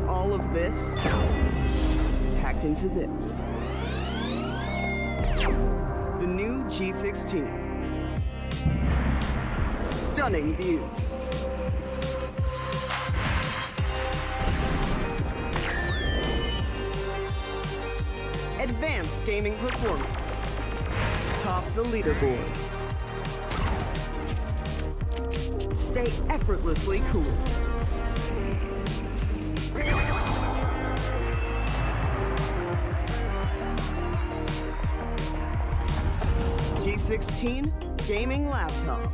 All of this packed into this. The new G16. Stunning views. Advanced gaming performance. Top the leaderboard. Stay effortlessly cool. G16 gaming laptop.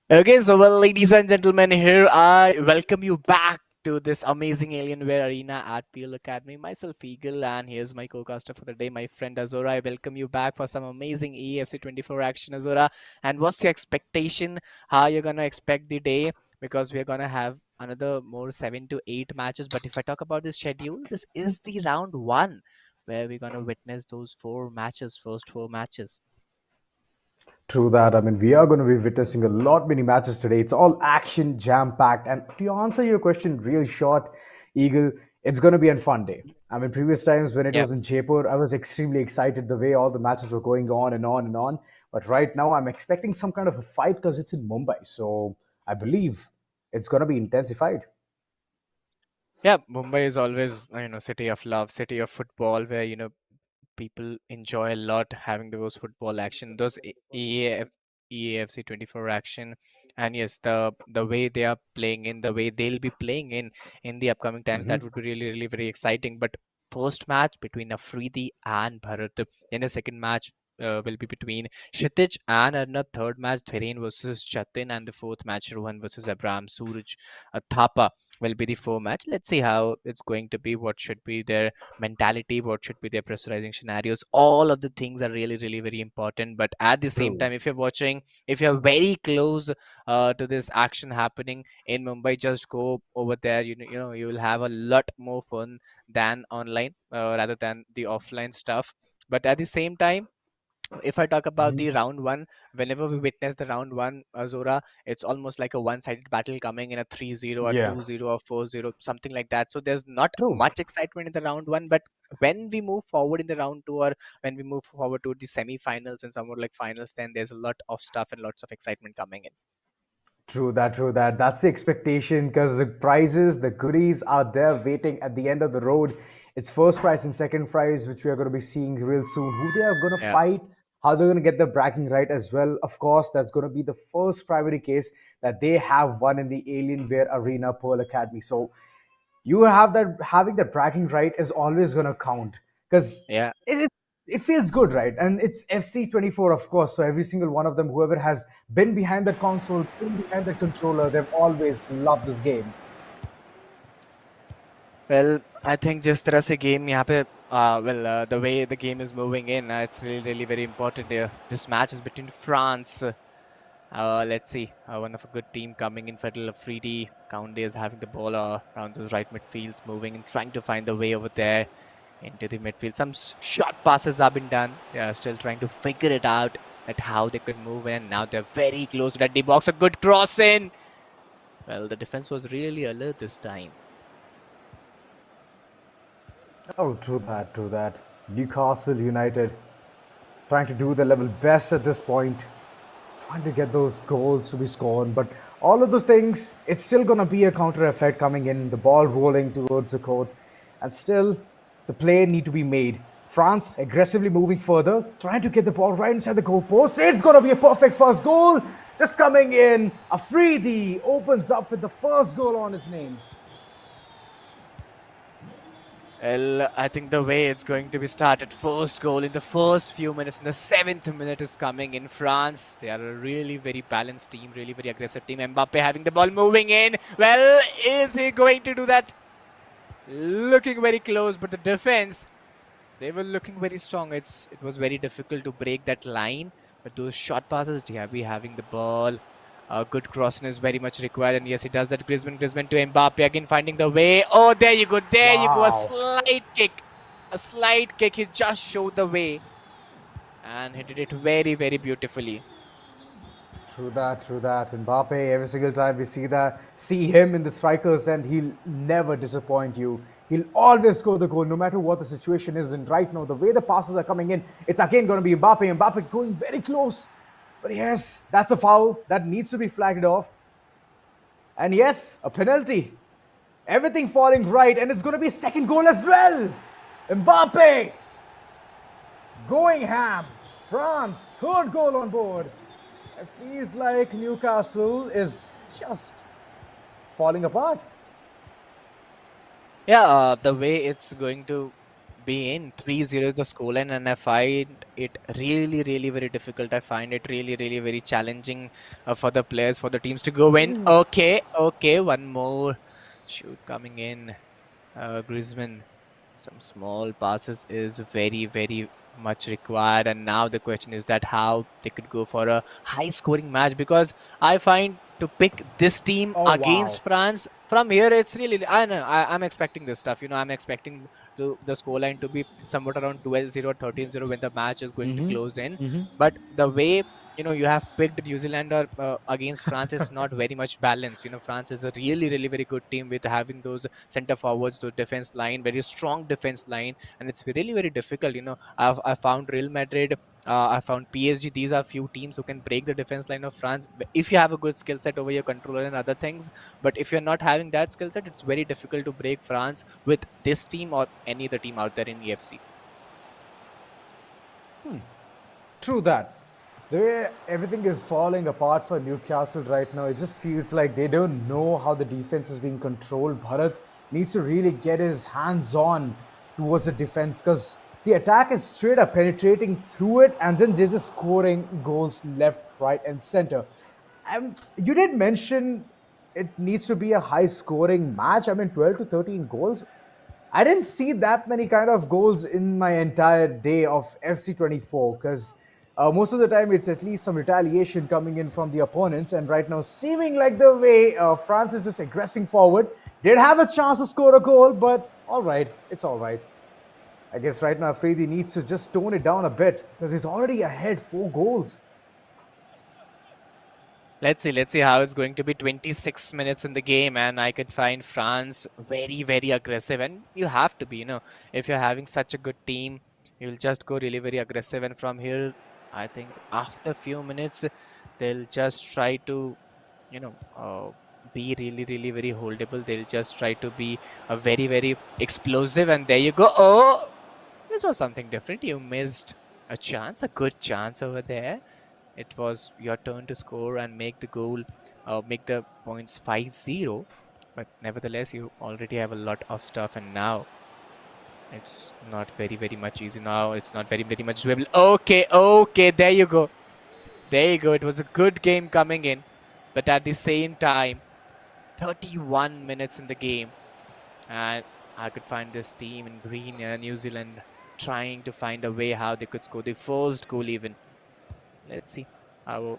Okay, so well, ladies and gentlemen, here I welcome you back to this amazing Alienware Arena at Pearl Academy. Myself, Eagle, and here's my co-caster for the day, my friend Azora. I welcome you back for some amazing EA FC24 action, Azora. And what's your expectation? How you're gonna expect the day? Because we're gonna have another more 7 to 8 matches. But if I talk about the schedule, this is the round one where we're gonna witness those 4 matches, first 4 matches. True that. I mean, we are going to be witnessing a lot many matches today. It's all action, jam-packed. And to answer your question real short, Eagle, it's going to be a fun day. I mean, previous times when it Yep. was in Jaipur, I was extremely excited the way all the matches were going on and on and on. But right now, I'm expecting some kind of a fight because it's in Mumbai. So I believe it's going to be intensified. Yeah, Mumbai is always, city of love, city of football, where, people enjoy a lot having those football action, those EAFC24 action, and yes, the way they are playing in, the way they'll be playing in the upcoming times, that would be really, really very exciting. But first match between Afridi and Bharat, then the second match will be between Kshitij, and another third match Dhireen versus Jatin, and the fourth match Rohan versus Abraham Suraj Thapa will be the four match. Let's see how it's going to be. What should be their mentality, what should be their pressurizing scenarios, all of the things are really, really very important. But at the same True. time, if you're watching, if you're very close to this action happening in Mumbai, just go over there. You will have a lot more fun than online, rather than the offline stuff. But at the same time, if I talk about Mhm. the round one, whenever we witness the round one, Zora, it's almost like a one-sided battle coming in a 3-0 or Yeah, 2-0 or 4-0, something like that. So there's not true. much excitement in the round one, but when we move forward in the round two, or when we move forward to the semi-finals and somewhat like finals, then there's a lot of stuff and lots of excitement coming in. True that, true that. That's the expectation because the prizes, the goodies are there waiting at the end of the road. It's first prize and second prize, which we are going to be seeing real soon. Who they are going to Yeah. fight, how they're going to get the bragging right as well. Of course, that's going to be the first primary case that they have won in the Alienware Arena Pearl Academy. So you have that, having that bragging right is always going to count because Yeah. it feels good, right? And it's FC24, of course. So every single one of them, whoever has been behind that console, been behind the controller, they've always loved this game. Well, I think just तरह से game यहाँ पे the way the game is moving in, it's really very important here. This match is between France. Let's see, one of a good team coming in. Fedel Afridi, Koundé is having the ball around those right midfields, moving and trying to find the way over there into the midfield. Some short passes have been done. They are still trying to figure it out at how they could move in. Now they're very close to that D box. A good cross in. Well, the defense was really alert this time. Oh, true that, true that. Newcastle United trying to do the level best at this point, trying to get those goals to be scored. But all of the things, it's still going to be a counter effect coming in, the ball rolling towards the court, and still the play need to be made. France aggressively moving further, trying to get the ball right inside the goal post. It's going to be a perfect first goal. Just coming in, Afridi opens up with the first goal on his name. Well, I think the way it's going to be started, first goal in the first few minutes, in the 7th minute is coming in France. They are a really very balanced team, really very aggressive team. Mbappe having the ball moving in. Well, is he going to do that? Looking very close, but the defense, they were looking very strong. It was very difficult to break that line, but those short passes, Diaby having the ball. A good crossing is very much required, and yes, he does that. Griezmann to Mbappe again, finding the way. Oh, there you go, there you go. A slight kick. He just showed the way, and he did it very, very beautifully. True that, true that. Mbappe, every single time we see him in the strikers, and he'll never disappoint you. He'll always score the goal, no matter what the situation is. And right now, the way the passes are coming in, it's again going to be Mbappe. Mbappe going very close. But yes, that's a foul that needs to be flagged off. And yes, a penalty. Everything falling right, and it's going to be a second goal as well. Mbappe going ham. France, third goal on board. It feels like Newcastle is just falling apart. Yeah, the way it's going to be in 3-0 is the scoreline, and I find it really, really very difficult. I find it really, really very challenging for the players, for the teams to go in. Okay, one more shoot coming in. Griezmann, some small passes is very, very much required, and now the question is that how they could go for a high scoring match, because I find to pick this team against France from here, it's really, I know I'm expecting this stuff. I'm expecting the scoreline to be somewhat around 12-0 or 13-0 when the match is going to close in. But the way you have picked New Zealand or against France is not very much balanced. France is a really, really very good team with having those center forwards, the defense line, very strong defense line, and it's really very difficult. I found Real Madrid, I found PSG. These are few teams who can break the defense line of France if you have a good skill set over your controller and other things. But if you're not having that skill set, it's very difficult to break France with this team or any other team out there in EFC. True that. The way everything is falling apart for Newcastle right now, it just feels like they don't know how the defense is being controlled. Bharat needs to really get his hands on towards the defense because the attack is straight up penetrating through it, and then they're just scoring goals left, right, and center. You did mention it needs to be a high scoring match. 12 to 13 goals. I didn't see that many kind of goals in my entire day of FC24 because most of the time it's at least some retaliation coming in from the opponents. And right now, seeming like the way France is just aggressing forward, did have a chance to score a goal, but all right, it's all right. I guess right now Afridi needs to just tone it down a bit because he's already ahead 4 goals. Let's see how it's going to be. 26 minutes in the game, and I could find France very, very aggressive. And you have to be, if you're having such a good team, you'll just go really very aggressive. And from here, I think after a few minutes, they'll just try to, be really, really very holdable. They'll just try to be a very, very explosive. And there you go. Oh, this was something different. You missed a chance, a good chance over there. It was your turn to score and make the goal, make the points 5-0. But nevertheless, you already have a lot of stuff, and now it's not very, very much easy. Now it's not very, very much doable. Okay, there you go. There you go. It was a good game coming in, but at the same time, 31 minutes in the game, and I could find this team in green, New Zealand, trying to find a way how they could score the first goal even. Let's see how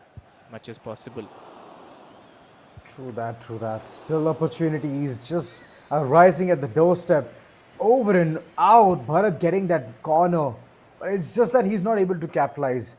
much is possible. True that. Still opportunities just rising at the doorstep. Over and out. Bharat getting that corner. But it's just that he's not able to capitalize.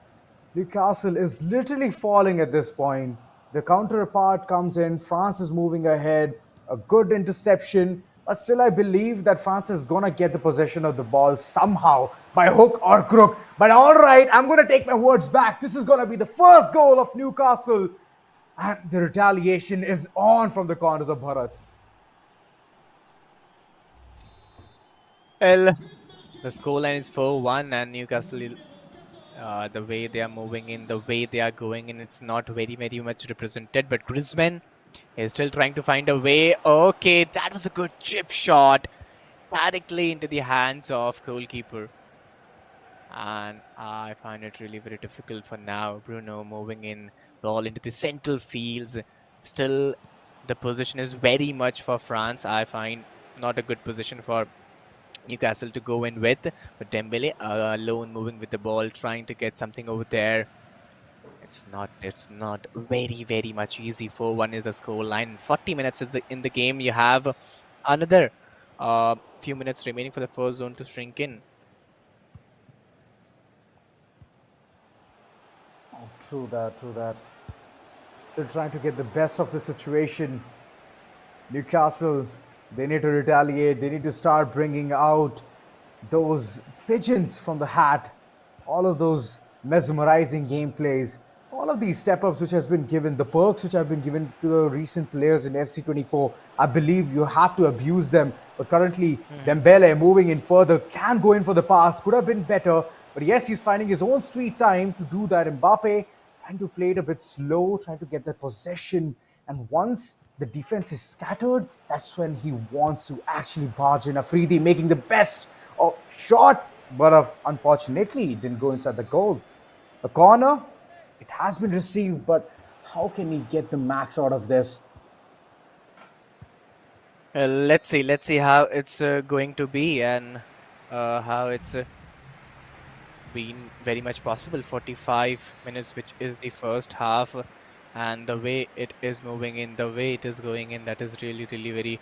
Newcastle is literally falling at this point. The counterpart comes in. France is moving ahead. A good interception. But still, I believe that France is going to get the possession of the ball somehow, by hook or crook. But all right, I'm going to take my words back. This is going to be the first goal of Newcastle. And the retaliation is on from the corners of Bharat. Well, the scoreline is 4-1, and Newcastle, the way they are moving in, the way they are going in, it's not very, very much represented. But Griezmann is still trying to find a way. Okay, that was a good chip shot directly into the hands of goalkeeper. And I find it really very difficult for now. Bruno moving in, ball into the central fields. Still, the position is very much for France. I find not a good position for Newcastle to go in with. But Dembele alone moving with the ball, trying to get something over there. It's not very, very much easy. 4-1 is a score line. 40 minutes in the game. You have another few minutes remaining for the first zone to shrink in. Oh, true that. Still trying to get the best of the situation. Newcastle, they need to retaliate. They need to start bringing out those pigeons from the hat. All of those mesmerizing gameplays. All of these step-ups which has been given, the perks which have been given to the recent players in FC24, I believe you have to abuse them. But currently, Dembele moving in further, can go in for the pass, could have been better. But yes, he's finding his own sweet time to do that. Mbappe trying to play it a bit slow, trying to get that possession. And once the defense is scattered, that's when he wants to actually barge in. Afridi making the best of shot, but unfortunately, it didn't go inside the goal. A corner. It has been received, but how can he get the max out of this? Let's see how it's going to be, and how it's been very much possible. 45 minutes, which is the first half, and the way it is moving in, the way it is going in, that is really, really very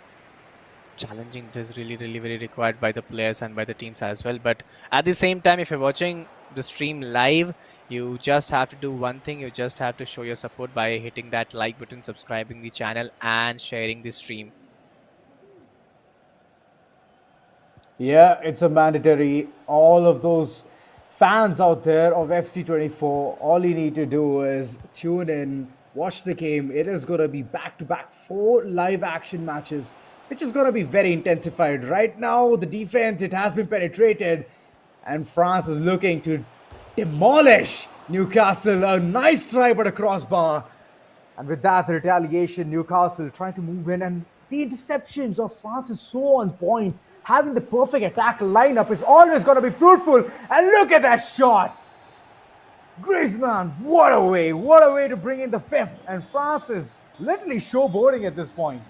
challenging. It is really, really very required by the players and by the teams as well. But at the same time, if you're watching the stream live, you just have to do one thing. You just have to show your support by hitting that like button, subscribing the channel, and sharing the stream. Yeah, it's a mandatory. All of those fans out there of FC24, all you need to do is tune in, watch the game. It is going to be back-to-back 4 live action matches, which is going to be very intensified. Right now, the defense, it has been penetrated, and France is looking to demolish Newcastle. A nice try, but a crossbar. And with that, the retaliation, Newcastle trying to move in, and the interceptions of France is so on point. Having the perfect attack lineup is always going to be fruitful. And look at that shot. Griezmann, what a way to bring in the 5th. And France is literally showboating at this point.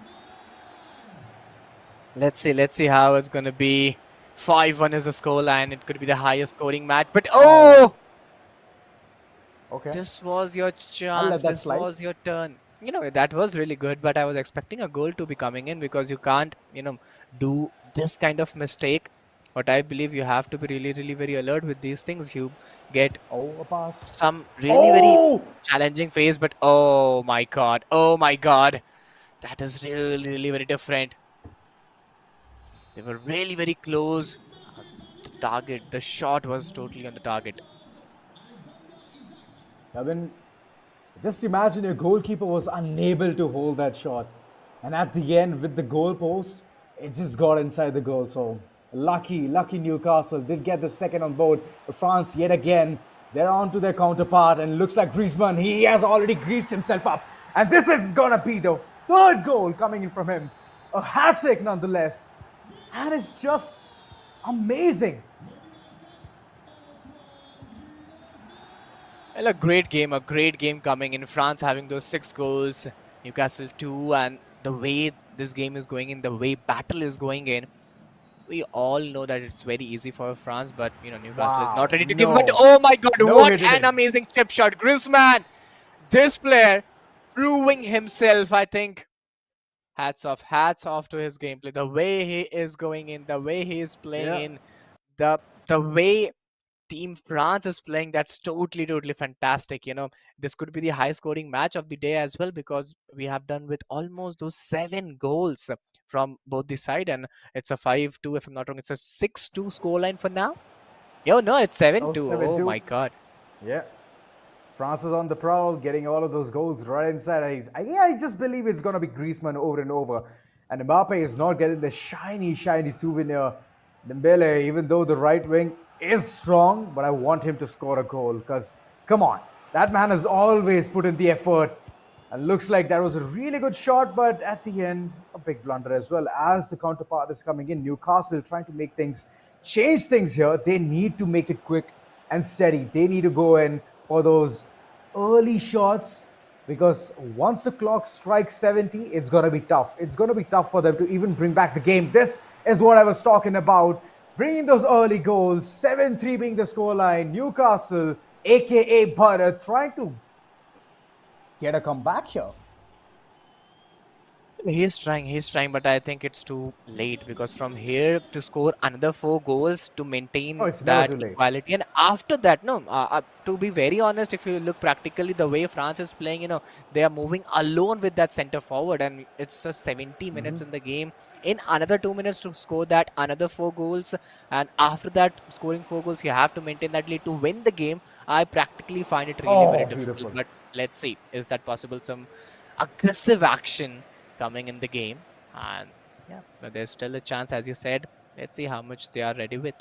Let's see how it's going to be. 5-1 is the scoreline. It could be the highest scoring match. But oh! Okay. This was your chance. This was your turn. That was really good, but I was expecting a goal to be coming in, because you can't, do this kind of mistake But I believe you have to be really very alert with these things. You get Oh, a pass. some very Oh! challenging phase, but oh my god, that is really very different. They were really very close. The target, the shot was totally on the target. I mean, just imagine your goalkeeper was unable to hold that shot. And at the end, with the goal post, it just got inside the goal. So lucky Newcastle did get the second on board. But France, yet again, they're on to their counterpart. And looks like Griezmann, he has already greased himself up. And this is going to be the third goal coming in from him. A hat trick nonetheless. And it's just amazing. Well, a great game coming in. France having those 6 goals, Newcastle 2, and the way this game is going in, the way battle is going in, we all know that it's very easy for France, but Newcastle is not Wow. ready to give. But No. oh my god, No, what he an didn't. amazing chip shot. Griezmann, this player proving himself, I think. Hats off to his gameplay. The way he is going in, the way he is playing Yeah. in, the way Team France is playing, that's totally fantastic. This could be the high scoring match of the day as well, because we have done with almost those 7 goals from both the side, and it's a 5-2 if I'm not wrong. It's a 6-2 scoreline for now. No, it's 7-2. Oh 7-2. my god. Yeah. France is on the prowl, getting all of those goals right inside. I just believe it's going to be Griezmann over and over. And Mbappe is not getting the shiny souvenir. Dembele, even though the right wing is strong, but I want him to score a goal because, come on, that man has always put in the effort. And looks like that was a really good shot, but at the end, a big blunder as well. As the counterpart is coming in, Newcastle trying to make things, change things here. They need to make it quick and steady. They need to go in for those early shots because once the clock strikes 70, it's going to be tough. It's going to be tough for them to even bring back the game. This is what I was talking about. Bringing those early goals, 7-3 being the scoreline. Newcastle, aka Bharat, trying to get a comeback here. He's trying, but I think it's too late, because from here to score another 4 goals to maintain It's never that too late. equality, and after that, no, to be very honest, if you look practically the way France is playing, they are moving alone with that center forward, and it's just 70 minutes in the game. In another 2 minutes to score that another 4 goals, and after that scoring 4 goals, you have to maintain that lead to win the game. I practically find it really very difficult. Beautiful. But let's see, is that possible? Some aggressive action coming in the game, and yeah, but there's still a chance, as you said. Let's see how much they are ready with.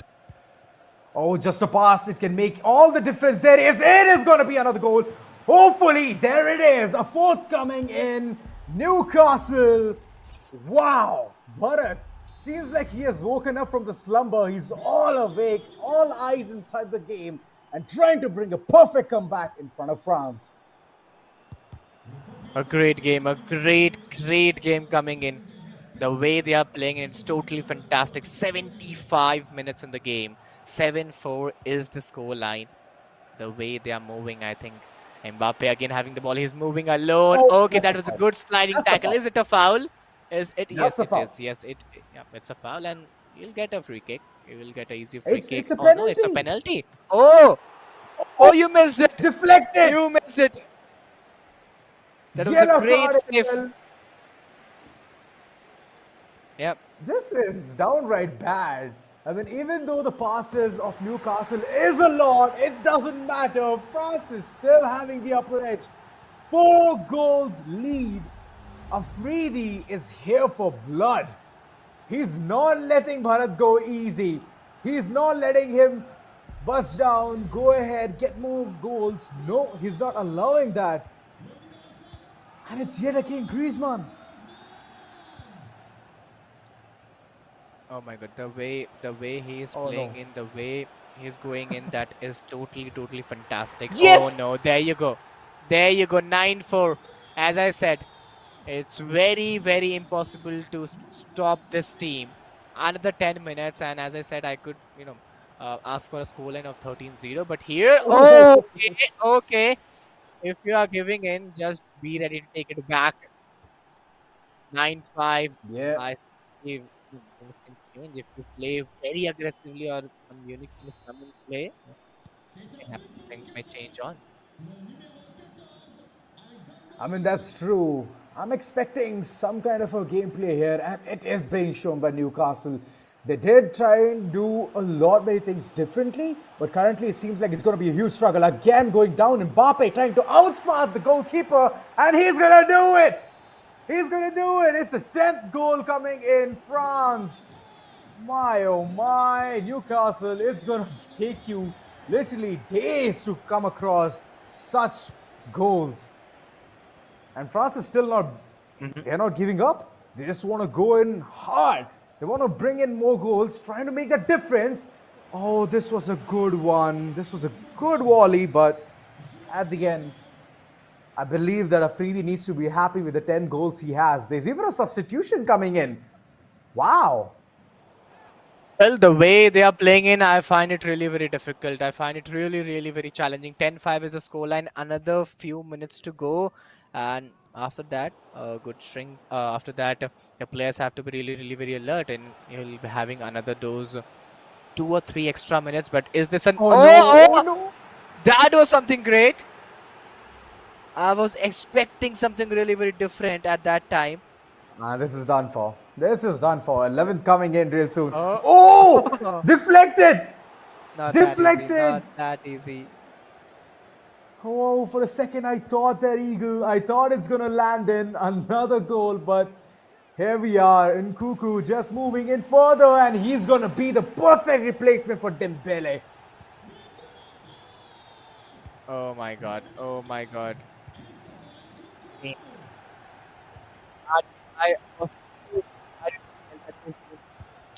Oh, just a pass. It can make all the difference. There is. It is going to be another goal. Hopefully, there it is. A fourth coming in. Newcastle. Wow. Bharat seems like he has woken up from the slumber. He's all awake, all eyes inside the game, and trying to bring a perfect comeback in front of France. A great game, a great game coming in. The way they are playing, it's totally fantastic. 75 minutes in the game. 7-4 is the score line. The way they are moving, I think. Mbappe again having the ball. He's moving alone. Oh, Okay, that was a good sliding tackle. Is it a foul? Is it? Yes, it is. Yes, yeah, it's a foul, and you'll get a free kick. You will get an easy free kick. It's a Oh no, it's a penalty. penalty. Oh, you missed it. Deflected. You missed it. That was Yellow a great card as save. well. Yep. This is downright bad. I mean, even though the passes of Newcastle is a lot, it doesn't matter. France is still having the upper edge. 4 goals lead. Afridi is here for blood. He's not letting Bharat go easy. He's not letting him bust down, go ahead, get more goals. No, he's not allowing that. And it's yet again Griezmann. Oh my god, the way he is playing in, the way he's going in, that is totally fantastic. Yes! Oh no, there you go. There you go, 9-4. As I said, it's very impossible to stop this team. Another 10 minutes, and as I said, I could, ask for a scoreline of 13-0. But here, okay. If you are giving in, just be ready to take it back. 9-5. Yeah. I see things can change if you play very aggressively or some unique kind of come in play. Can happen. Things may change on. I mean, that's true. I'm expecting some kind of a gameplay here, and it is being shown by Newcastle. They did try and do a lot many things differently, but currently it seems like it's going to be a huge struggle. Again, going down, Mbappe trying to outsmart the goalkeeper, and he's going to do it! He's going to do it! It's the 10th goal coming in France. My oh my, Newcastle, it's going to take you literally days to come across such goals. And France is still not, they're not giving up. They just want to go in hard. They want to bring in more goals, trying to make a difference. Oh, this was a good one. This was a good volley, but at the end, I believe that Afridi needs to be happy with the 10 goals he has. There's even a substitution coming in. Wow. Well, the way they are playing in, I find it really very difficult. I find it really, really very challenging. 10-5 is the scoreline. Another few minutes to go. And after that, a good string. After that, the players have to be really, really very alert. And you'll be having another dose, 2 or 3 extra minutes. But is this an... Oh, no, oh no. That was something great. I was expecting something really very different at that time. This is done for. This is done for. 11th coming in real soon. Oh. Oh! Deflected! Not Deflected! That easy. Not that easy. Oh, for a second I thought that Eagle, I thought it's going to land in another goal, but here we are in Nkunku just moving in further, and he's going to be the perfect replacement for Dembele. Oh my god. Oh my god. I was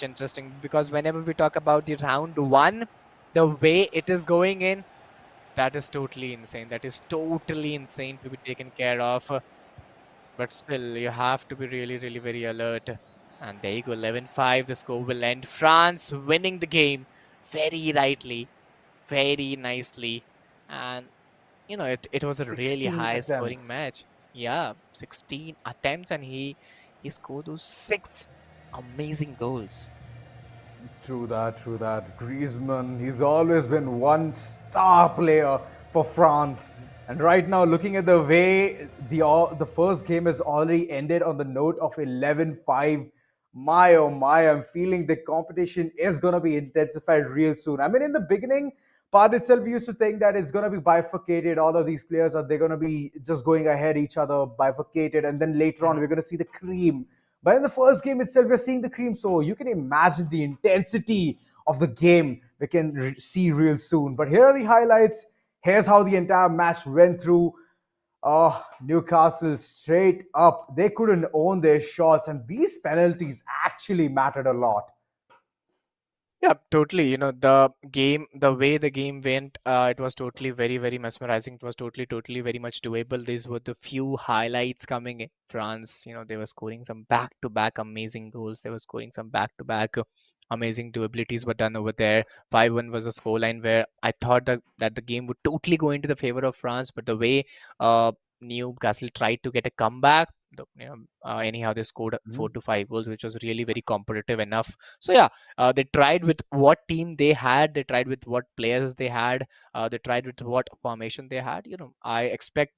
interesting because whenever we talk about the round 1, the way it is going in, that is totally insane. That is totally insane to be taken care of. But still, you have to be really, really very alert. And there you go, 11-5. The score will end. France winning the game very rightly, very nicely. And, you know, it was a really high scoring match. Yeah, 16 attempts, and he scored those 6 amazing goals. True that, true that. Griezmann, he's always been one star player for France. And right now, looking at the way the first game has already ended on the note of 11-5, my oh my, I'm feeling the competition is going to be intensified real soon. I mean, in the beginning part itself, we used to think that it's going to be bifurcated. All of these players are they're going to be just going ahead each other, bifurcated, and then later on we're going to see the cream. But in the first game itself, we're seeing the cream. So you can imagine the intensity of the game we can see real soon. But here are the highlights. Here's how the entire match went through. Oh, Newcastle straight up. They couldn't own their shots, and these penalties actually mattered a lot. Yeah, totally. You know, the way the game went, it was totally very, very mesmerizing. It was totally very much doable. These were the few highlights coming in. France, you know, they were scoring some back-to-back amazing goals. They were scoring some back-to-back amazing abilities were done over there. 5-1 was a scoreline where I thought that the game would totally go into the favor of France, but the way Newcastle tried to get a comeback, anyhow, they scored 4 to 5 goals, which was really very competitive enough. So yeah, they tried with what team they had, they tried with what players they had, they tried with what formation they had. You know, I expect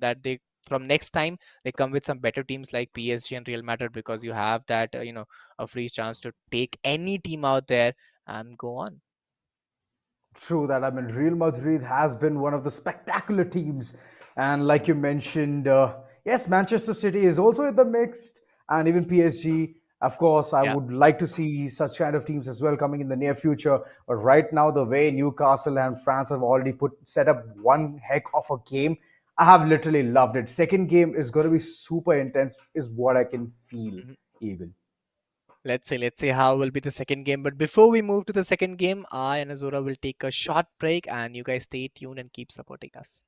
that they from next time they come with some better teams like PSG and Real Madrid, because you have that a free chance to take any team out there and go on. True that. I mean, Real Madrid has been one of the spectacular teams. And like you mentioned, yes, Manchester City is also in the mix, and even PSG. Of course, I would like to see such kind of teams as well coming in the near future. But right now, the way Newcastle and France have already set up one heck of a game, I have literally loved it. Second game is going to be super intense, is what I can feel, even. Let's see how will be the second game. But before we move to the second game, I and Azura will take a short break, and you guys stay tuned and keep supporting us.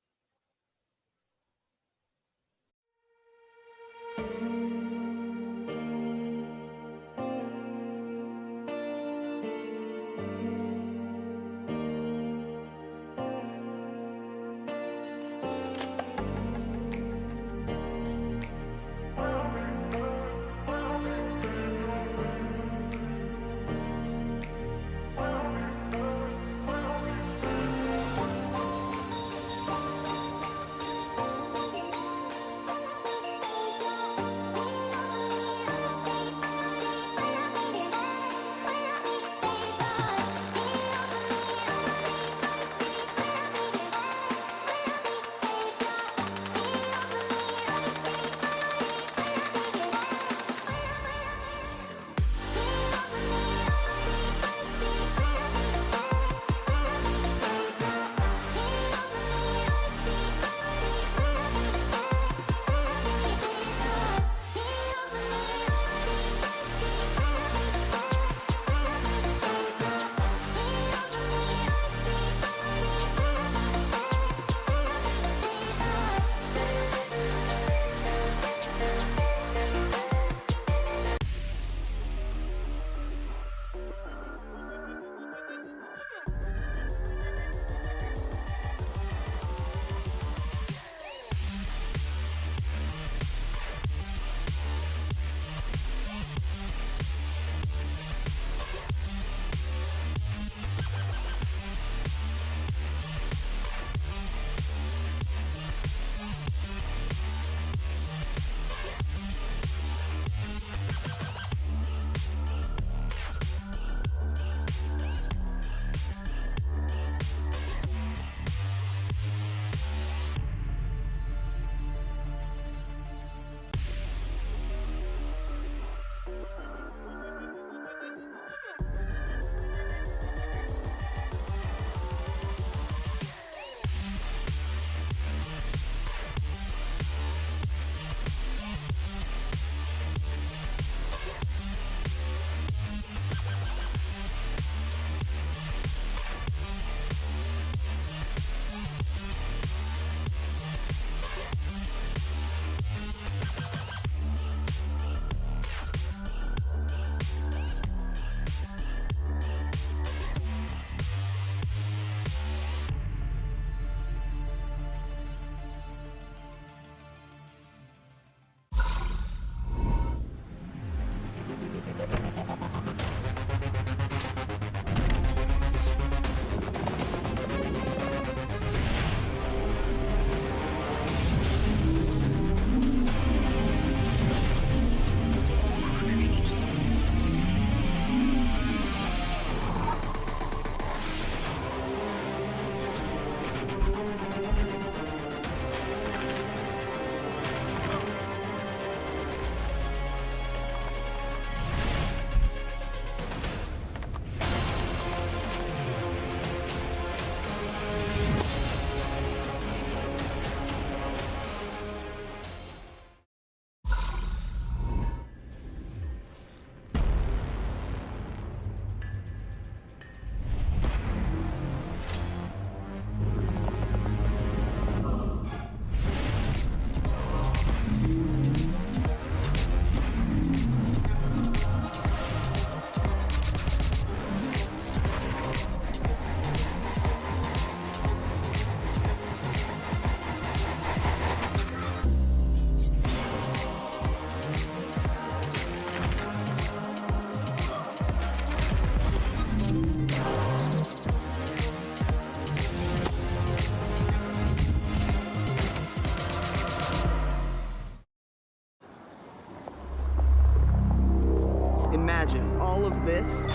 Imagine all of this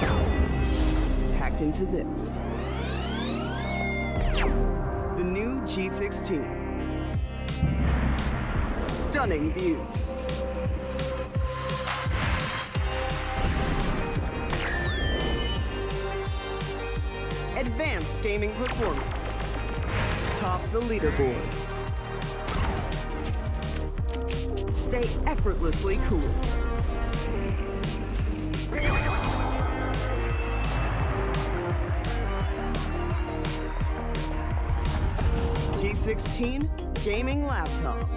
packed into this. The new G16. Stunning views. Advanced gaming performance. Top the leaderboard. Stay effortlessly cool. G16 gaming laptop.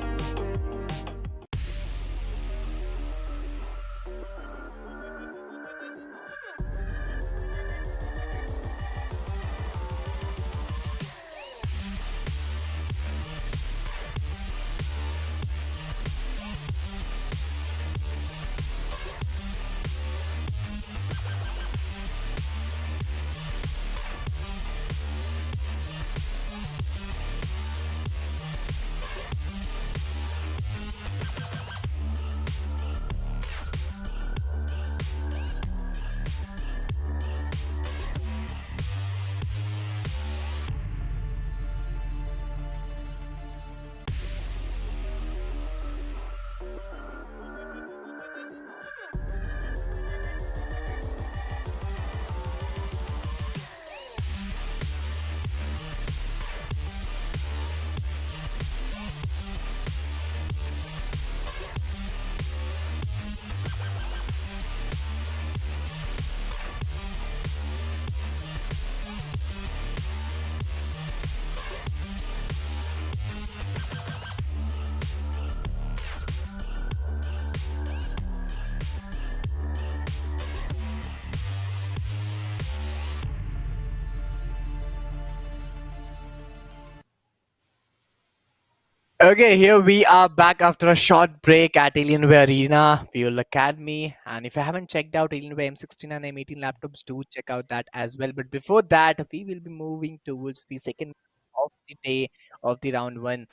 Okay, here we are back after a short break at Alienware Arena, Pearl Academy. And if you haven't checked out Alienware M16 and M18 laptops, do check out that as well. But before that, we will be moving towards the second of the day of the round one.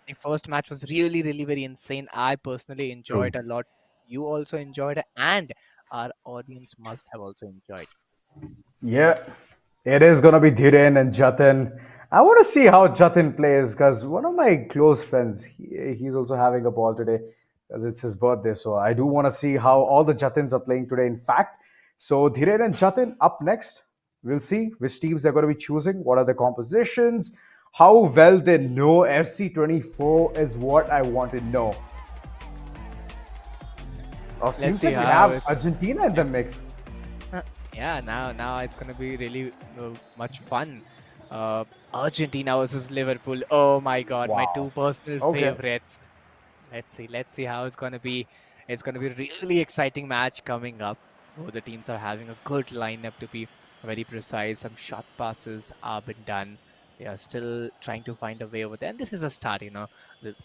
The first match was really very insane. I personally enjoyed a lot. You also enjoyed it, and our audience must have also enjoyed. Yeah, it is gonna be Dhiren and Jatin. I want to see how Jatin plays because one of my close friends, he's also having a ball today because it's his birthday. So I do want to see how all the Jatins are playing today. In fact, so Dhiren and Jatin up next. We'll see which teams they're going to be choosing. What are the compositions? How well they know FC24 is what I want to know. Oh, seems like we have Argentina in the mix. Yeah, now it's gonna be really much fun. Argentina versus Liverpool. Oh my God, my two personal favorites. Let's see how it's gonna be. It's gonna be a really exciting match coming up. Both the teams are having a good lineup, to be very precise. Some short passes have been done. They are still trying to find a way over there. And this is a start,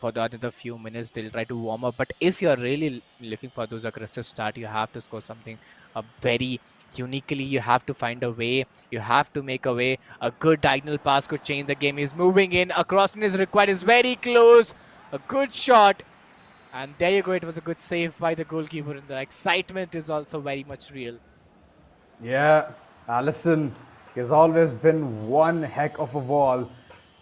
For the another few minutes, they'll try to warm up. But if you're really looking for those aggressive start, you have to score something very uniquely. You have to find a way. You have to make a way. A good diagonal pass could change the game. He's moving in. A crossing is required. Is very close. A good shot. And there you go. It was a good save by the goalkeeper. And the excitement is also very much real. Yeah, Alisson has always been one heck of a wall.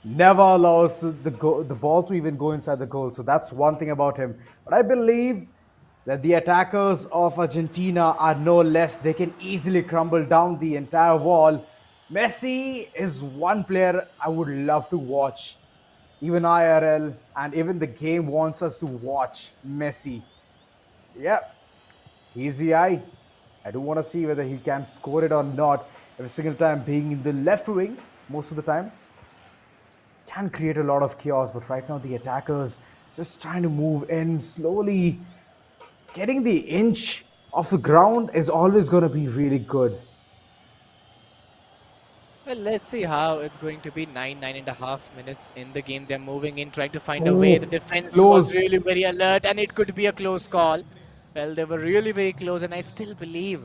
Never allows the ball to even go inside the goal. So that's one thing about him. But I believe that the attackers of Argentina are no less. They can easily crumble down the entire wall. Messi is one player I would love to watch. Even IRL and even the game wants us to watch Messi. Yep, he's the eye. I do want to see whether he can score it or not. Every single time being in the left wing, most of the time, can create a lot of chaos. But right now the attackers just trying to move in slowly. Getting the inch of the ground is always going to be really good. Well, let's see how it's going to be. 9.5 minutes in the game. They're moving in, trying to find a way. The defense was really very alert, and it could be a close call. Well, they were really very close, and I still believe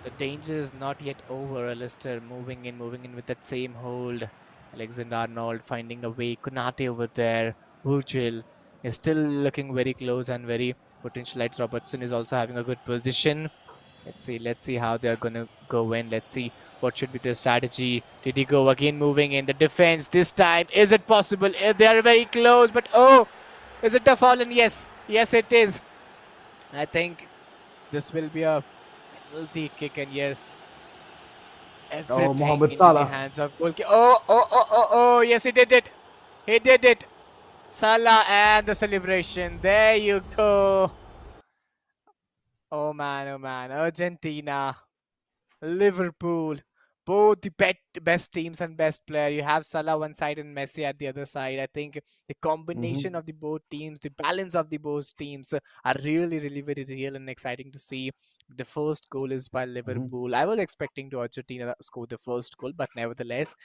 the danger is not yet over. Alistair moving in with that same hold. Alexander-Arnold finding a way. Konate over there. Virgil. is still looking very close and very potentialized. Robertson is also having a good position. Let's see how they're gonna go in. Let's see what should be their strategy. Did he go again moving in the defense this time? Is it possible? They are very close, but oh, is it a foul? And yes, it is. I think this will be a penalty kick, and yes, everything Mohamed into Salah. the hands of goalkeeper. Oh, yes, he did it. He did it. Salah and the celebration. There you go. Oh man, Argentina, Liverpool, both the best teams and best player. You have Salah one side and Messi at the other side. I think the combination of the both teams, the balance of the both teams are really, really very real and exciting to see. The first goal is by Liverpool. I was expecting to Argentina score the first goal, but nevertheless,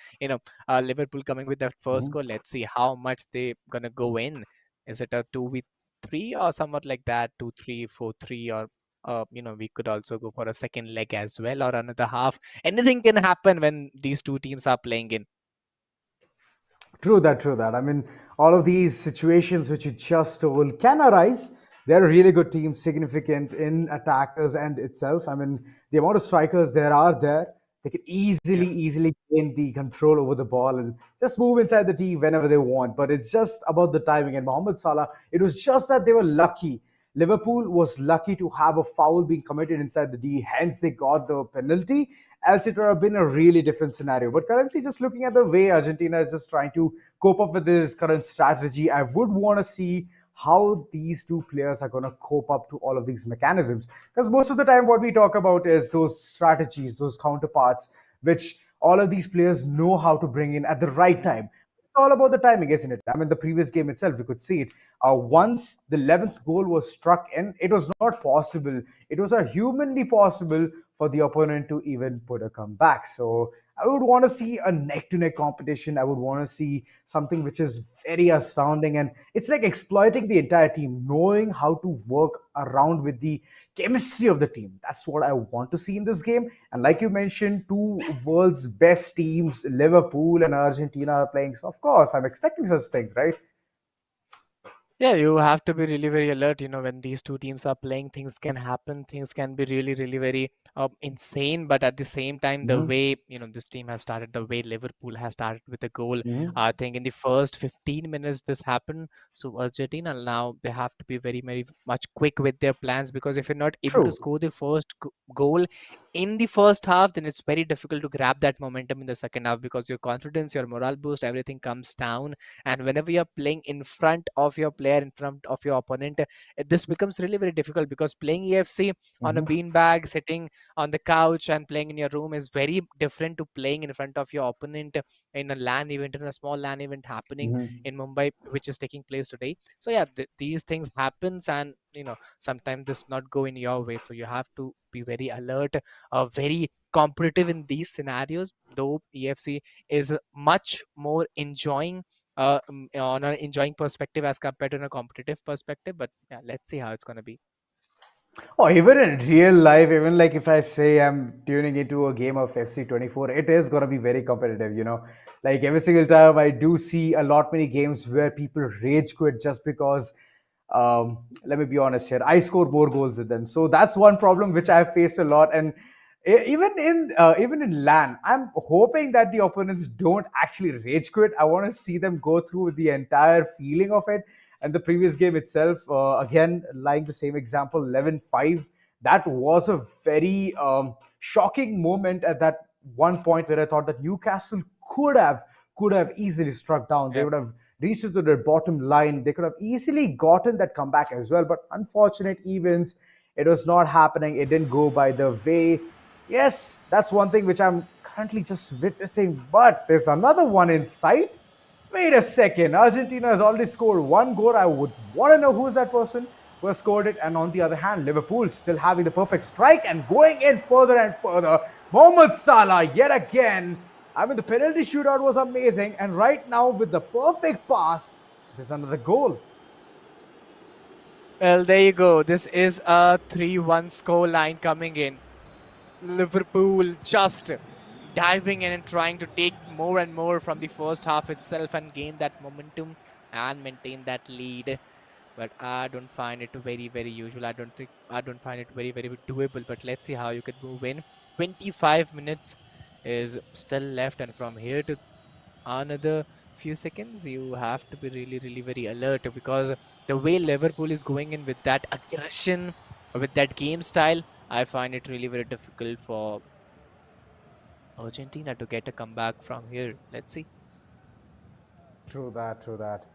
Liverpool coming with that first goal. Let's see how much they gonna go in. Is it a 2v3 or somewhat like that? 2-3, 4-3, or we could also go for a second leg as well, or another half. Anything can happen when these two teams are playing in. True that. I mean, all of these situations which you just told can arise. They're a really good team, significant in attackers and itself. I mean, the amount of strikers there, they can easily gain the control over the ball and just move inside the team whenever they want. But it's just about the timing. And Mohamed Salah, it was just that they were lucky. Liverpool was lucky to have a foul being committed inside the D, hence they got the penalty. Else it would have been a really different scenario. But currently, just looking at the way Argentina is just trying to cope up with this current strategy, I would want to see how these two players are going to cope up to all of these mechanisms. Because most of the time, what we talk about is those strategies, those counterparts, which all of these players know how to bring in at the right time. It's all about the timing, isn't it? I mean, the previous game itself, we could see it. Once the 11th goal was struck in, it was not possible. It was a humanly possible for the opponent to even put a comeback. So I would want to see a neck-to-neck competition. I would want to see something which is very astounding, and it's like exploiting the entire team, knowing how to work around with the chemistry of the team. That's what I want to see in this game. And like you mentioned, two world's best teams, Liverpool and Argentina, are playing. So of course, I'm expecting such things, right? Yeah, you have to be really very alert. When these two teams are playing, things can happen. Things can be really, really very insane. But at the same time, the way this team has started, the way Liverpool has started with a goal, I think in the first 15 minutes this happened. So Argentina now they have to be very, very much quick with their plans, because if you're not able to score the first goal in the first half, then it's very difficult to grab that momentum in the second half, because your confidence, your morale boost, everything comes down. And whenever you're playing in front of your player, in front of your opponent, this becomes really very difficult, because playing EFC on a beanbag, sitting on the couch and playing in your room is very different to playing in front of your opponent in a LAN event, in a small LAN event happening in Mumbai, which is taking place today. So yeah, these things happens, and sometimes this not go in your way. So you have to be very alert, very competitive in these scenarios, though EFC is much more enjoying on an enjoying perspective as compared to a competitive perspective. But yeah, let's see how it's going to be. Oh, even in real life, even like if I say I'm tuning into a game of FC24, it is going to be very competitive. Like every single time I do see a lot many games where people rage quit just because, let me be honest here, I score more goals than them. So that's one problem which I've faced a lot. And even in LAN, I'm hoping that the opponents don't actually rage quit. I want to see them go through the entire feeling of it. And the previous game itself, again, like the same example, 11-5, that was a very shocking moment at that one point where I thought that Newcastle could have easily struck down. They would have reached to their bottom line. They could have easily gotten that comeback as well. But unfortunate events, it was not happening. It didn't go by the way. Yes, that's one thing which I'm currently just witnessing. But there's another one in sight. Wait a second. Argentina has already scored one goal. I would want to know who's that person who has scored it. And on the other hand, Liverpool still having the perfect strike and going in further and further. Mohamed Salah yet again. I mean, the penalty shootout was amazing. And right now, with the perfect pass, there's another goal. Well, there you go. This is a 3-1 score line coming in. Liverpool just diving in and trying to take more and more from the first half itself and gain that momentum and maintain that lead. but I don't find it very usual. I don't find it very doable. But let's see how you could move in. 25 minutes is still left, and from here to another few seconds, you have to be really very alert, because the way Liverpool is going in with that aggression, with that game style, I find it really very difficult for Argentina to get a comeback from here. Let's see. True that, true that.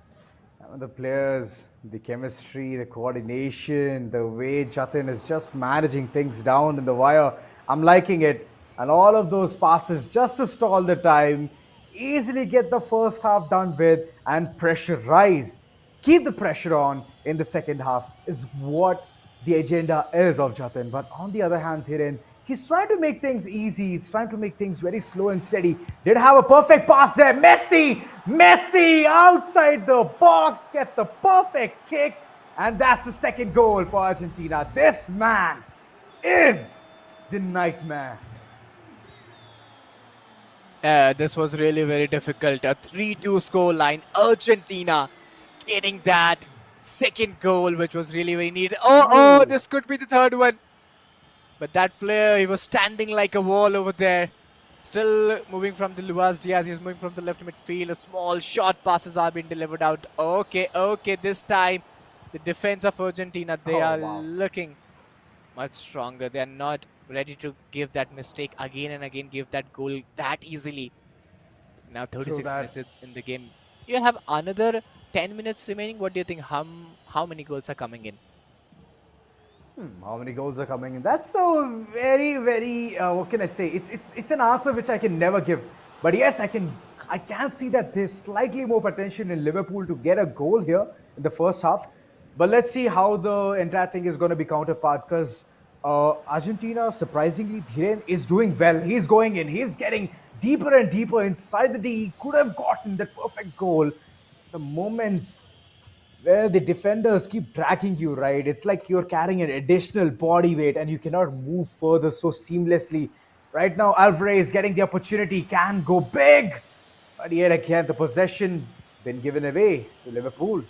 The players, the chemistry, the coordination, the way Jatin is just managing things down in the wire, I'm liking it. And all of those passes just to stall the time, easily get the first half done with, and pressurize. Keep the pressure on in the second half is what the agenda is of Jatin. But on the other hand, Thiren, he's trying to make things easy. He's trying to make things very slow and steady. Did have a perfect pass there. Messi outside the box gets a perfect kick. And that's the second goal for Argentina. This man is the nightmare. This was really very difficult. A 3-2 score line. Argentina getting that second goal, which was really very needed. Oh, this could be the third one. But that player, he was standing like a wall over there. Still moving from the Luis Diaz. He's moving from the left midfield. A small short passes are being delivered out. Okay. This time, the defense of Argentina, they are looking much stronger. They are not ready to give that mistake again and again, give that goal that easily. Now 36 minutes in the game. You have another 10 minutes remaining. What do you think? How many goals are coming in? How many goals are coming in? That's so very, what can I say? It's an answer which I can never give. But yes, I can see that there's slightly more potential in Liverpool to get a goal here in the first half. But let's see how the entire thing is going to be counterpart, because Argentina, surprisingly, Dhiren is doing well. He's going in. He's getting deeper and deeper inside the D. He could have gotten that perfect goal. The moments where the defenders keep dragging you, right? It's like you're carrying an additional body weight and you cannot move further so seamlessly. Right now, Alvarez getting the opportunity, can go big. But yet again, the possession been given away to Liverpool.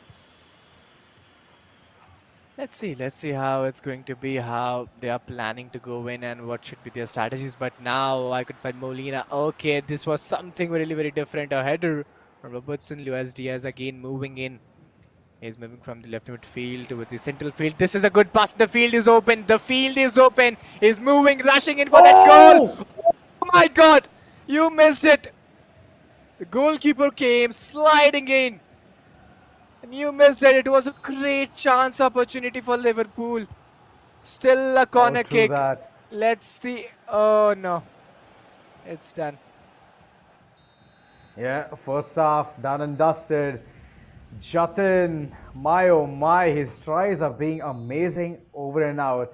Let's see how it's going to be, how they are planning to go in and what should be their strategies. But now I could find Molina. Okay, this was something very different. A header from Robertson. Luis Diaz again moving in. He's moving from the left midfield to the central field. This is a good pass. The field is open. He's moving, rushing in for that goal. Oh my God! You missed it. The goalkeeper came sliding in. And you missed it. It was a great chance opportunity for Liverpool. Still a corner kick. Let's see. Oh no. It's done. Yeah, first half done and dusted. Jatin, my, his tries are being amazing over and out.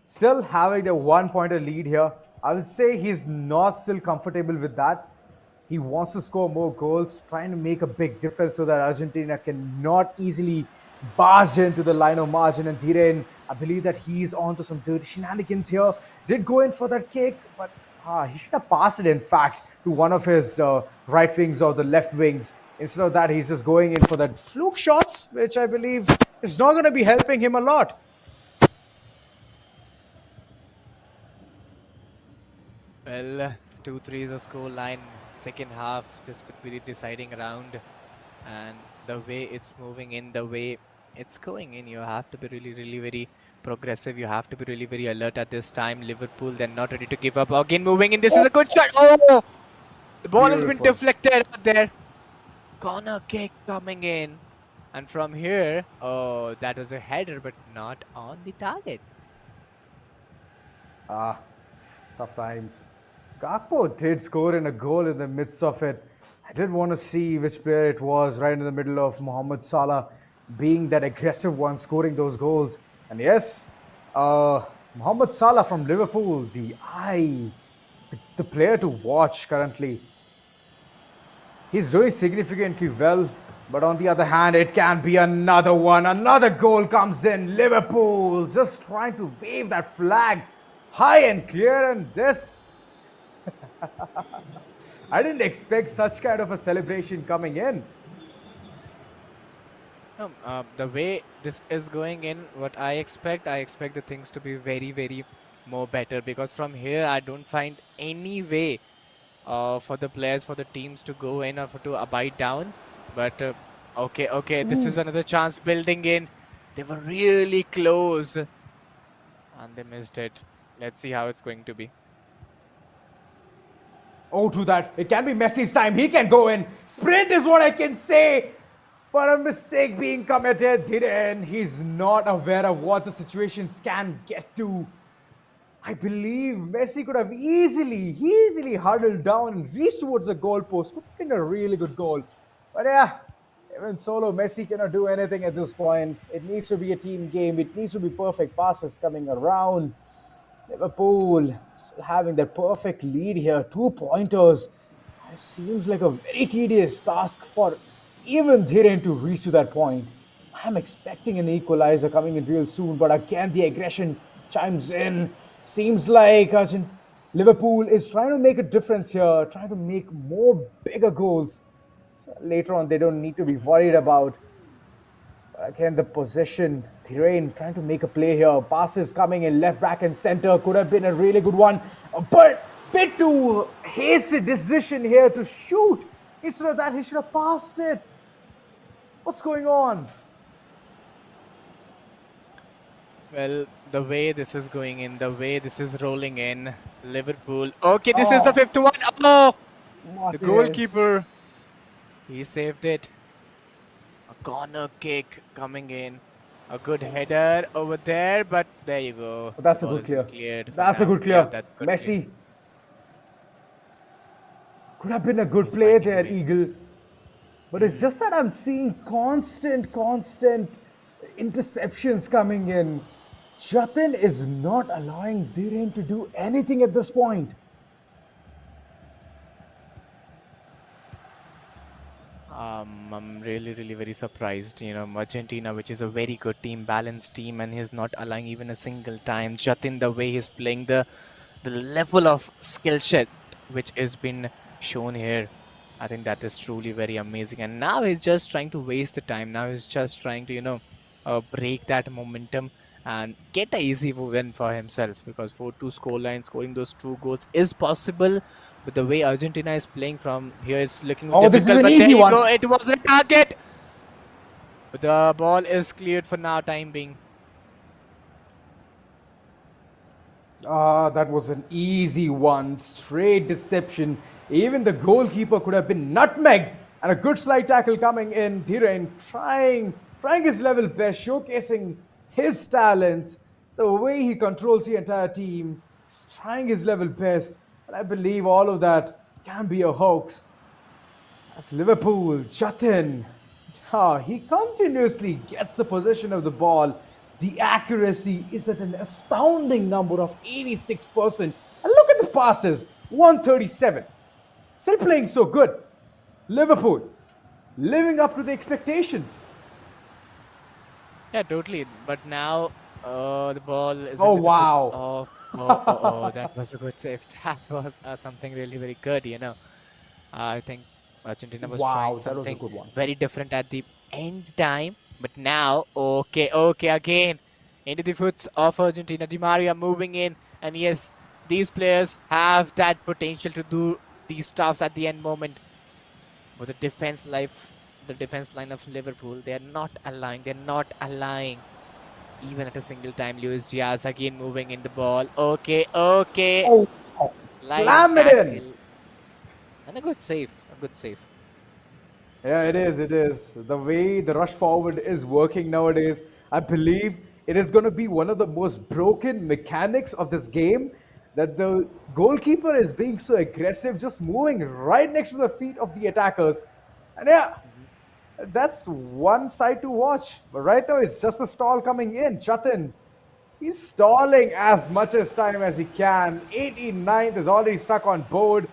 Still having the 1-pointer lead here. I would say he's not still comfortable with that. He wants to score more goals, trying to make a big difference so that Argentina can not easily barge into the line of margin. And Dhiren, I believe that he's on to some dirty shenanigans here. Did go in for that kick, but he should have passed it, in fact, to one of his right wings or the left wings. Instead of that, he's just going in for that fluke shots, which I believe is not going to be helping him a lot. Well, 2-3 is the score line. Second half, this could be the deciding round. And the way it's moving in, the way it's going in, you have to be really very progressive. You have to be really very alert at this time. Liverpool, they're not ready to give up. Again, moving in. This is a good shot. Oh! The ball has been deflected out there. Corner kick coming in. And from here, oh, that was a header, but not on the target. Tough times. Gakpo did score in a goal in the midst of it. I did want to see which player it was right in the middle of Mohamed Salah being that aggressive one, scoring those goals. And yes, Mohamed Salah from Liverpool, the player to watch currently. He's doing significantly well, but on the other hand, it can be another one. Another goal comes in. Liverpool just trying to wave that flag high and clear, and this... I didn't expect such kind of a celebration coming in. The way this is going in, what I expect the things to be very, very more better, because from here I don't find any way for the players, for the teams to go in or for to abide down. But okay, this is another chance building in. They were really close and they missed it. Let's see how it's going to be. Oh, true that. It can be Messi's time. He can go in. Sprint is what I can say. But a mistake being committed. Didn't. He's not aware of what the situations can get to. I believe Messi could have easily huddled down and reached towards the goalpost. Could have been a really good goal. But yeah, even solo Messi cannot do anything at this point. It needs to be a team game. It needs to be perfect passes coming around. Liverpool still having that perfect lead here. 2 pointers. It seems like a very tedious task for even Dhiren to reach to that point. I'm expecting an equalizer coming in real soon, but again the aggression chimes in. Seems like Liverpool is trying to make a difference here, trying to make more bigger goals. So later on, they don't need to be worried about. But again, the possession, Dhiren trying to make a play here. Passes coming in left back and center. Could have been a really good one. But bit too hasty decision here to shoot. Instead of that, he should have passed it. What's going on? Well, the way this is going in, the way this is rolling in, Liverpool. Okay, this is the 5th one. Oh, the goalkeeper, he saved it. A corner kick coming in. A good header over there, but there you go. But that's a good clear. Cleared That's a good clear. Yeah, that's good Messi. clear. Could have been a good play there, Eagle. But it's just that I'm seeing constant interceptions coming in. Jatin is not allowing Dhiren to do anything at this point. I'm really very surprised. You know, Argentina, which is a very good team, balanced team, and he's not allowing even a single time. Jatin, the way he's playing, the level of skill set which has been shown here, I think that is truly very amazing. And now he's just trying to waste the time. Now he's just trying to, break that momentum and get an easy win for himself, because 4-2 scoreline, scoring those 2 goals is possible. But the way Argentina is playing from here is looking difficult. This is an but easy there you one. go. It was a target. But the ball is cleared for now, time being. That was an easy one. Straight deception. Even the goalkeeper could have been nutmegged. And a good slide tackle coming in. Dhiren trying his level best, showcasing his talents. The way he controls the entire team. He's trying his level best. But I believe all of that can be a hoax. As Liverpool, Jatin, he continuously gets the possession of the ball. The accuracy is at an astounding number of 86%. And look at the passes, 137. Still playing so good. Liverpool, living up to the expectations. Yeah, totally. But now the ball is. Oh, into the wow. foot of, that was a good save. That was something really very good. I think Argentina was trying something very different at the end time. But now, okay, again, into the foot of Argentina. Di Maria moving in, and yes, these players have that potential to do these stuffs at the end moment. But the defense line of Liverpool, they're not allowing even at a single time. Luis Diaz again moving in the ball. Okay. Slam it in. And a good save. Yeah, it is. The way the rush forward is working nowadays, I believe it is going to be one of the most broken mechanics of this game, that the goalkeeper is being so aggressive, just moving right next to the feet of the attackers. And yeah, that's one side to watch. But right now, it's just a stall coming in. Jatin, he's stalling as much as time as he can. 89th is already stuck on board.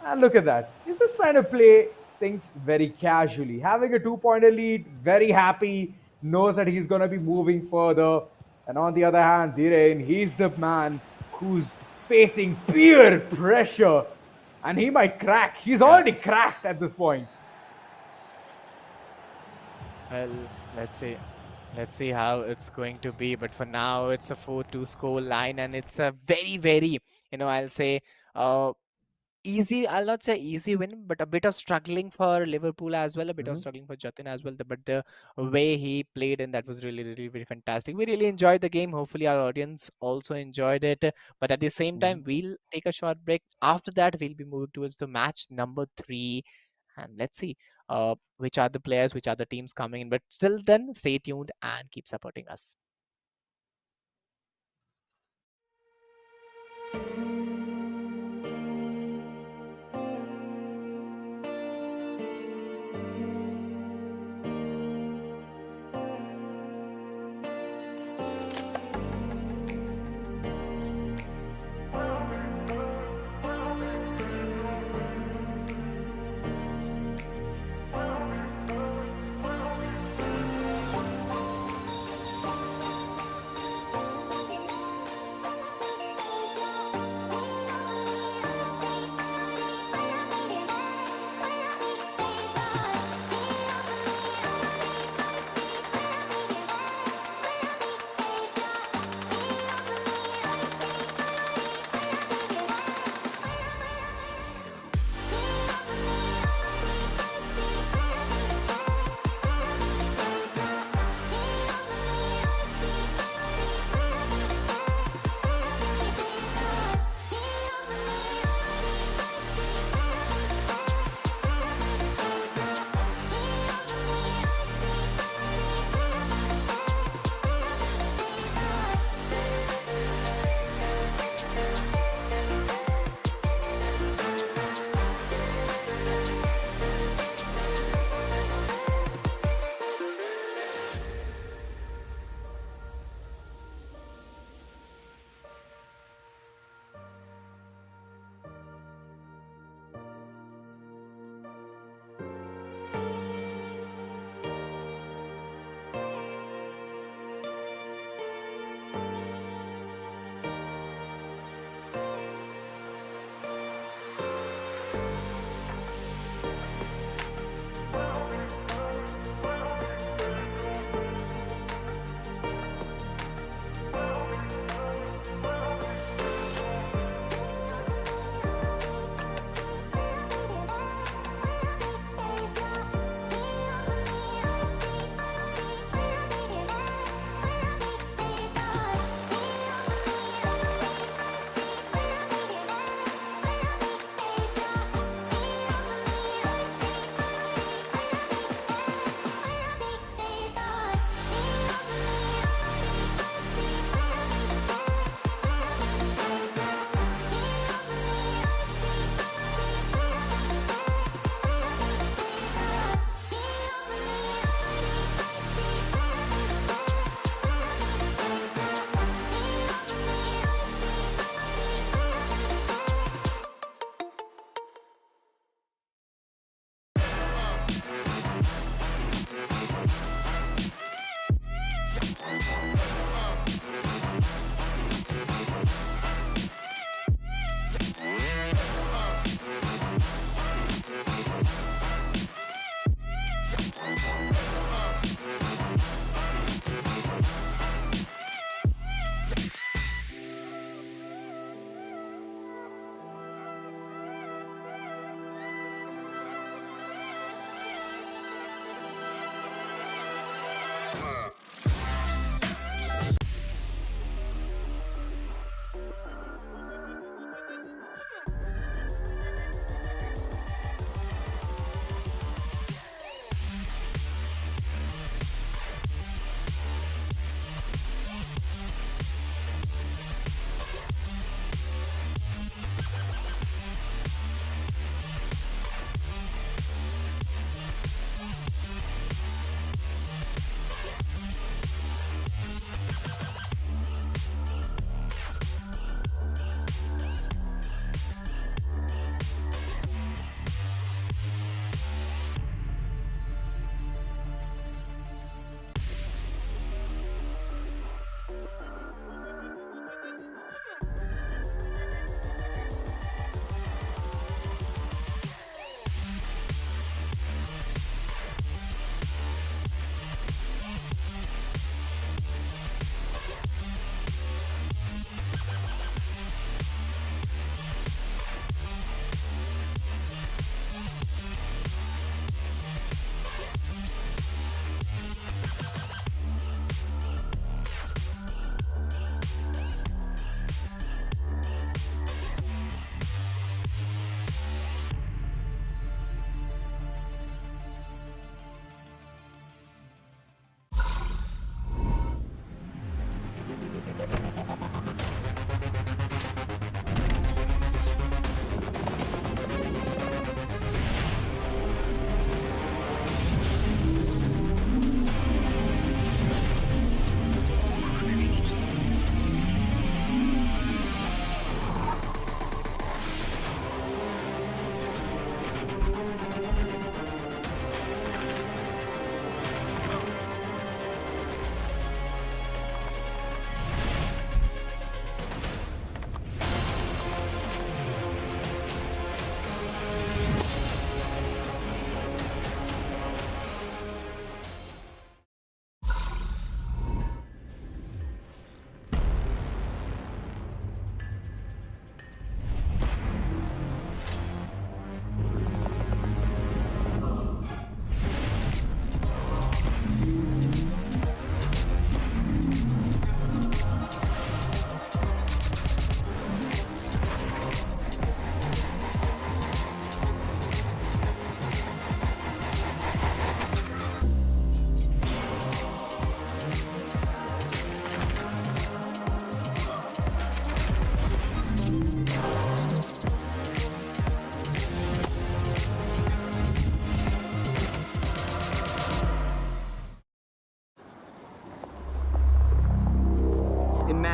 And look at that. He's just trying to play things very casually. Having a 2-pointer lead, very happy, knows that he's going to be moving further. And on the other hand, Dhiren, he's the man who's facing peer pressure. And he might crack. He's already cracked at this point. Well, Let's see. Let's see how it's going to be. But for now, it's a 4-2 score line, and it's a very, I'll say, uh, easy. I'll not say easy win, but a bit of struggling for Liverpool as well, a bit of Hmm. struggling for Jatin as well. But the way he played, and that was really very fantastic. We really enjoyed the game. Hopefully, our audience also enjoyed it. But at the same Hmm. time, we'll take a short break. After that, we'll be moving towards the match number 3, and let's see which are the players, which are the teams coming in. But still, then stay tuned and keep supporting us.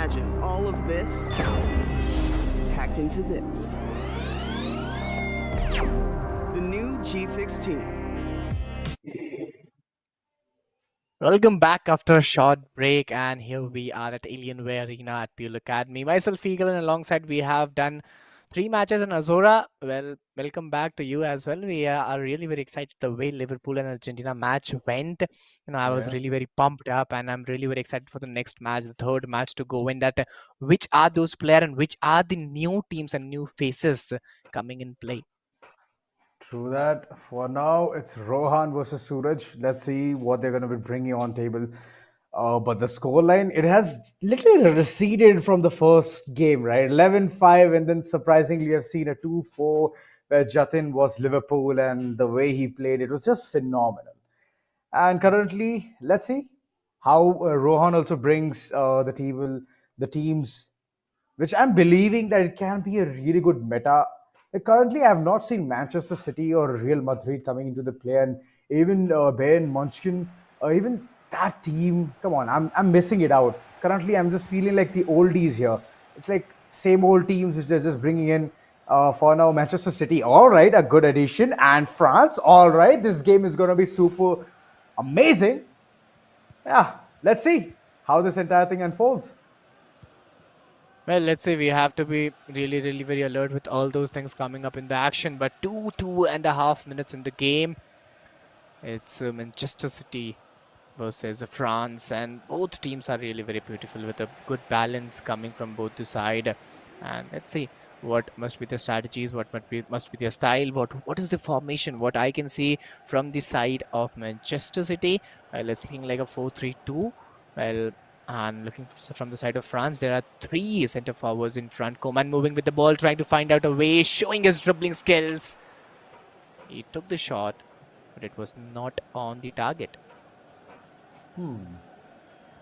imagine all of this packed into this. The new G16. Welcome back after a short break, and here we are at Alienware Arena at Pearl Academy. Myself, Eagle, and alongside we have done 3 matches in Azora. Well, welcome back to you as well. We are really very excited the way Liverpool and Argentina match went. I was really very pumped up, and I'm really very excited for the next match, the third match to go in. That which are those players and which are the new teams and new faces coming in play. True that. For now, it's Rohan versus Suraj. Let's see what they're going to be bringing on table. But the scoreline, it has literally receded from the first game, right? 11-5, and then surprisingly, we have seen a 2-4 where Jatin was Liverpool, and the way he played, it was just phenomenal. And currently, let's see how Rohan also brings the teams, which I'm believing that it can be a really good meta. Currently, I have not seen Manchester City or Real Madrid coming into the play, and even Bayern Munchen, even that team. Come on, I'm missing it out. Currently, I'm just feeling like the oldies here. It's like same old teams which they're just bringing in. For now, Manchester City, all right, a good addition, and France, all right. This game is going to be super amazing. Yeah, let's see how this entire thing unfolds. Well, let's say we have to be really, really very alert with all those things coming up in the action. But 2.5 minutes in the game. It's Manchester City versus France, and both teams are really very beautiful with a good balance coming from both the side. And let's see what must be the strategies, what must be their style, what is the formation. What I can see from the side of Manchester City, well, it's looking like a 4-3-2. Well, and looking from the side of France, there are 3 center forwards in front. Coman moving with the ball, trying to find out a way, showing his dribbling skills. He took the shot, but it was not on the target.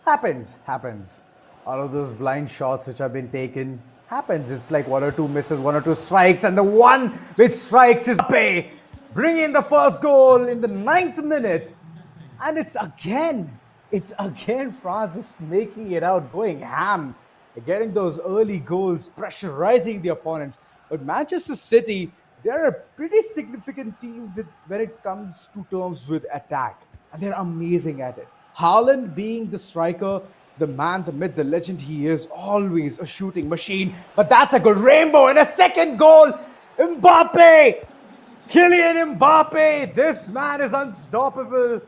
Happens. All of those blind shots which have been taken happens. It's like 1 or 2 misses, 1 or 2 strikes, and the one which strikes is Mbappe, bringing in the first goal in the 9th minute. And it's again France just making it out, going ham, getting those early goals, pressurizing the opponents. But Manchester City, they're a pretty significant team when it comes to terms with attack, and they're amazing at it. Haaland being the striker, the man, the myth, the legend he is, always a shooting machine. But that's a good rainbow and a second goal. Mbappe! Kylian Mbappe! This man is unstoppable.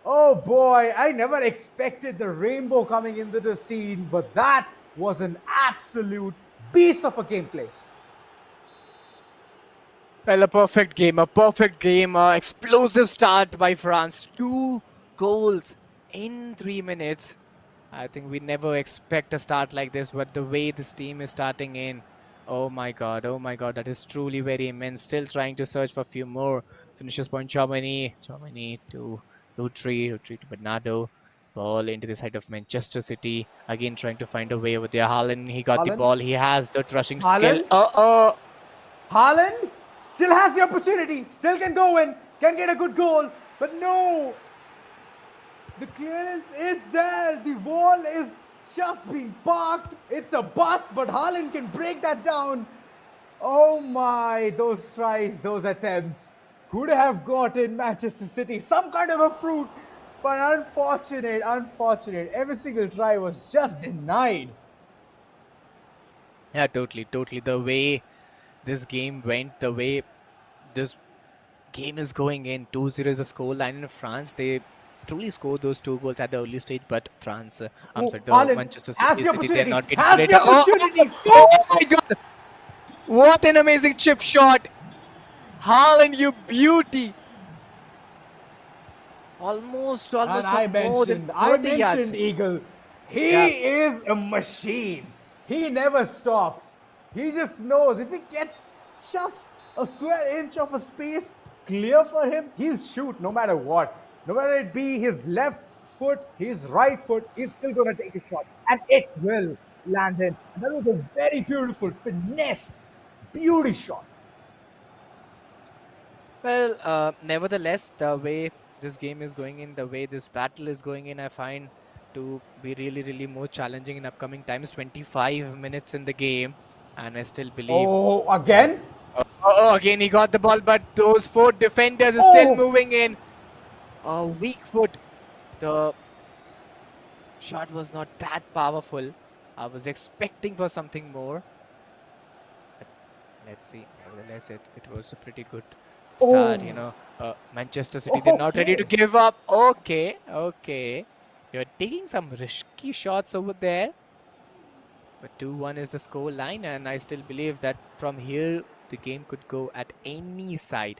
Oh boy, I never expected the rainbow coming into the scene, but that was an absolute beast of a gameplay. Well, a perfect game, explosive start by France. 2 goals in 3 minutes. I think we never expect a start like this, but the way this team is starting in, oh my god, that is truly very immense. Still trying to search for a few more finishes point. Germany to 2-3 to Bernardo. Ball into the side of Manchester City. Again trying to find a way over there. Haaland, he got the ball. He has the rushing skill. Haaland still has the opportunity. Still can go in. Can get a good goal. But no. The clearance is there. The wall is just being parked. It's a bust, but Haaland can break that down. Oh my, those tries, those attempts. Could have gotten Manchester City some kind of a fruit, but unfortunate. Every single try was just denied. Yeah, totally. The way this game went, the way this game is going in, 2-0 is the score line in France. They truly scored those 2 goals at the early stage, but France, Manchester City, they're not getting ready. Oh my god! What an amazing chip shot! Haaland, you beauty! Almost and I mentioned Eagle. He is a machine. He never stops. He just knows if he gets just a square inch of a space clear for him, he'll shoot no matter what. No matter it be his left foot, his right foot, he's still going to take a shot. And it will land in. And that was a very beautiful, finessed, beauty shot. Well, nevertheless, the way this game is going in, the way this battle is going in, I find to be really more challenging in upcoming times. 25 minutes in the game, and I still believe. Oh, again? Again he got the ball, but those 4 defenders are still moving in. A weak foot. The shot was not that powerful. I was expecting for something more. But let's see. Nevertheless, it was a pretty good start. You know, Manchester City, they're not ready to give up. Okay. You're taking some risky shots over there. But 2-1 is the score line, and I still believe that from here the game could go at any side.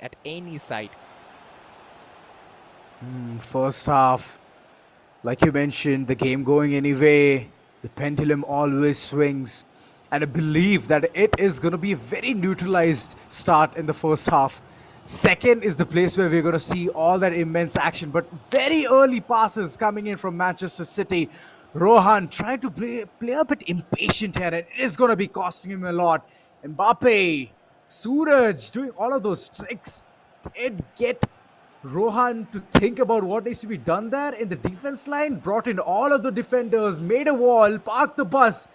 First half, like you mentioned, the game going anyway. The pendulum always swings. And I believe that it is going to be a very neutralized start in the first half. Second is the place where we're going to see all that immense action. But very early passes coming in from Manchester City. Rohan trying to play a bit impatient here, and it is going to be costing him a lot. Mbappe, Suraj doing all of those tricks. Did get Rohan to think about what needs to be done there in the defense line, brought in all of the defenders, made a wall, parked the bus,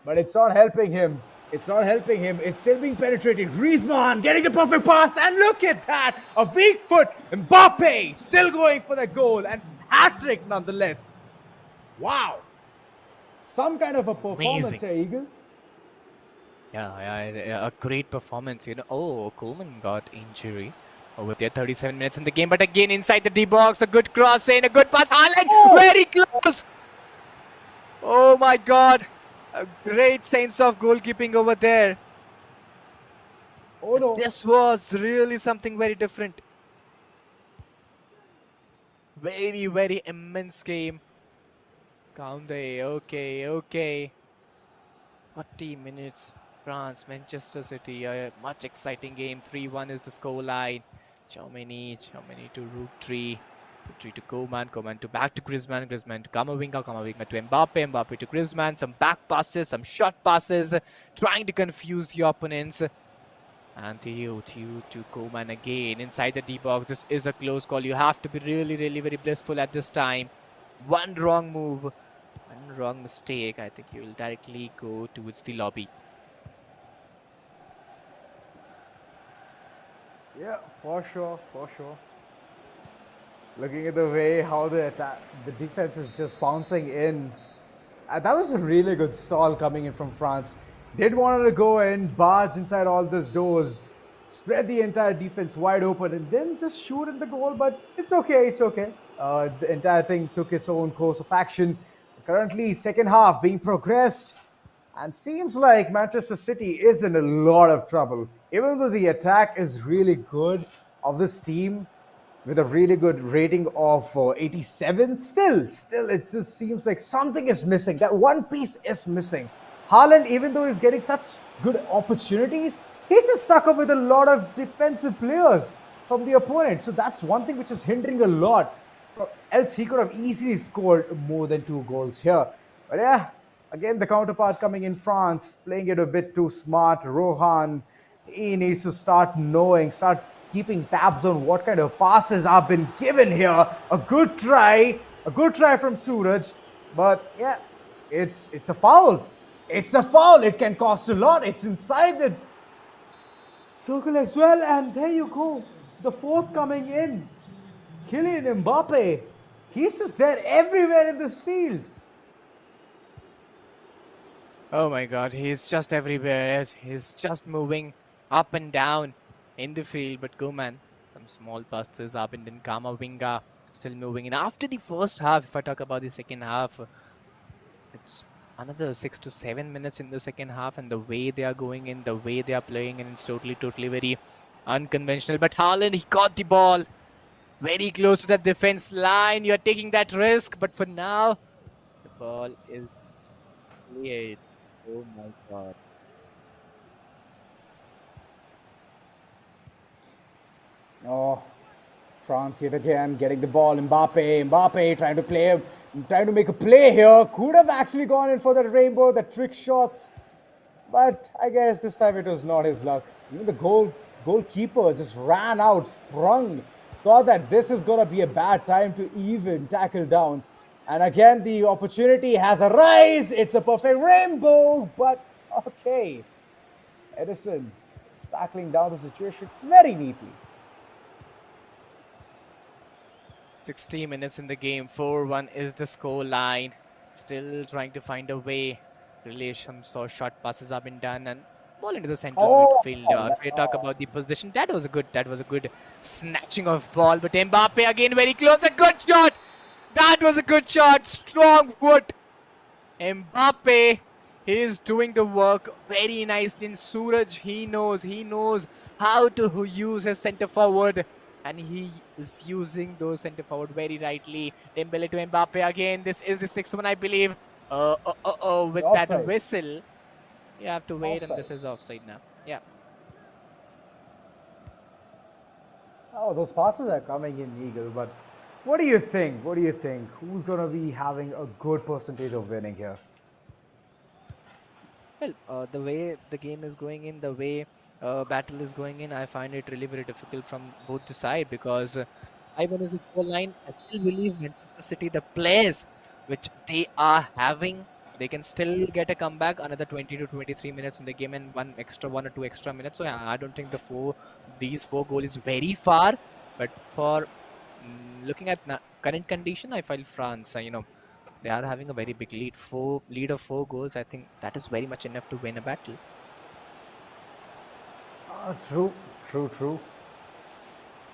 but it's not helping him. It's still being penetrated. Griezmann getting the perfect pass, and look at that! A weak foot. Mbappe still going for the goal, and hat-trick nonetheless. Wow. Some kind of a performance here, Eagle. Yeah, a great performance. You know, Coleman got injury over there. 37 minutes in the game, but again inside the D box, a good cross in, a good pass. Haaland, very close. Oh my God, a great sense of goalkeeping over there. Oh no! This was really something very different. Very immense game. Koundé, okay. 40 minutes. France, Manchester City, a much exciting game. 3-1 is the score line. Chouameni to Rook 3 to Coman to back to Griezmann to Camavinga to Mbappe to Griezmann. Some back passes, some short passes, trying to confuse the opponents. And Theo to Coman again inside the D box. This is a close call. You have to be really very blissful at this time. One wrong move, one wrong mistake, I think you will directly go towards the lobby. Yeah, for sure. Looking at the way how the defense is just bouncing in. That was a really good stall coming in from France. Did want to go in, barge inside all these doors, spread the entire defense wide open, and then just shoot in the goal. But it's okay. The entire thing took its own course of action. Currently, second half being progressed. And seems like Manchester City is in a lot of trouble. Even though the attack is really good of this team, with a really good rating of 87, still it just seems like something is missing. That one piece is missing. Haaland, even though he's getting such good opportunities, he's just stuck up with a lot of defensive players from the opponent. So that's one thing which is hindering a lot. Else he could have easily scored more than 2 goals here. But yeah, again, the counterpart coming in France, playing it a bit too smart. Rohan, he needs to start keeping tabs on what kind of passes have been given here. A good try from Suraj. But yeah, it's a foul. It can cost a lot. It's inside the circle as well. And there you go. The fourth coming in. Kylian Mbappe. He's just there everywhere in this field. Oh my God, he's just everywhere. He's just moving up and down in the field. But Coman, some small passes up, and then Camavinga still moving. And after the first half, if I talk about the second half, it's another 6 to 7 minutes in the second half, and the way they are going in, the way they are playing, and it's totally very unconventional. But Haaland, he got the ball very close to the defense line. You're taking that risk, but for now, the ball is cleared. Oh my God. Oh, France yet again getting the ball. Mbappe trying to make a play here. Could have actually gone in for that rainbow, the trick shots. But I guess this time it was not his luck. Even the goalkeeper just ran out, sprung. Thought that this is going to be a bad time to even tackle down. And again, the opportunity has arisen. It's a perfect rainbow, but okay. Edison is tackling down the situation very neatly. 60 minutes in the game, 4-1 is the score line. Still trying to find a way. Really, some short passes have been done and ball into the central midfield. If we talk about the position, that was a good snatching of ball. But Mbappe again very close, a good shot. That was a good shot, strong foot. Mbappe, he is doing the work very nicely. And Suraj, he knows how to use his centre forward. And he is using those centre forward very rightly. Dembele to Mbappe again. This is the 6th one, I believe. With that whistle, you have to wait, and this is offside now. Yeah. Oh, those passes are coming in, Eagle. But what do you think? Who's going to be having a good percentage of winning here? Well, the way the game is going in, the way battle is going in, I find it really very difficult from both the side because 5-1 is the scoreline. I still believe Manchester City, the players which they are having, they can still get a comeback another 20 to 23 minutes in the game and one or two extra minutes. So yeah, I don't think these four goals is very far, but for looking at current condition, I feel France, they are having a very big lead of 4 goals. I think that is very much enough to win a battle. True.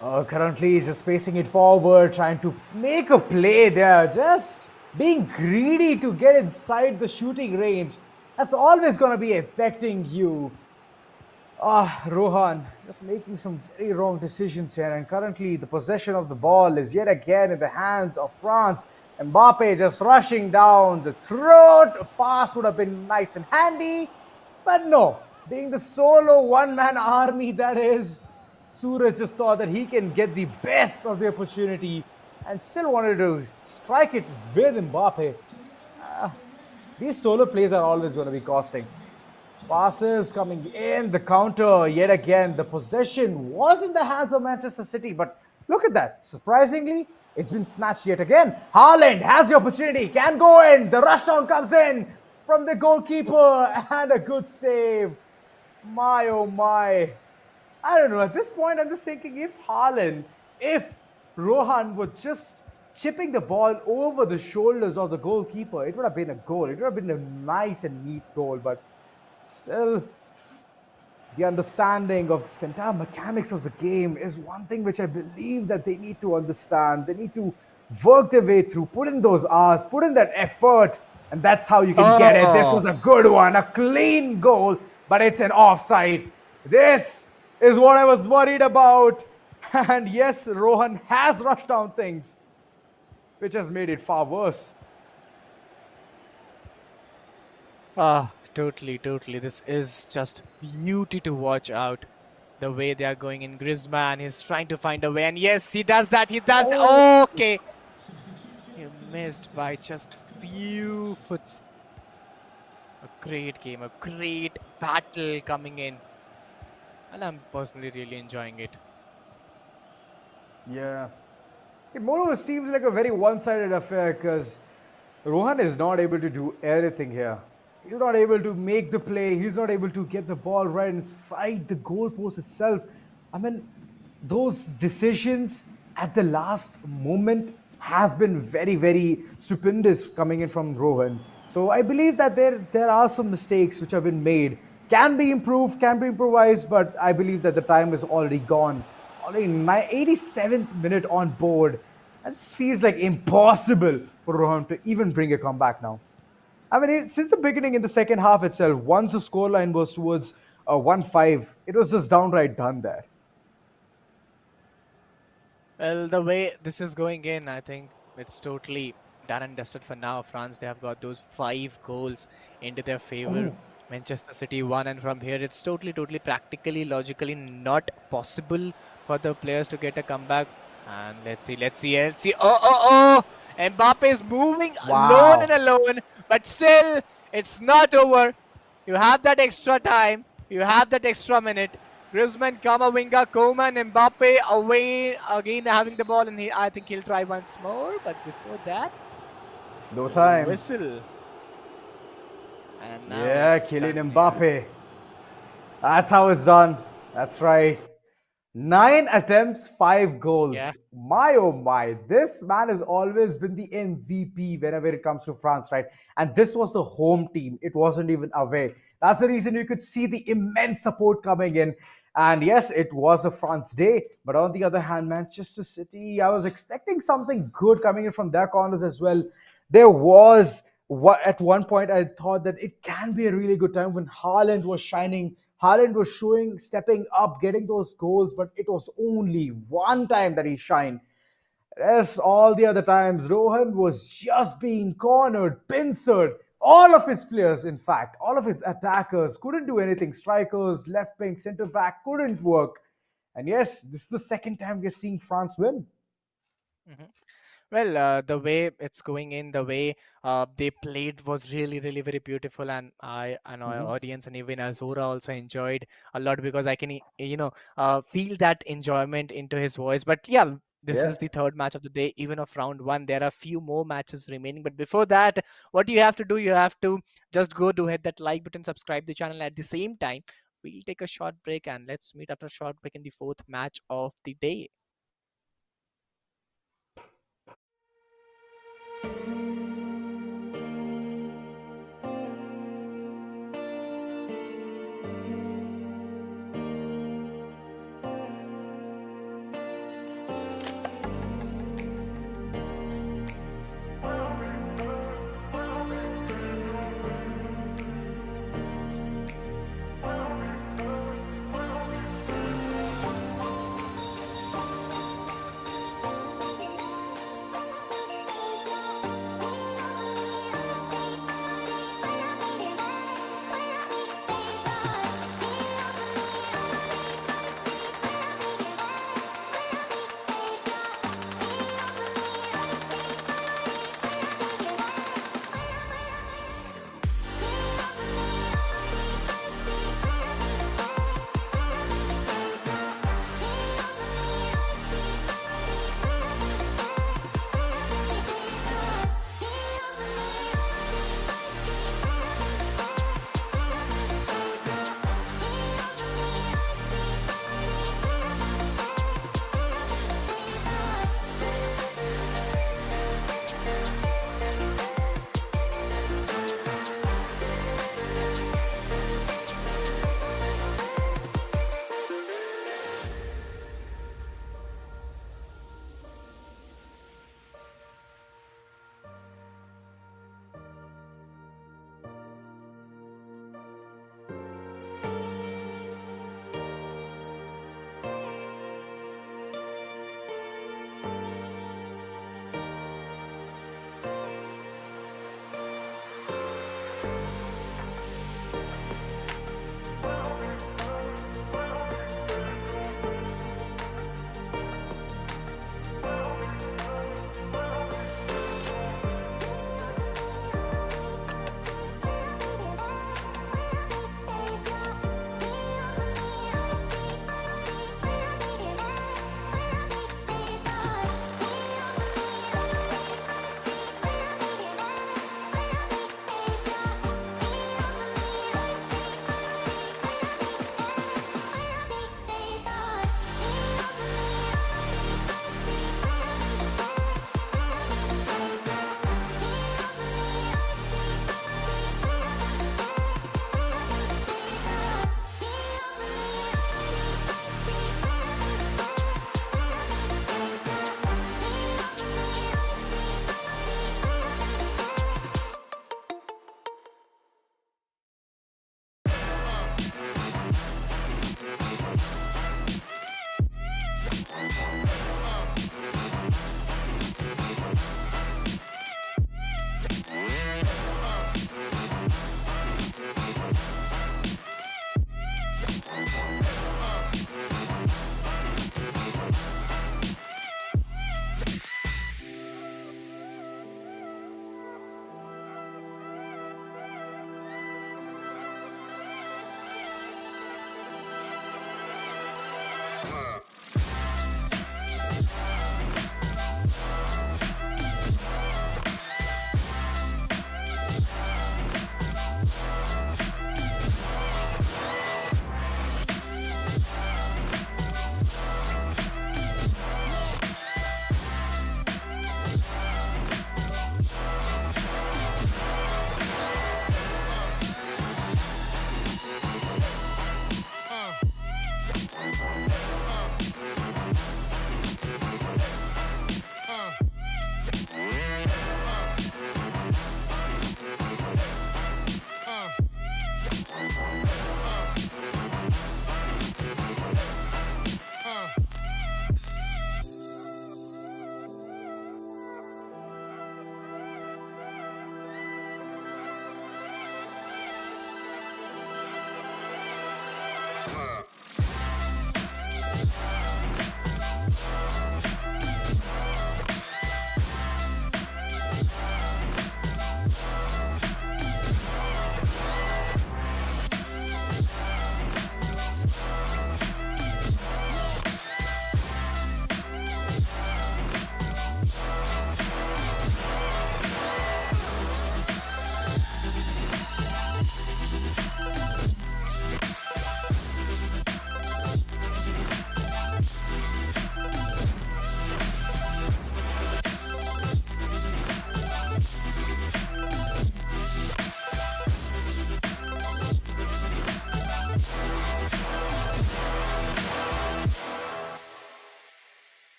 Currently, he's just pacing it forward, trying to make a play there, just being greedy to get inside the shooting range. That's always going to be affecting you. Rohan just making some very wrong decisions here, and currently the possession of the ball is yet again in the hands of France. Mbappe just rushing down the throat. A pass would have been nice and handy, but no. Being the solo one-man army that is, Suraj just thought that he can get the best of the opportunity and still wanted to strike it with Mbappe. These solo plays are always going to be costing. Passes coming in, the counter yet again. The possession was in the hands of Manchester City, but look at that. Surprisingly, it's been snatched yet again. Haaland has the opportunity, can go in. The rushdown comes in from the goalkeeper and a good save. My oh my. I don't know, at this point I'm just thinking if Rohan were just chipping the ball over the shoulders of the goalkeeper, it would have been a goal. It would have been a nice and neat goal, but still, the understanding of the entire mechanics of the game is one thing which I believe that they need to understand. They need to work their way through, put in those hours, put in that effort, and that's how you can get it. This was a good one, a clean goal, but it's an offside. This is what I was worried about. And yes, Rohan has rushed down things, which has made it far worse. Totally. This is just beauty to watch out. The way they are going in. Griezmann is trying to find a way, and yes, he does that. Okay. He missed by just few foots. A great game, a great battle coming in. And I'm personally really enjoying it. Yeah. It moreover seems like a very one-sided affair because Rohan is not able to do anything here. He's not able to make the play. He's not able to get the ball right inside the goalpost itself. I mean, those decisions at the last moment has been very, very stupendous coming in from Rohan. So I believe that there are some mistakes which have been made. Can be improved, can be improvised, but I believe that the time is already gone. Already 87th minute on board. It feels like impossible for Rohan to even bring a comeback now. I mean, since the beginning in the second half itself, once the scoreline was towards 1-5, it was just downright done there. Well, the way this is going in, I think it's totally done and dusted for now. France, they have got those 5 goals into their favor. Manchester City 1, and from here it's totally practically, logically not possible for the players to get a comeback. And let's see. Mbappe is moving alone, but still it's not over. You have that extra time, you have that extra minute. Griezmann, Kamavinga, Coman, Mbappe away again having the ball, and I think he'll try once more, but before that, No time. Whistle. And now Yeah, it's Kylian done. Mbappe. That's how it's done. That's right. 9 attempts, 5 goals. Yeah. My oh my, this man has always been the MVP whenever it comes to France, right? And this was the home team, it wasn't even away. That's the reason you could see the immense support coming in. And yes, it was a France day, but on the other hand, Manchester City, I was expecting something good coming in from their corners as well. There was at one point I thought that it can be a really good time when Haaland was shining. Haaland was showing, stepping up, getting those goals, but it was only one time that he shined. Rest all the other times, Rohan was just being cornered, pincered. All of his players, in fact, all of his attackers couldn't do anything. Strikers, left wing, centre back couldn't work. And yes, this is the second time we're seeing France win. Mhm. Well, the way it's going in, the way they played was really, really very beautiful, and I and our Mhm. audience and even Azura also enjoyed a lot because I can, feel that enjoyment into his voice. But yeah, this Yeah. is the third match of the day, even of round one. There are a few more matches remaining, but before that, what you have to do, you have to just go to hit that like button, subscribe the channel. At the same time, we'll take a short break and let's meet after a short break in the fourth match of the day.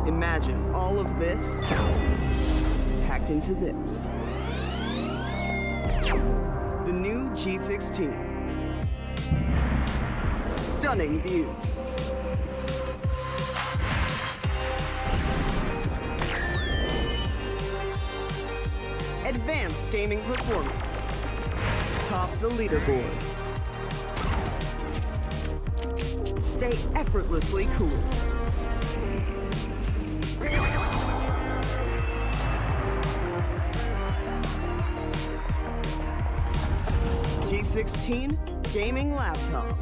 Imagine all of this packed into this. The new G16. Stunning views. Advanced gaming performance. Top the leaderboard. Stay effortlessly cool. G16 gaming laptop.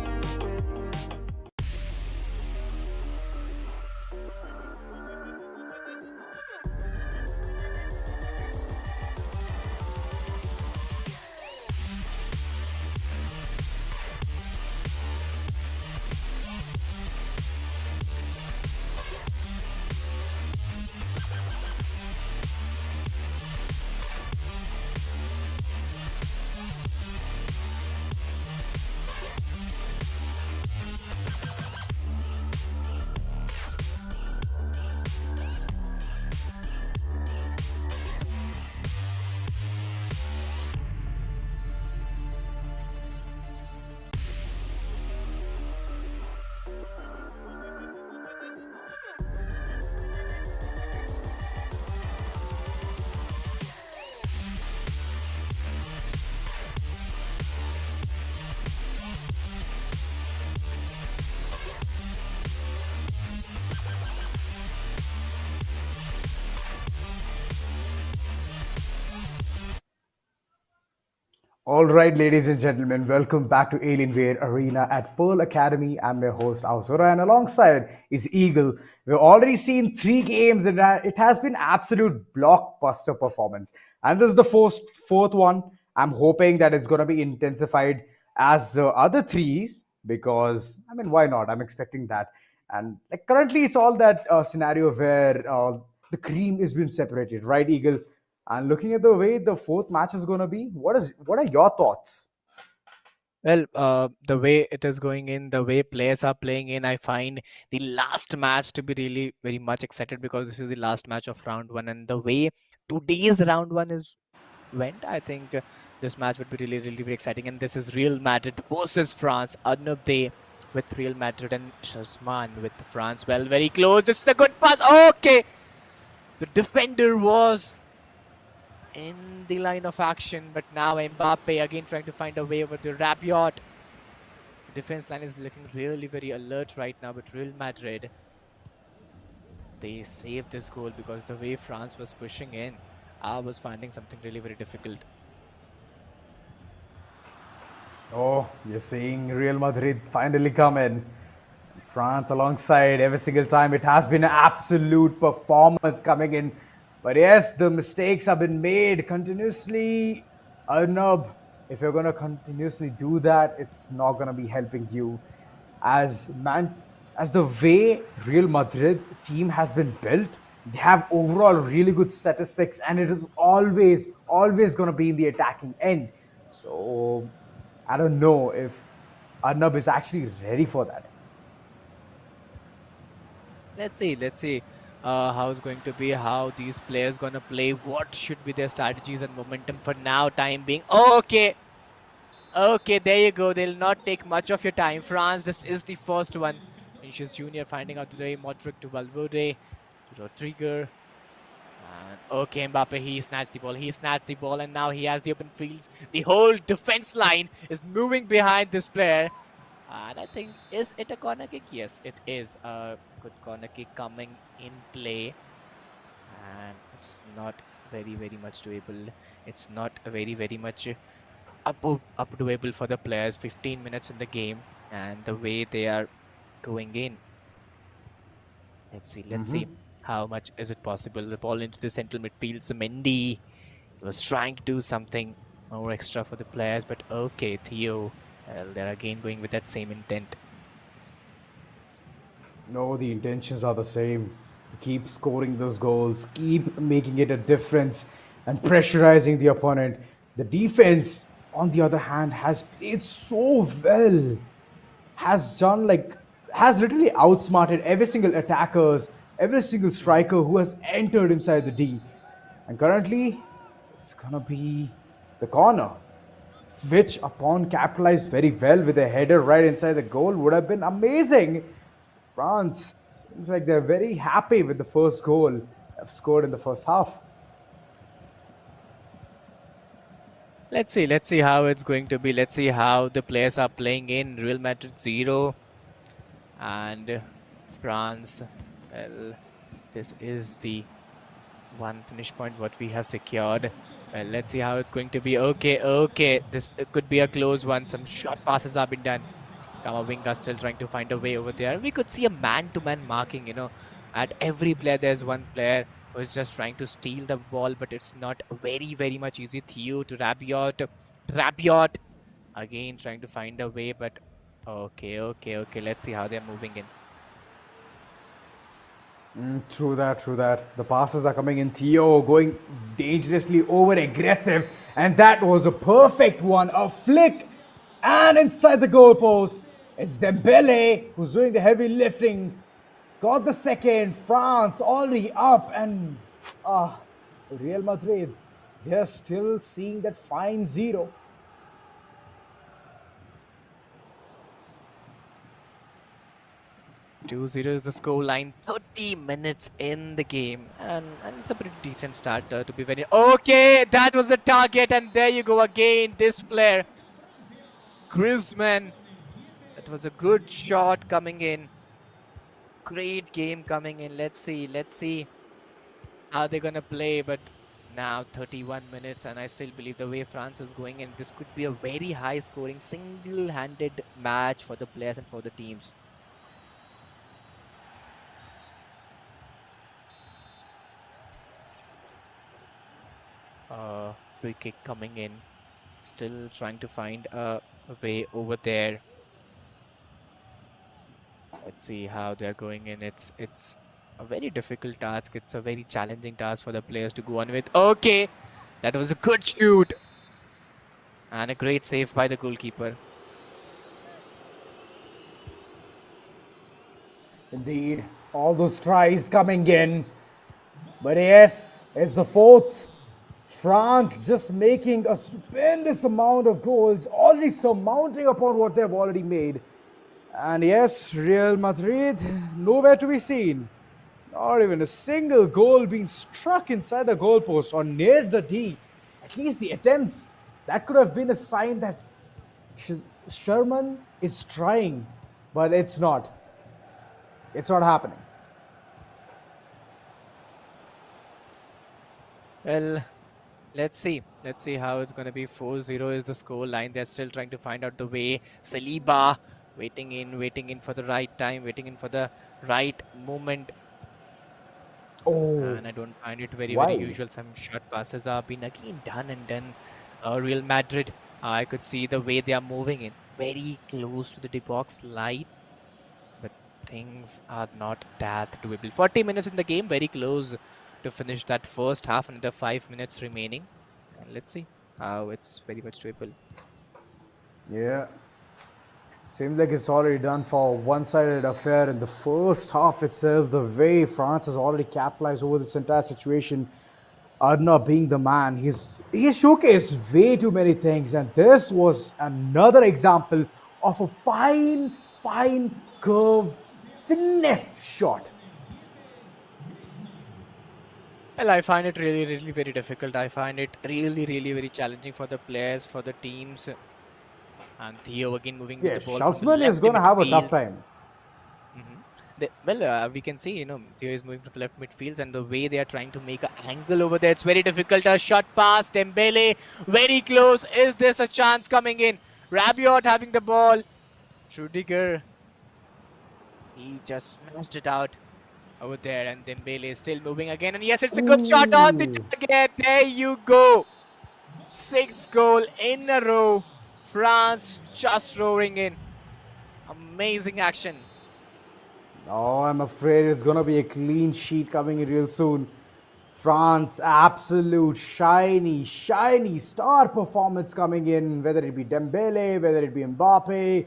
All right, ladies and gentlemen, welcome back to Alienware Arena at Pearl Academy. I'm your host, Ausura, and alongside is Eagle. We've already seen 3 games, and it has been absolute blockbuster performance. And this is the fourth one. I'm hoping that it's going to be intensified as the other threes, because, I mean, why not? I'm expecting that. And like currently, it's all that scenario where the cream is being separated, right, Eagle? And looking at the way the fourth match is going to be, what are your thoughts? Well, the way it is going in, the way players are playing in, I find the last match to be really very much excited because this is the last match of round one, and the way today's round one is went, I think this match would be really, really very exciting. And this is Real Madrid versus France. Arnab Day with Real Madrid and Shazman with France. Well, very close. This is a good pass. Okay, the defender was in the line of action, but now Mbappe again trying to find a way over the Rabiot. The defense line is looking really very alert right now, but Real Madrid, they saved this goal because the way France was pushing in, I was finding something really very difficult. Oh, you're seeing Real Madrid finally come in. France alongside every single time. It has been an absolute performance coming in. But yes, the mistakes have been made continuously. Arnab, if you're going to continuously do that, it's not going to be helping you. As the way Real Madrid team has been built, they have overall really good statistics, and it is always going to be in the attacking end. So I don't know if Arnab is actually ready for that. Let's see how it's going to be, how these players gonna play, what should be their strategies and momentum for now time being. Okay, there you go. They'll not take much of your time. France, this is the first one. Vinicius Junior finding out the way, Modric to Valverde to Rodrigo. And okay, Mbappe, he snatched the ball, and now he has the open fields. The whole defense line is moving behind this player. And I think, is it a corner kick? Yes, it is a good corner kick coming in play. And it's not very much doable. It's not very much up doable for the players. 15 minutes in the game, and the way they are going in. Let's see how much is it possible. The ball into the central midfield. Mendy was trying to do something more extra for the players, but okay, Theo. Well, they're again going with that same intent. No, the intentions are the same. Keep scoring those goals, keep making it a difference, and pressurizing the opponent. The defense, on the other hand, has played so well. Has literally outsmarted every single attackers, every single striker who has entered inside the D. And currently, it's gonna be the corner, which upon capitalized very well with a header right inside the goal would have been amazing. France seems like they're very happy with the first goal they've scored in the first half. Let's see how it's going to be. Let's see how the players are playing in. Real Madrid 0 and France. Well, this is the one finish point what we have secured. Well, let's see how it's going to be. Okay. This could be a close one. Some short passes have been done. Kamavinga still trying to find a way over there. We could see a man-to-man marking, at every player there's one player who is just trying to steal the ball, but it's not very much easy. Theo to Rabiot. Rabiot again trying to find a way, but okay. Let's see how they're moving in. True that. The passes are coming in. Theo going dangerously over aggressive, and that was a perfect one. A flick, and inside the goalpost. It's Dembele who's doing the heavy lifting. Got the second. France already up, and Real Madrid, they're still seeing that fine 0. 2-0 is the score line. 30 minutes in the game, and it's a pretty decent start to be very. Okay, that was the target, and there you go again. This player, Griezmann. That was a good shot coming in. Great game coming in. Let's see how they're gonna play. But now 31 minutes, and I still believe the way France is going in, this could be a very high-scoring, single-handed match for the players and for the teams. Free kick coming in, still trying to find a way over there. Let's see how they're going in. It's a very difficult task. It's a very challenging task for the players to go on with. Okay, that was a good shoot and a great save by the goalkeeper. Indeed, all those tries coming in. But yes, it's the 4th. France just making a stupendous amount of goals, already surmounting upon what they've already made. And yes, Real Madrid, nowhere to be seen. Not even a single goal being struck inside the goalpost or near the D. At least the attempts. That could have been a sign that Sherman is trying, but it's not. It's not happening. Well, let's see how it's going to be. 4-0 is the score line. They're still trying to find out the way. Saliba waiting in for the right time, waiting in for the right moment. Oh, and I don't find it very why? usual. Some short passes are being again done. Real Madrid, I could see the way they are moving in, very close to the box line, but things are not that doable. 40 minutes in the game, very close to finish that first half. Another 5 minutes remaining, and let's see how it's very much doable. Yeah. Seems like it's already done for a one-sided affair in the first half itself. The way France has already capitalized over this entire situation. Adna being the man, he's showcased way too many things, and this was another example of a fine curve, finessed shot. Well, I find it really very difficult. I find it really very challenging for the players, for the teams. And Theo again moving with the ball. Schussman is going to have a tough time. We can see, Theo is moving to the left midfield, and the way they are trying to make an angle over there, it's very difficult. A shot pass, Dembele, very close. Is this a chance coming in? Rabiot having the ball. Trudiger, he just smashed it out over there, and Dembele is still moving again. And yes, it's a good shot on the target. There you go. 6th goal in a row. France just roaring in. Amazing action. Oh, I'm afraid it's going to be a clean sheet coming in real soon. France, absolute shiny star performance coming in, whether it be Dembele, whether it be Mbappe.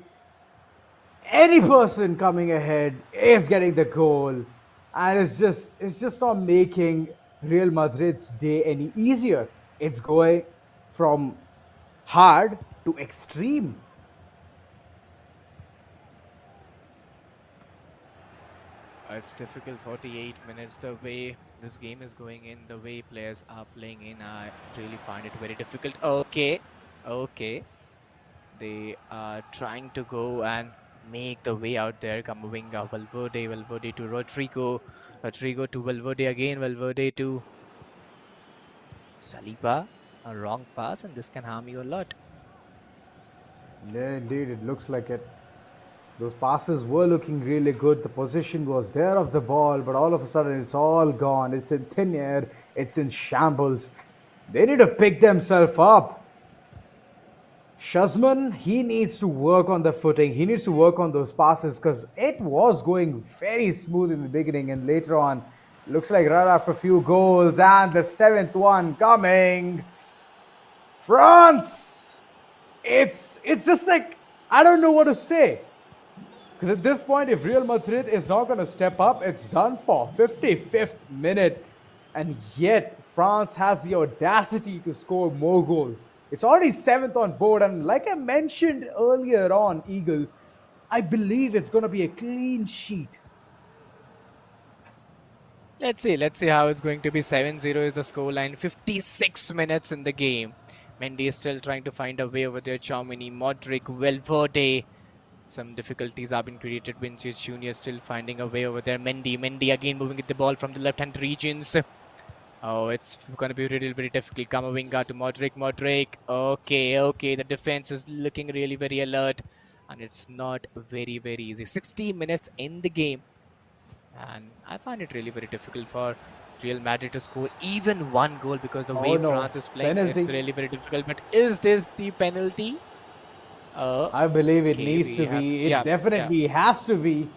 Any person coming ahead is getting the goal. And it's just not making Real Madrid's day any easier. It's going from hard to extreme. It's difficult. 48 minutes. The way this game is going in, the way players are playing in, I really find it very difficult. Okay. They are trying to go and make the way out there. Kamavinga, Valverde to Rodrigo to Valverde again, Valverde to Saliba, a wrong pass, and this can harm you a lot. Yeah, indeed, it looks like it. Those passes were looking really good. The position was there of the ball, but all of a sudden it's all gone. It's in thin air. It's in shambles. They need to pick themselves up. Shazman, he needs to work on the footing. He needs to work on those passes because it was going very smooth in the beginning, and later on, looks like right after a few goals and the 7th one coming. France! It's just like, I don't know what to say. Because at this point, if Real Madrid is not going to step up, it's done for. 55th minute. And yet, France has the audacity to score more goals. It's already 7th on board. And like I mentioned earlier on, Eagle, I believe it's going to be a clean sheet. Let's see how it's going to be. 7-0 is the scoreline. 56 minutes in the game. Mendy is still trying to find a way over there. Chouameni, Modric, Valverde. Some difficulties have been created. Vinicius Junior still finding a way over there. Mendy again moving with the ball from the left-hand regions. Oh, it's going to be really very difficult. Kamavinga to Modric. Okay. The defense is looking really very alert. And it's not very easy. 60 minutes in the game. And I find it really very difficult for Real Madrid to score even one goal because the way France is playing, it's really very difficult. But is this the penalty? I believe it needs to be. It definitely has to be.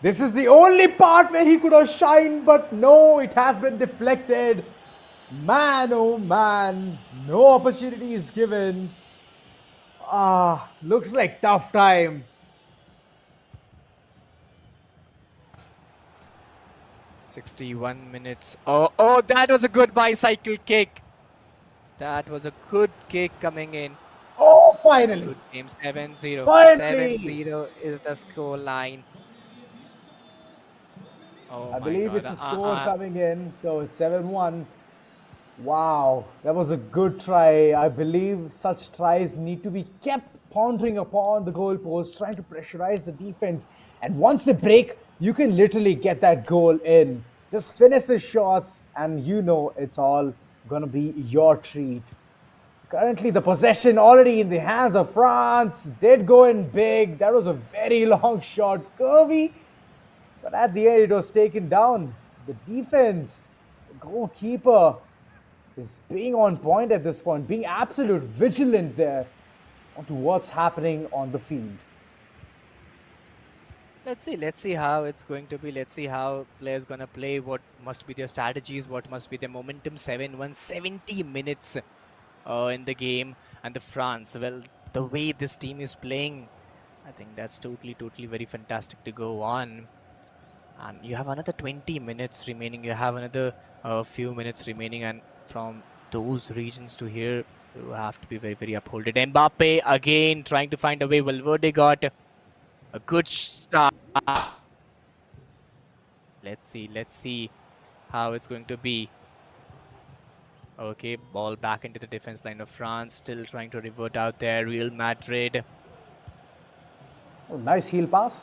This is the only part where he could have shined, but no, it has been deflected. Man, oh man, no opportunity is given. Looks like tough time. "61 minutes. Oh, that was a good bicycle kick. That was a good kick coming in. Oh, finally. Good game. 7-0. Finally. 7-0 is the score line. Oh, I believe God. it's a score coming in, so it's 7-1. Wow, that was a good try. I believe such tries need to be kept pondering upon the goalpost, trying to pressurize the defense. And once they break, you can literally get that goal in. Just finish the shots, and you know it's all going to be your treat. Currently, the possession already in the hands of France. Did go in big. That was a very long shot. Curvy. But at the end, it was taken down. The defense, the goalkeeper, is being on point at this point, being absolute vigilant there onto what's happening on the field. Let's see how it's going to be. Let's see how players gonna play. What must be their strategies? What must be their momentum? 7-1, 70 minutes in the game, and the France. Well, the way this team is playing, I think that's totally very fantastic to go on. And you have another 20 minutes remaining. You have another few minutes remaining, and from those regions to here, you have to be very upholded. Mbappe again trying to find a way. Valverde got a good start. Let's see how it's going to be. Okay, ball back into the defense line of France. Still trying to revert out there. Real Madrid. Oh, nice heel pass.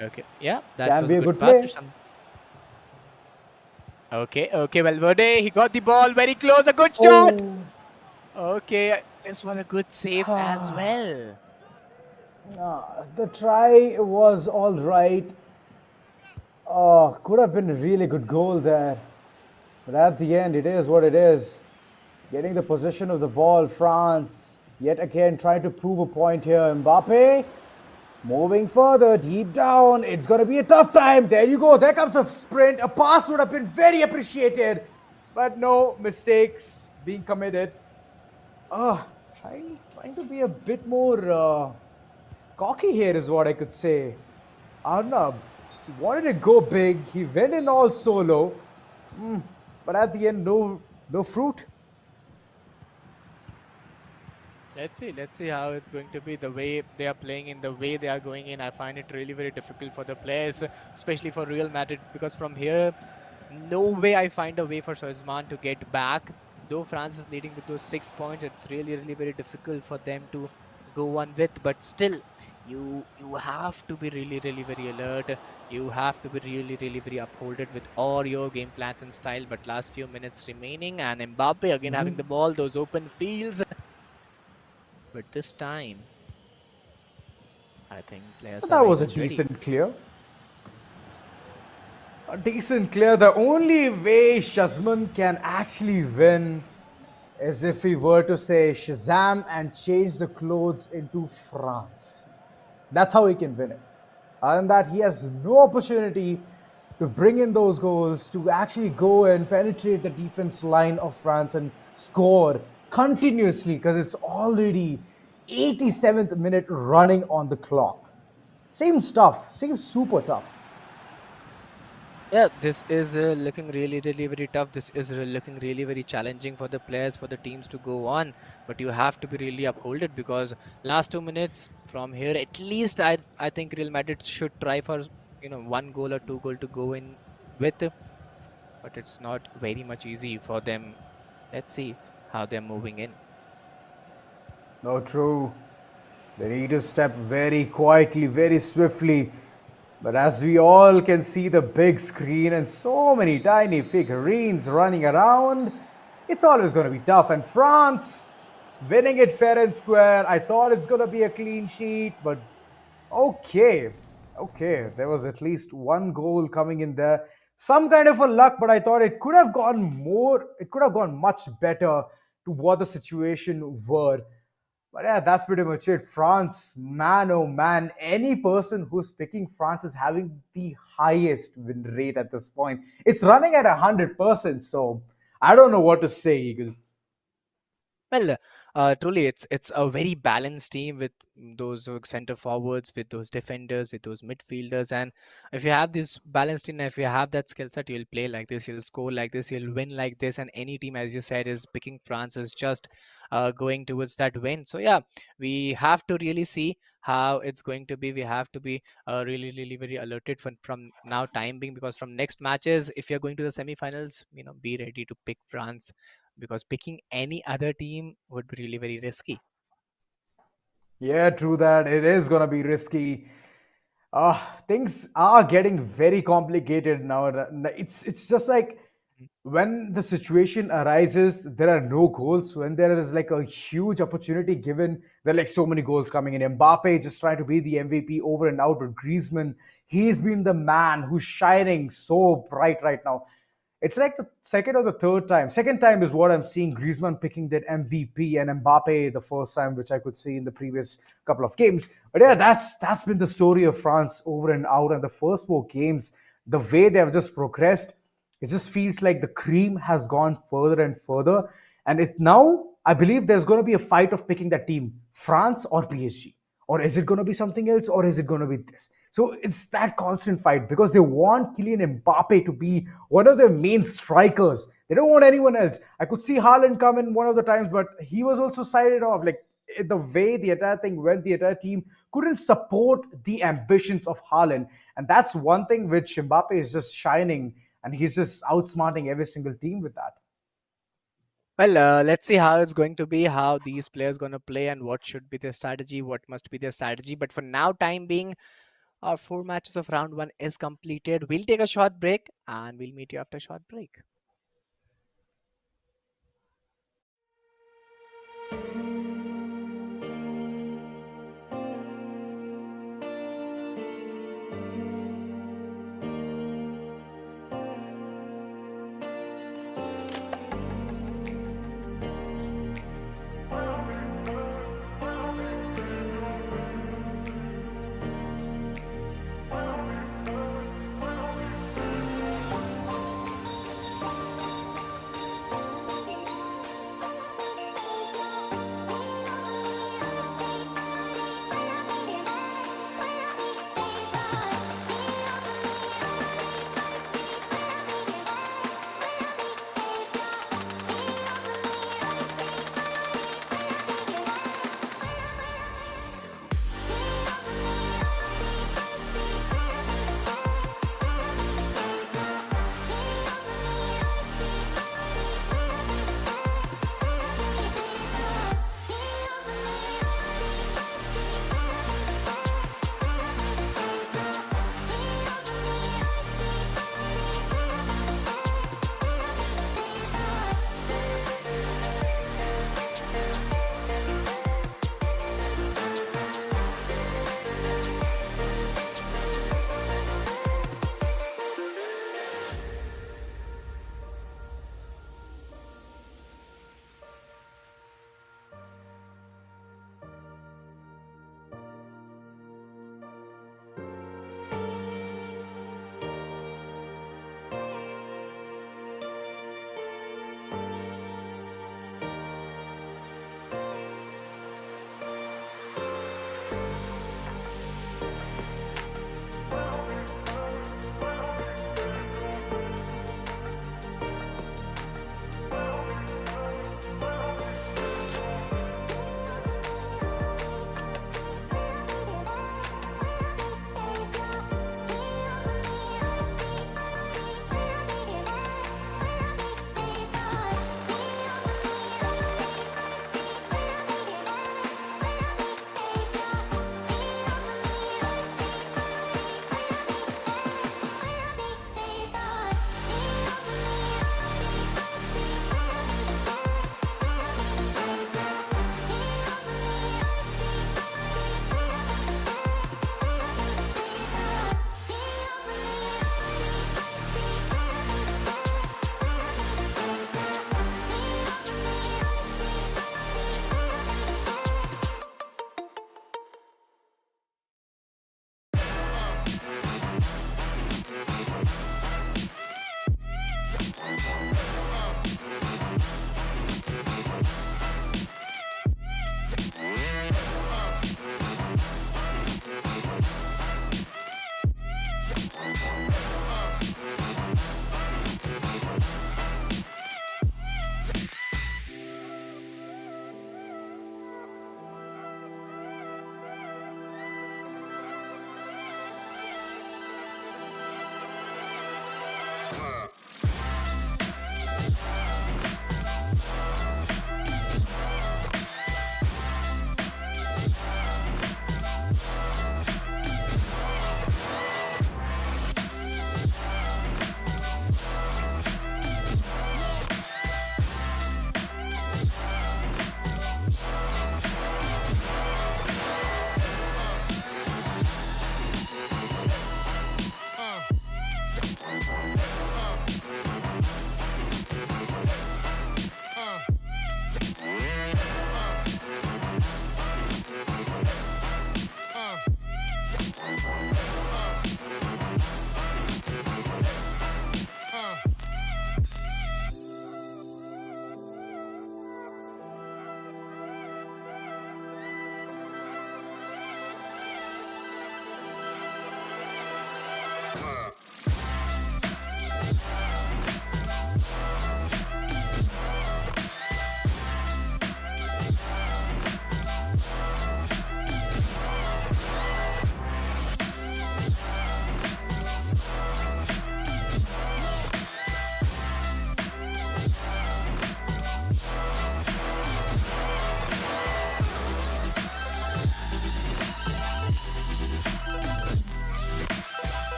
Okay, yeah, that was be a a good good pass. Okay, Valverde. He got the ball very close. A good shot. Okay, this one a good save as well. The try was all right. Could have been a really good goal there. But at the end, it is what it is. Getting the possession of the ball, France yet again trying to prove a point here. Mbappe moving further, deep down. It's going to be a tough time. There you go. There comes a sprint. A pass would have been very appreciated. But no mistakes being committed. Trying to be a bit more cocky here is what I could say. Arnab, he wanted to go big. He went in all solo. But at the end, no fruit. Let's see how it's going to be. The way they are playing in, the way they are going in, I find it really very difficult for the players, especially for Real Madrid, because from here, no way I find a way for Griezmann to get back. Though France is leading with those 6 points, it's really very difficult for them to go on with. But still, you have to be really very alert. You have to be really very upholded with all your game plans and style. But last few minutes remaining, and Mbappe again having the ball, those open fields. But this time, I think players are That very was a much ready. decent clear. A decent clear. The only way Shazman can actually win is if he were to say Shazam and change the clothes into France. That's how he can win it. Other than that, he has no opportunity to bring in those goals, to actually go and penetrate the defense line of France and score continuously because it's already 87th minute running on the clock. Seems tough, seems super tough. Yeah, this is looking really very tough. This is looking really very challenging for the players, for the teams to go on. But you have to be really upholded because last 2 minutes from here, at least I think Real Madrid should try for 1 goal or 2 goal to go in with, but it's not very much easy for them. Let's see how they're moving in. No, true. They need to step very quietly, very swiftly. But as we all can see the big screen and so many tiny figurines running around, it's always going to be tough. And France winning it fair and square. I thought it's going to be a clean sheet, but okay. There was at least 1 goal coming in there. Some kind of a luck, but I thought it could have gone more. It could have gone much better to what the situation were. But yeah, that's pretty much it. France, man, oh man, any person who's picking France is having the highest win rate at this point. It's running at 100%, so I don't know what to say, Eagle. Well, truly, it's a very balanced team with those center forwards, with those defenders, with those midfielders, and if you have this balanced team, if you have that skill set, you'll play like this, you'll score like this, you'll win like this, and any team, as you said, is picking France is just going towards that win. So yeah, we have to really see how it's going to be. We have to be really very alerted from now time being, because from next matches, if you're going to the semi-finals, be ready to pick France, because picking any other team would be really very risky. Yeah, true that. It is going to be risky. Things are getting very complicated now. It's just like when the situation arises, there are no goals. When there is like a huge opportunity given, there are like so many goals coming in. Mbappe just trying to be the MVP over and out, but Griezmann, he's been the man who's shining so bright right now. It's like the second or the third time. Second time is what I'm seeing Griezmann picking that MVP and Mbappe the first time, which I could see in the previous couple of games. But yeah, that's been the story of France over and out. And the first 4 games, the way they have just progressed, it just feels like the cream has gone further and further. And it now, I believe there's going to be a fight of picking that team, France or PSG. Or is it going to be something else? Or is it going to be this? So it's that constant fight because they want Kylian Mbappe to be one of their main strikers. They don't want anyone else. I could see Haaland come in one of the times, but he was also sided off. Like the way the entire thing went, the entire team couldn't support the ambitions of Haaland. And that's one thing which Mbappe is just shining, and he's just outsmarting every single team with that. Well, let's see how it's going to be, how these players going to play, and what should be their strategy, what must be their strategy. But for now time being, our 4 matches of round 1 is completed. We'll take a short break and we'll meet you after a short break.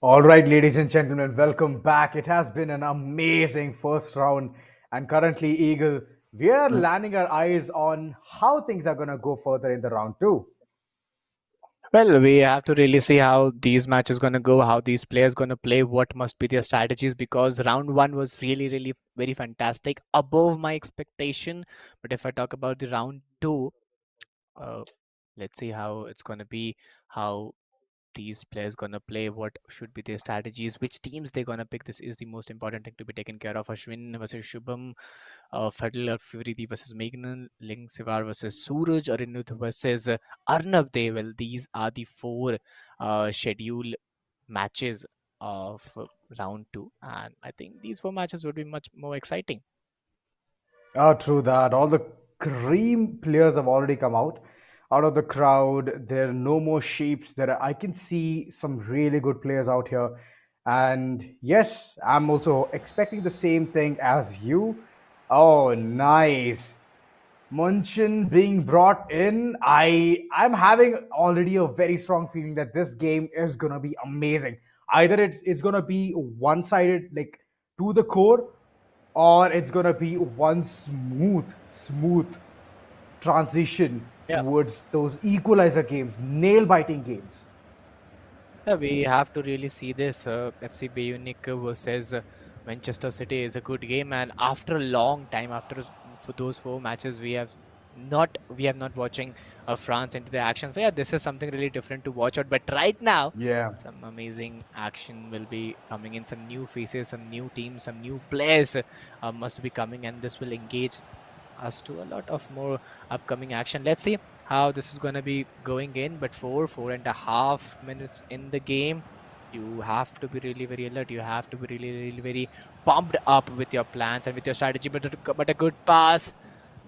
All right, ladies and gentlemen, welcome back. It has been an amazing first round, and currently, Eagle, we are landing our eyes on how things are going to go further in the round two. Well, we have to really see how these matches going to go, how these players going to play, what must be their strategies, because round one was really, really very fantastic, above my expectation. But if I talk about the round two, uh, let's see how it's going to be, how these players going to play, what should be their strategies, which teams they're going to pick. This is the most important thing to be taken care of. Ashwin versus Shubham, Fadl or Furidi versus Megnan, Ling Sivar versus Suraj, Arinuddh versus Arnav Dev. Well, these are the four scheduled matches of round two, and I think these four matches would be much more exciting. Oh, true that. All the cream players have already come out of the crowd. There are no more sheeps. I can see some really good players out here. And yes, I'm also expecting the same thing as you. Oh, nice. Munchen being brought in. I'm having already a very strong feeling that this game is gonna be amazing. Either it's gonna be one-sided, like to the core, or it's gonna be one smooth transition Yeah. towards those equalizer games, nail-biting games. Yeah, we have to really see this. FC Bayern versus Manchester City is a good game, and after a long time, for those four matches, we have not watching France into the action. So yeah, this is something really different to watch out. But right now, Yeah. some amazing action will be coming in. Some new faces, some new teams, some new players must be coming, and this will engage us to a lot of more upcoming action. Let's see how this is going to be going in, but 4.5 minutes in the game, you have to be really very alert. You have to be really, really very pumped up with your plans and with your strategy. But a good pass,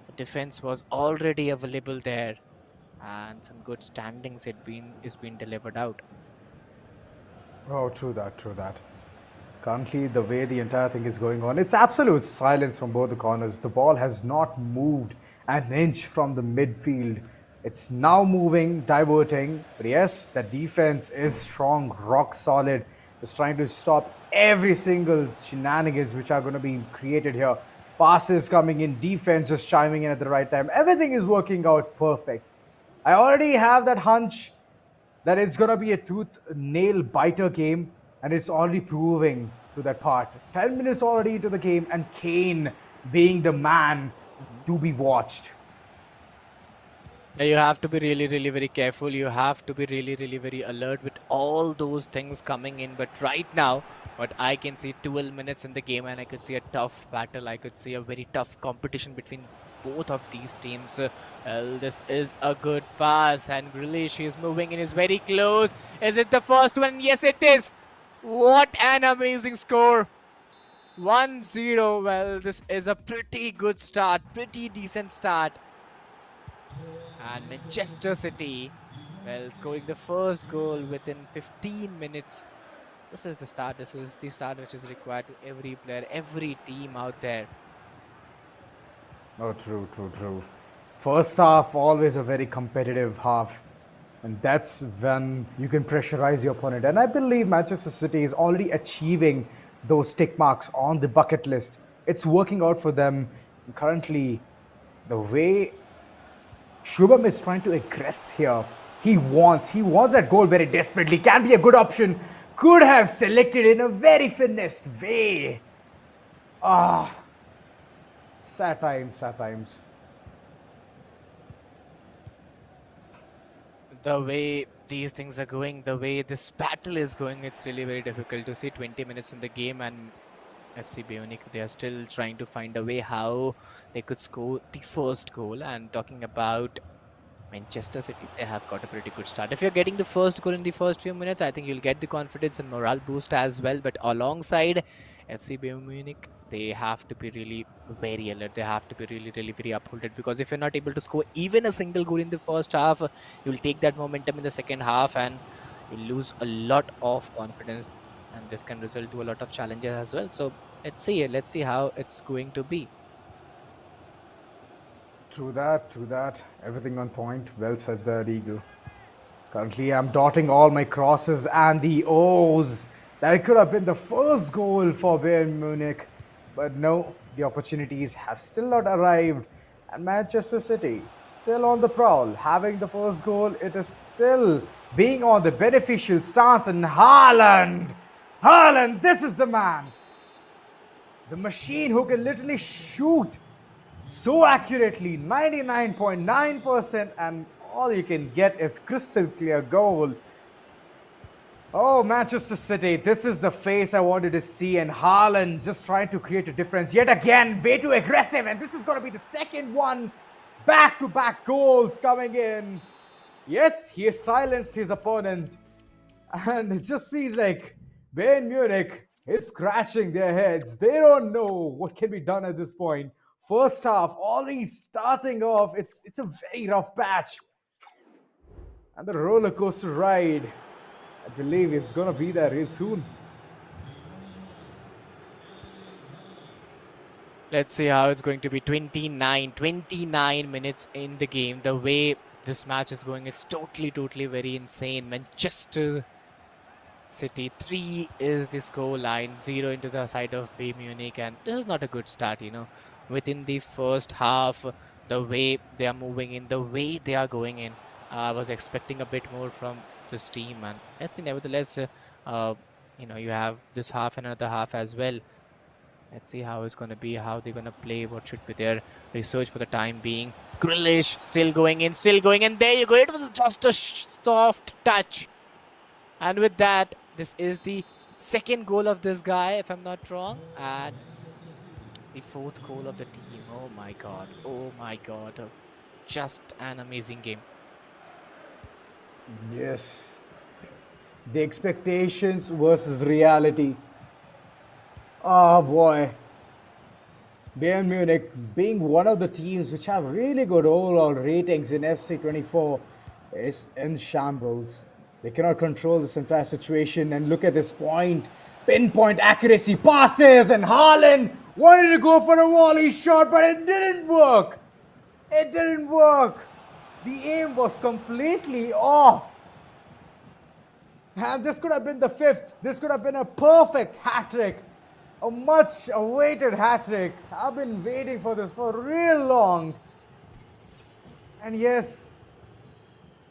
the defense was already available there, and some good standings is being delivered out. Oh, true that, true that. Currently, the way the entire thing is going on, it's absolute silence from both the corners. The ball has not moved an inch from the midfield. It's now moving, diverting. But yes, the defense is strong, rock solid. It's trying to stop every single shenanigans which are going to be created here. Passes coming in, defense just chiming in at the right time. Everything is working out perfect. I already have that hunch that it's going to be a tooth nail biter game, and it's already proving to that part. 10 minutes already into the game, and Kane being the man to be watched. Yeah, you have to be really, really very careful. You have to be really, really very alert with all those things coming in. But right now, what I can see 12 minutes in the game, and I could see a tough battle. I could see a very tough competition between both of these teams. Well, this is a good pass, and Grealish is moving in, is very close. Is it the first one? Yes, it is. What an amazing score. 1-0. Well, this is a pretty good start, pretty decent start. And Manchester City, well, scoring the first goal within 15 minutes. This is the start. This is the start which is required to every player, every team out there. Oh, true, true, true. First half, always a very competitive half. And that's when you can pressurize your opponent. And I believe Manchester City is already achieving those tick marks on the bucket list. It's working out for them. Currently, the way Shubham is trying to aggress here. He wants that goal very desperately. Can be a good option. Could have selected in a very finessed way. Sad times, sad times. The way these things are going, the way this battle is going, it's really very difficult to see. 20 minutes in the game, and FC Bayern, they are still trying to find a way how they could score the first goal. And talking about Manchester City, they have got a pretty good start. If you're getting the first goal in the first few minutes, I think you'll get the confidence and morale boost as well. But alongside FC Bayern Munich, they have to be really very alert. They have to be really, really very upholded, because if you're not able to score even a single goal in the first half, you'll take that momentum in the second half and you'll lose a lot of confidence, and this can result to a lot of challenges as well. So let's see how it's going to be. True that, true that. Everything on point. Well said there, Eagle. Currently, I'm dotting all my crosses and the O's. That could have been the first goal for Bayern Munich. But no, The opportunities have still not arrived, and Manchester City still on the prowl, having the first goal. It is still being on the beneficial stance, and Haaland, this is the man, the machine who can literally shoot so accurately, 99.9%, and all you can get is crystal clear goal. Oh, Manchester City, this is the face I wanted to see, and Haaland just trying to create a difference yet again, way too aggressive, and this is going to be the second one, back-to-back goals coming in. Yes, he has silenced his opponent, and it just feels like Bayern Munich is scratching their heads. They don't know what can be done at this point. First half already starting off, it's a very rough patch, and the roller coaster ride, I believe it's going to be there real soon. Let's see how it's going to be. 29 minutes in the game. The way this match is going, it's totally very insane. Manchester City 3 is the score line, 0 into the side of Bayern Munich, and this is not a good start, you know. Within the first half, the way they are moving in, the way they are going in, I was expecting a bit more from this team, and let's see. Nevertheless, you know, you have this half and another half as well. Let's see how it's going to be, how they're going to play, what should be their research for the time being. Grealish still going in, and there you go. It was just a soft touch, and with that, this is the second goal of this guy, if I'm not wrong, and the fourth goal of the team. Oh my god, just an amazing game. Yes. The expectations versus reality. Oh boy. Bayern Munich being one of the teams which have really good overall ratings in FC24 is in shambles. They cannot control this entire situation, and look at this point. Pinpoint accuracy passes, and Haaland wanted to go for a volley shot, but it didn't work. It didn't work. The aim was completely off. And this could have been the fifth. This could have been a perfect hat-trick. A much awaited hat-trick. I've been waiting for this for real long. And yes,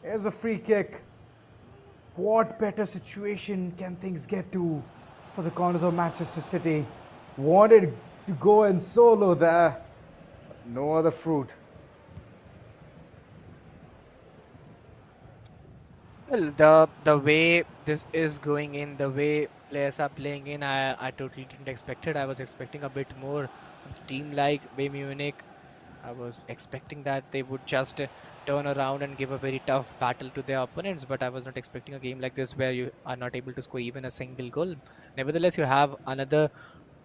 here's a free kick. What better situation can things get to for the corners of Manchester City? Wanted to go in solo there, but no other fruit. Well, the way this is going in, the way players are playing in, I totally didn't expect it. I was expecting a bit more. A team like Bayern Munich, I was expecting that they would just turn around and give a very tough battle to their opponents, but I was not expecting a game like this where you are not able to score even a single goal. Nevertheless, you have another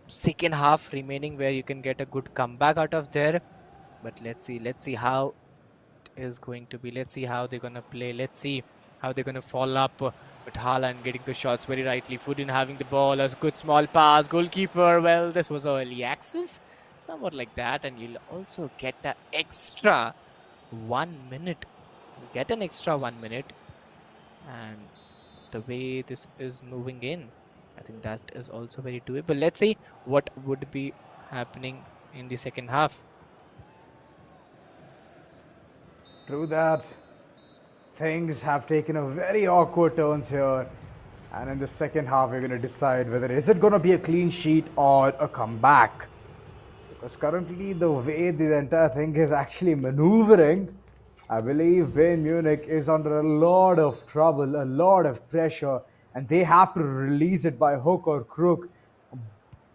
second half remaining where you can get a good comeback out of there. But let's see how it is going to be. Let's see how they're gonna play. Let's see how they're gonna follow up with Haaland getting the shots very rightly. Foden having the ball, a good small pass. Goalkeeper, well, this was early access, somewhat like that, and you'll also get an extra 1 minute. You get an extra 1 minute, and the way this is moving in, I think that is also very doable. Let's see what would be happening in the second half. True that. Things have taken a very awkward turns here, and in the second half we're going to decide whether is it going to be a clean sheet or a comeback, because currently the way the entire thing is actually maneuvering, I believe Bayern Munich is under a lot of trouble, a lot of pressure, and they have to release it by hook or crook,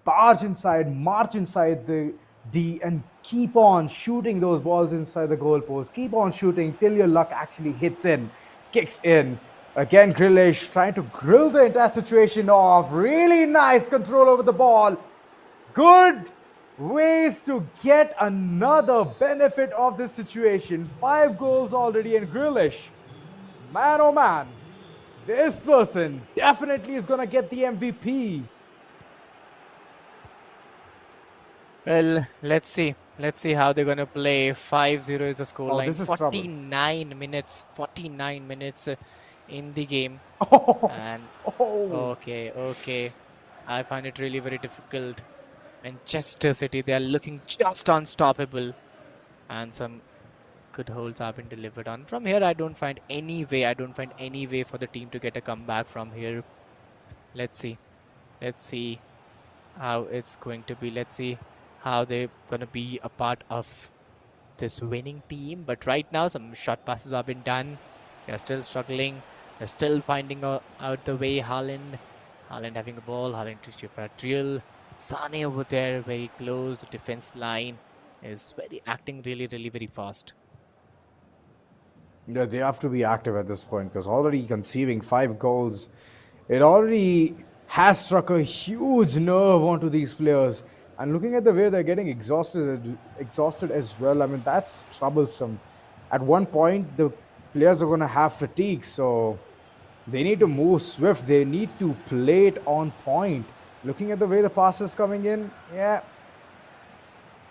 barge inside, march inside the D, and keep on shooting those balls inside the goalpost. Keep on shooting till your luck actually hits in, kicks in. Again, Grealish trying to grill the entire situation off. Really nice control over the ball. Good ways to get another benefit of this situation. 5 goals already in Grealish. Man, oh man. This person definitely is going to get the MVP. Well, let's see. Let's see how they're going to play. 5-0 is the scoreline. This is 49 minutes. 49 minutes in the game. Oh, And oh. okay. I find it really very difficult Manchester City, they are looking just unstoppable. And some good holds have been delivered on. From here, I don't find any way for the team to get a comeback from here. Let's see. Let's see how it's going to be. Let's see how they're going to be a part of this winning team. But right now, some short passes have been done. They're still struggling. They're still finding out the way. Haaland having the ball. Haaland to for a drill. Sane over there, very close. The defense line is acting really, really very fast. Yeah, they have to be active at this point because already conceiving 5 goals, it already has struck a huge nerve onto these players. And looking at the way they're getting exhausted as well, I mean, that's troublesome. At one point, the players are going to have fatigue, so they need to move swift. They need to play it on point. Looking at the way the pass is coming in, yeah,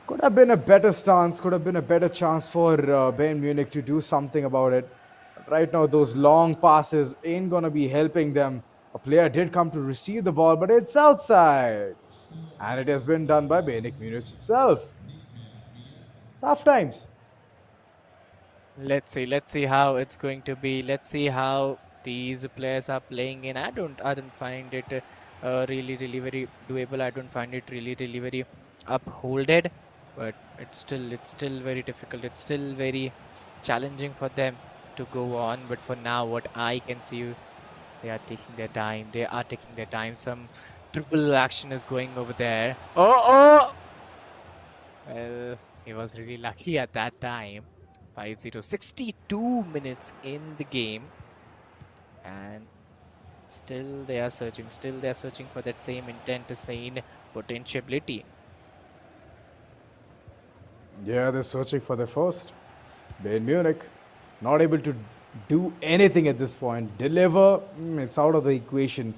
could have been a better stance, could have been a better chance for Bayern Munich to do something about it. But right now, those long passes ain't going to be helping them. A player did come to receive the ball, but it's outside. And it has been done by Bayern Munich itself. Tough times. Let's see how it's going to be. Let's see how these players are playing in. I don't find it really very doable. I don't find it really very upholded. But it's still very difficult. It's still very challenging for them to go on. But for now, what I can see, they are taking their time. Some triple action is going over there. Oh! Well, he was really lucky at that time. 5-0, 62 minutes in the game. And still they are searching for that same intent, the same potentiality. Yeah, they're searching for their first. Bayern Munich, not able to do anything at this point. Deliver, it's out of the equation.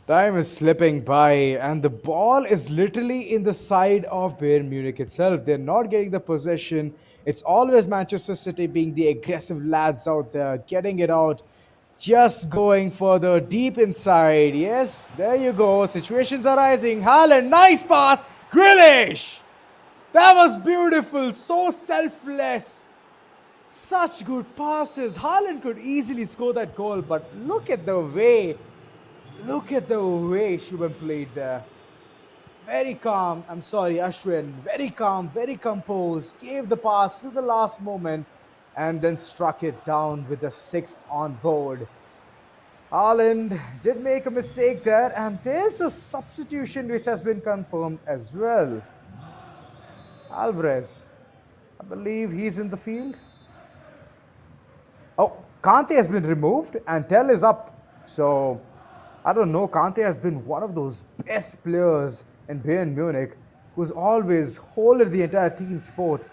Time is slipping by, and the ball is literally in the side of Bayern Munich itself. They're not getting the possession. It's always Manchester City being the aggressive lads out there, getting it out, just going further deep inside. Yes, there you go. Situations arising. Haaland, nice pass. Grealish. That was beautiful. So selfless. Such good passes. Haaland could easily score that goal, but look at the way Shubham played there. Very calm. I'm sorry, Ashwin. Very calm, very composed. Gave the pass to the last moment and then struck it down with the 6th on board. Haaland did make a mistake there, and there's a substitution which has been confirmed as well. Alvarez, I believe he's in the field. Oh, Kante has been removed and Tell is up. So, I don't know, Kante has been one of those best players in Bayern Munich who's always holded the entire team's fort.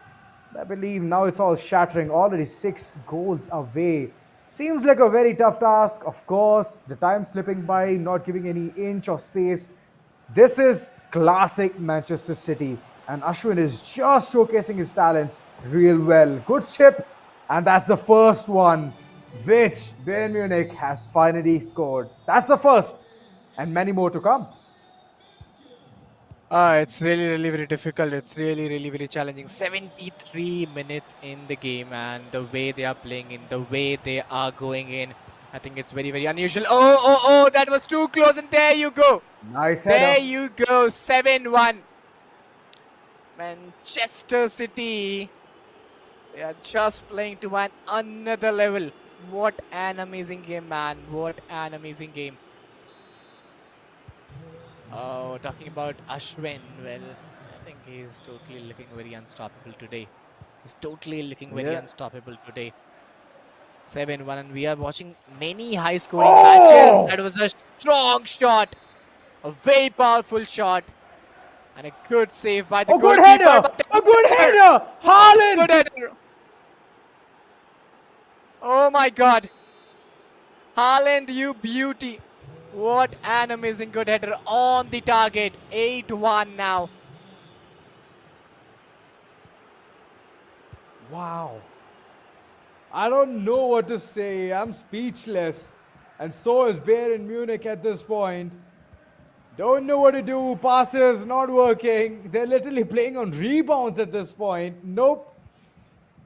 I believe now it's all shattering, already 6 goals away. Seems like a very tough task, of course. The time slipping by, not giving any inch of space. This is classic Manchester City, and Ashwin is just showcasing his talents real well. Good chip, and that's the first one, which Bayern Munich has finally scored. That's the first, and many more to come. It's really very difficult. It's really very challenging. 73 minutes in the game, and the way they are playing in, the way they are going in, I think it's very unusual. Oh, that was too close, and there you go. Nice header. There you go, 7-1. Manchester City, they are just playing to another level. What an amazing game, man. What an amazing game. Oh, talking about Ashwin, well, I think he's totally looking very unstoppable today. He's totally looking very unstoppable today. 7-1, and we are watching many high-scoring matches. That was a strong shot, a very powerful shot, and a good save by the goalkeeper. A good header! Haaland! Good header! Oh my God! Haaland, you beauty! What an amazing good header on the target. 8-1 now. Wow. I don't know what to say. I'm speechless. And so is Bayern Munich at this point. Don't know what to do. Passes not working. They're literally playing on rebounds at this point. Nope.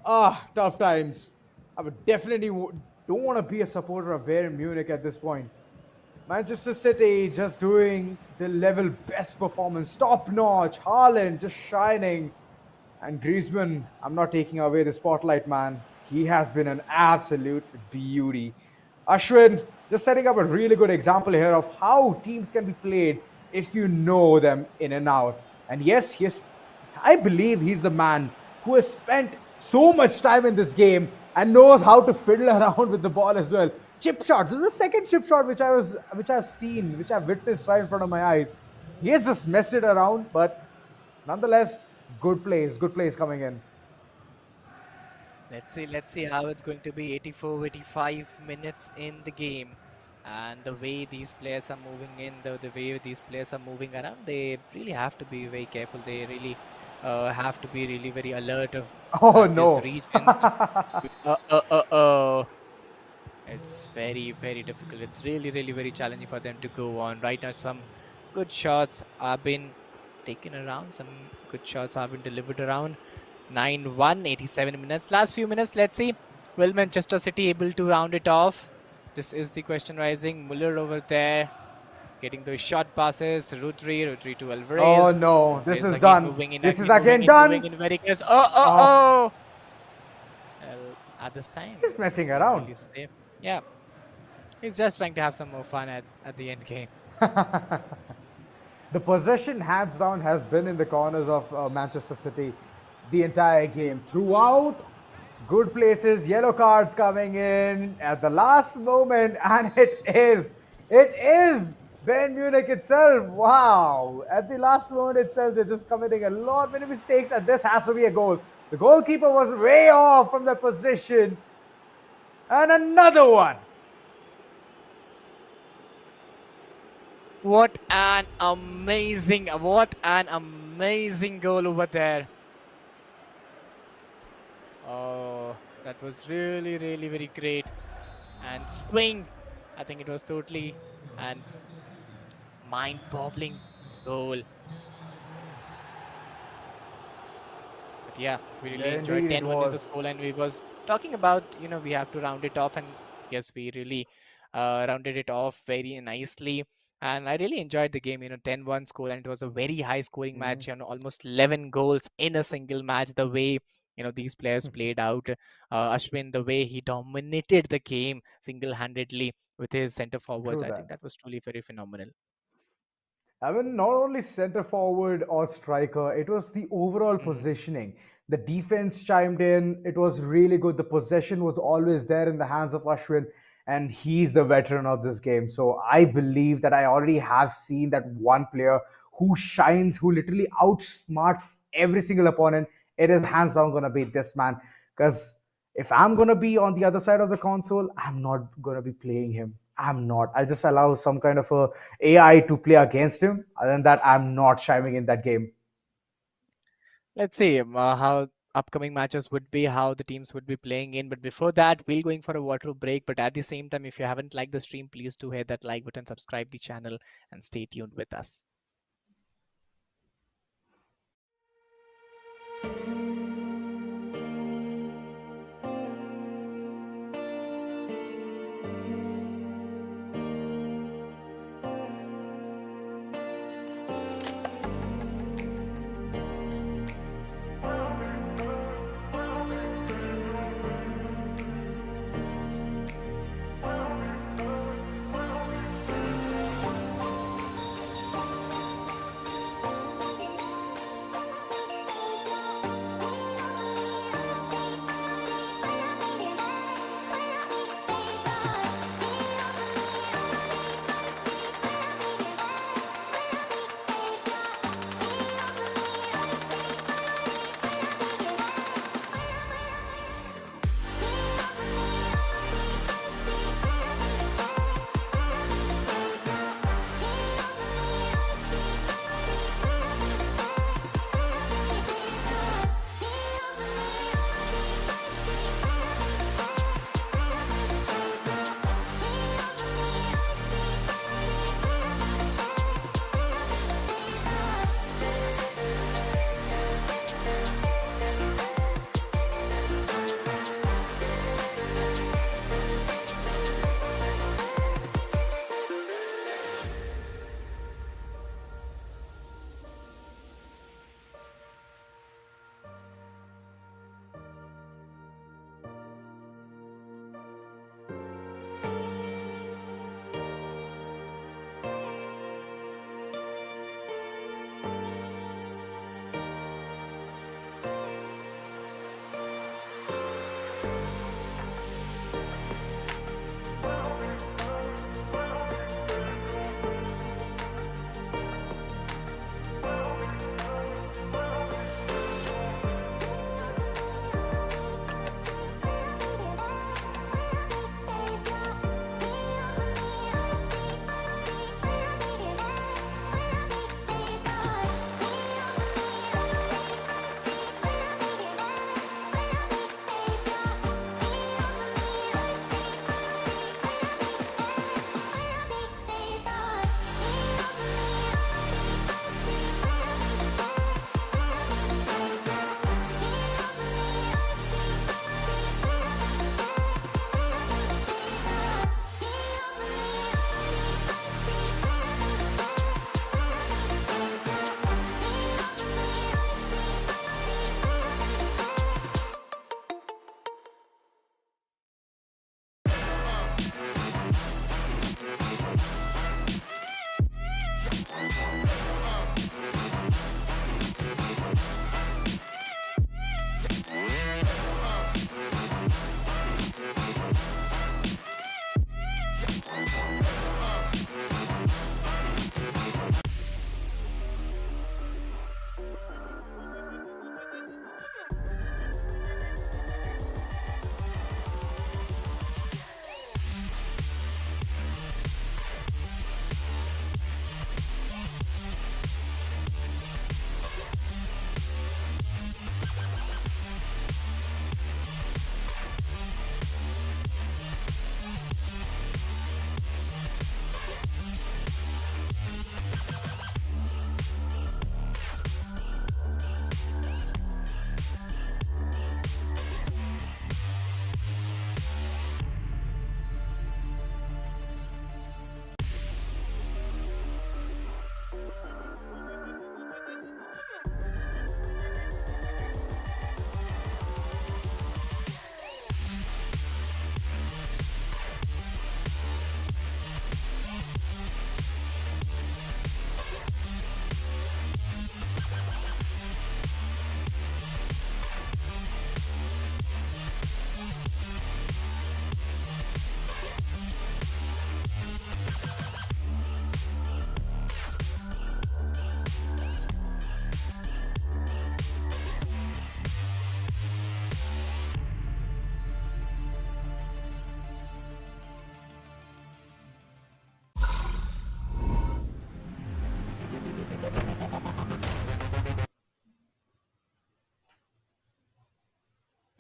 Tough times. I would definitely don't want to be a supporter of Bayern Munich at this point. Manchester City just doing the level best performance, top notch. Haaland just shining. And Griezmann, I'm not taking away the spotlight, man. He has been an absolute beauty. Ashwin, just setting up a really good example here of how teams can be played if you know them in and out. And yes, I believe he's the man who has spent so much time in this game and knows how to fiddle around with the ball as well. Chip shots. This is the second chip shot which I've witnessed right in front of my eyes. He has just messed it around, but nonetheless, good plays coming in. Let's see how it's going to be. 84, 85 minutes in the game, and the way these players are moving in, the way these players are moving around, they really have to be very careful. They really have to be really very alert of No. this region. It's very difficult. It's really very challenging for them to go on. Right now, some good shots have been taken around. Some good shots have been delivered around. 9-1, 87 minutes. Last few minutes, let's see. Will Manchester City able to round it off? This is the question rising. Muller over there, getting those short passes. Rodri to Alvarez. Oh no, this is done. This is again done. Moving in very close. Well, at this time, He's messing around. really safe. Yeah, he's just trying to have some more fun at the end game. The possession, hands down, has been in the corners of Manchester City the entire game. Throughout, good places, yellow cards coming in at the last moment, and it is Bayern Munich itself. Wow. At the last moment itself, they're just committing a lot many mistakes, and this has to be a goal. The goalkeeper was way off from the position. And another one. What an amazing goal over there. Oh, that was really very great. And swing, I think it was totally and mind-boggling goal. But yeah, we really Yeah, enjoyed. indeed it 10-1 is the was. score, and we was talking about, we have to round it off, and yes, we really rounded it off very nicely. And I really enjoyed the game, 10-1 score, and it was a very high scoring match, almost 11 goals in a single match. The way, these players played out, Ashwin, the way he dominated the game single-handedly with his center forwards, True I think that. that was truly very phenomenal. I mean, not only center forward or striker, it was the overall positioning. The defense chimed in. It was really good. The possession was always there in the hands of Ashwin, and he's the veteran of this game. So I believe that I already have seen that one player who shines, who literally outsmarts every single opponent. It is hands down going to be this man. Because if I'm going to be on the other side of the console, I'm not going to be playing him. I'm not. I'll just allow some kind of a AI to play against him. Other than that, I'm not chiming in that game. Let's see how upcoming matches would be, how the teams would be playing in. But before that, we're going for a water break. But at the same time, if you haven't liked the stream, please do hit that like button, subscribe the channel, and stay tuned with us.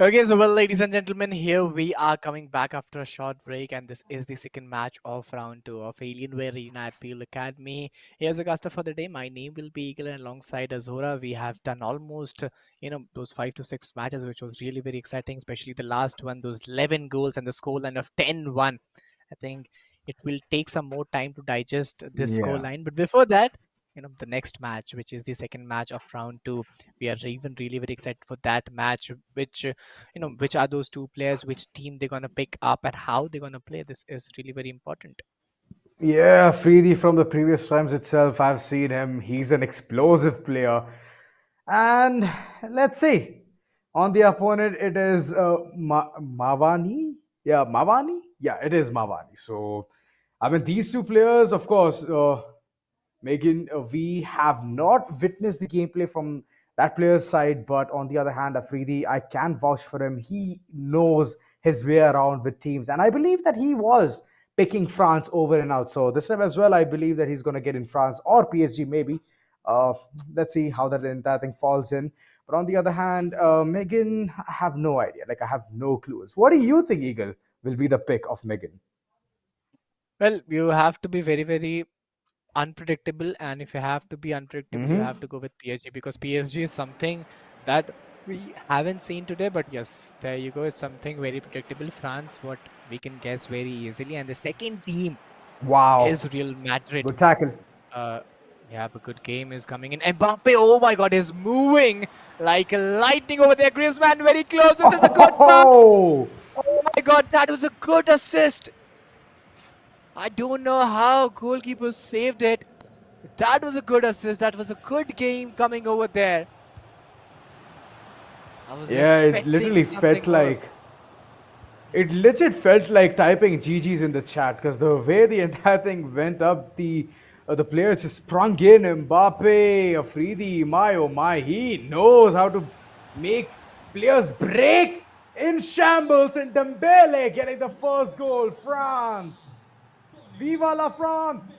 Okay, so well, ladies and gentlemen, here we are coming back after a short break, and this is the second match of round 2 of Alienware Arena at Pearl Academy. Here's a caster for the day. My name will be Eagle, and alongside Azura, we have done almost, those 5 to 6 matches, which was really very exciting, especially the last one, those 11 goals and the scoreline of 10-1. I think it will take some more time to digest this Yeah. scoreline, but before that, the next match, which is the second match of round 2, we are even really very excited for that match, which are those two players, which team they're going to pick up, and how they're going to play. This is really very important. Yeah, Freedy from the previous times itself, I've seen him. He's an explosive player. And let's see. On the opponent, it is Mavani. Yeah, Mavani? Yeah, it is Mavani. So, I mean, these two players, of course, Megan, we have not witnessed the gameplay from that player's side, but on the other hand, Afridi, I can vouch for him. He knows his way around with teams, and I believe that he was picking France over and out. So this time as well, I believe that he's going to get in France or PSG maybe. Uh, let's see how that entire thing falls in. But on the other hand, Megan, I have no idea. Like I have no clues. What do you think, Eagle, will be the pick of Megan? Well, you have to be very, very unpredictable, and if you have to be unpredictable, you have to go with PSG, because PSG is something that we haven't seen today. But yes, there you go. It's something very predictable. France, what we can guess very easily, and the second team Wow. is Real Madrid. Good tackle. Yeah, but good game is coming in. Mbappe, oh my God, is moving like lightning over there. Griezmann very close. This is a good pass. Oh my God, that was a good assist. I don't know how goalkeeper saved it. That was a good assist. That was a good game coming over there. I was it literally felt like it legit felt like typing GG's in the chat, because the way the entire thing went up, the players just sprung in. Mbappe, Afridi, my oh my, he knows how to make players break in shambles, and Dembele getting the first goal. France, viva la France!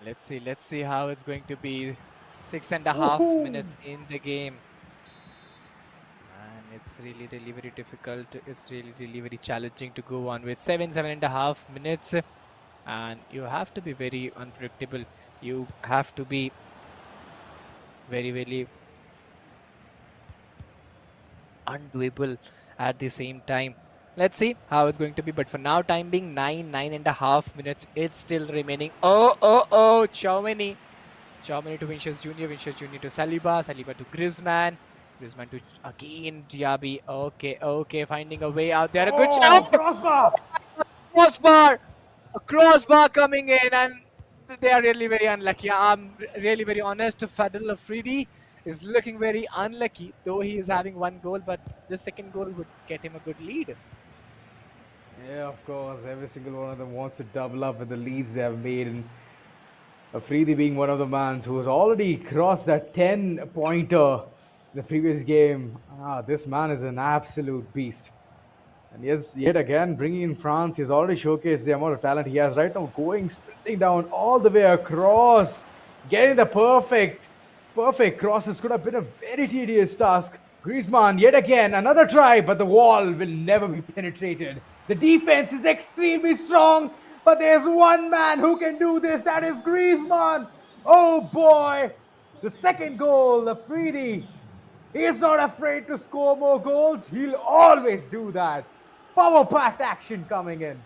Let's see how it's going to be. 6.5 minutes in the game. And it's really, really very difficult. It's really, really very challenging to go on with 7.5 minutes. And you have to be very unpredictable. You have to be very, very undoable at the same time. Let's see how it's going to be. But for now, time being 9.5 minutes. It's still remaining. Oh, Tchouaméni to Vinicius Junior to Saliba to Griezmann to again Diaby. Okay, finding a way out there. A good shot. Crossbar! A crossbar coming in, and they are really very unlucky. I'm really very honest. Fadil Afridi is looking very unlucky, though he is having one goal, but the second goal would get him a good lead. Yeah, of course. Every single one of them wants to double up with the leads they have made. And Afridi being one of the mans who has already crossed that 10-pointer in the previous game. This man is an absolute beast. And yes, yet again, bringing in France, he's already showcased the amount of talent he has right now, sprinting down all the way across, getting the perfect crosses. Could have been a very tedious task. Griezmann, yet again, another try, but the wall will never be penetrated. The defense is extremely strong, but there's one man who can do this. That is Griezmann. Oh boy, the second goal, Afridi. He is not afraid to score more goals. He'll always do that. Power-packed action coming in.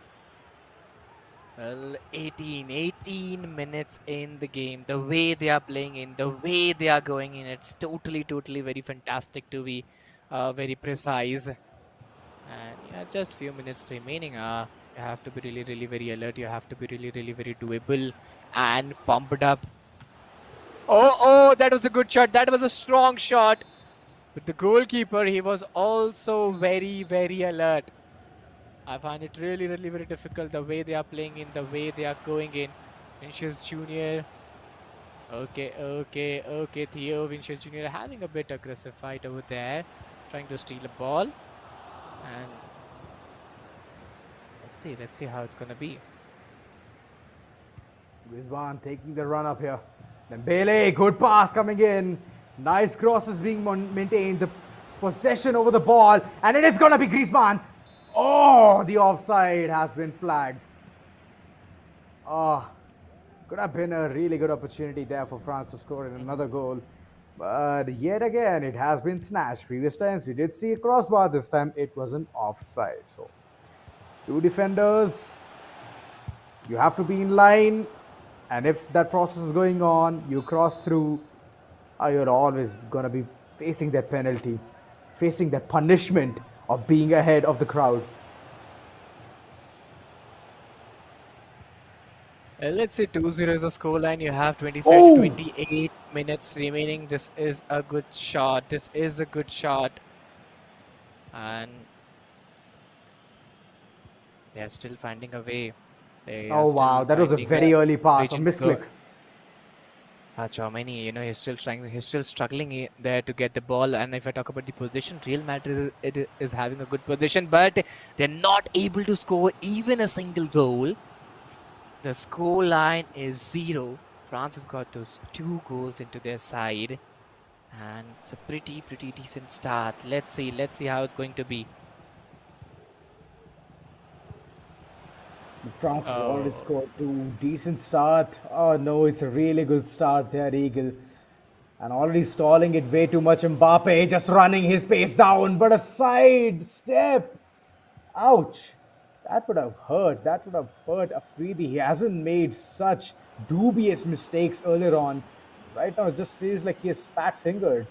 Well, 18 minutes in the game. The way they are playing in, the way they are going in, it's totally very fantastic, to be very precise. And yeah, just few minutes remaining. You have to be really very alert. You have to be really very doable and pumped up. Oh, that was a good shot. That was a strong shot. But the goalkeeper, he was also very alert. I find it really very difficult, the way they are playing in, the way they are going in. Vinicius Junior. Okay, Theo. Vinicius Junior having a bit aggressive fight over there, trying to steal a ball. And let's see how it's gonna be. Griezmann taking the run up here. Dembele, good pass coming in. Nice crosses being maintained. The possession over the ball, and it is going to be Griezmann. Oh, the offside has been flagged. Oh, could have been a really good opportunity there for France to score in another goal. But yet again, it has been snatched. Previous times we did see a crossbar. This time it was an offside. So, two defenders. You have to be in line. And if that process is going on, you cross through, you're always going to be facing that penalty, facing that punishment of being ahead of the crowd. Let's say 2-0 is the scoreline. You have 28 minutes remaining. This is a good shot. This is a good shot. And they are still finding a way. Oh wow, that was a very early pass, a misclick. Chouameni, you know, he's still struggling there to get the ball. And if I talk about the position, Real Madrid is having a good position, but they're not able to score even a single goal. The score line is 0. France has got those 2 goals into their side, and it's a pretty decent start. Let's see how it's going to be. France has already scored 2. Decent start. Oh no, it's a really good start there, Eagle. And already stalling it way too much. Mbappe just running his pace down, but a side step. Ouch. That would have hurt. That would have hurt Afridi. He hasn't made such dubious mistakes earlier on. Right now, it just feels like he is fat-fingered.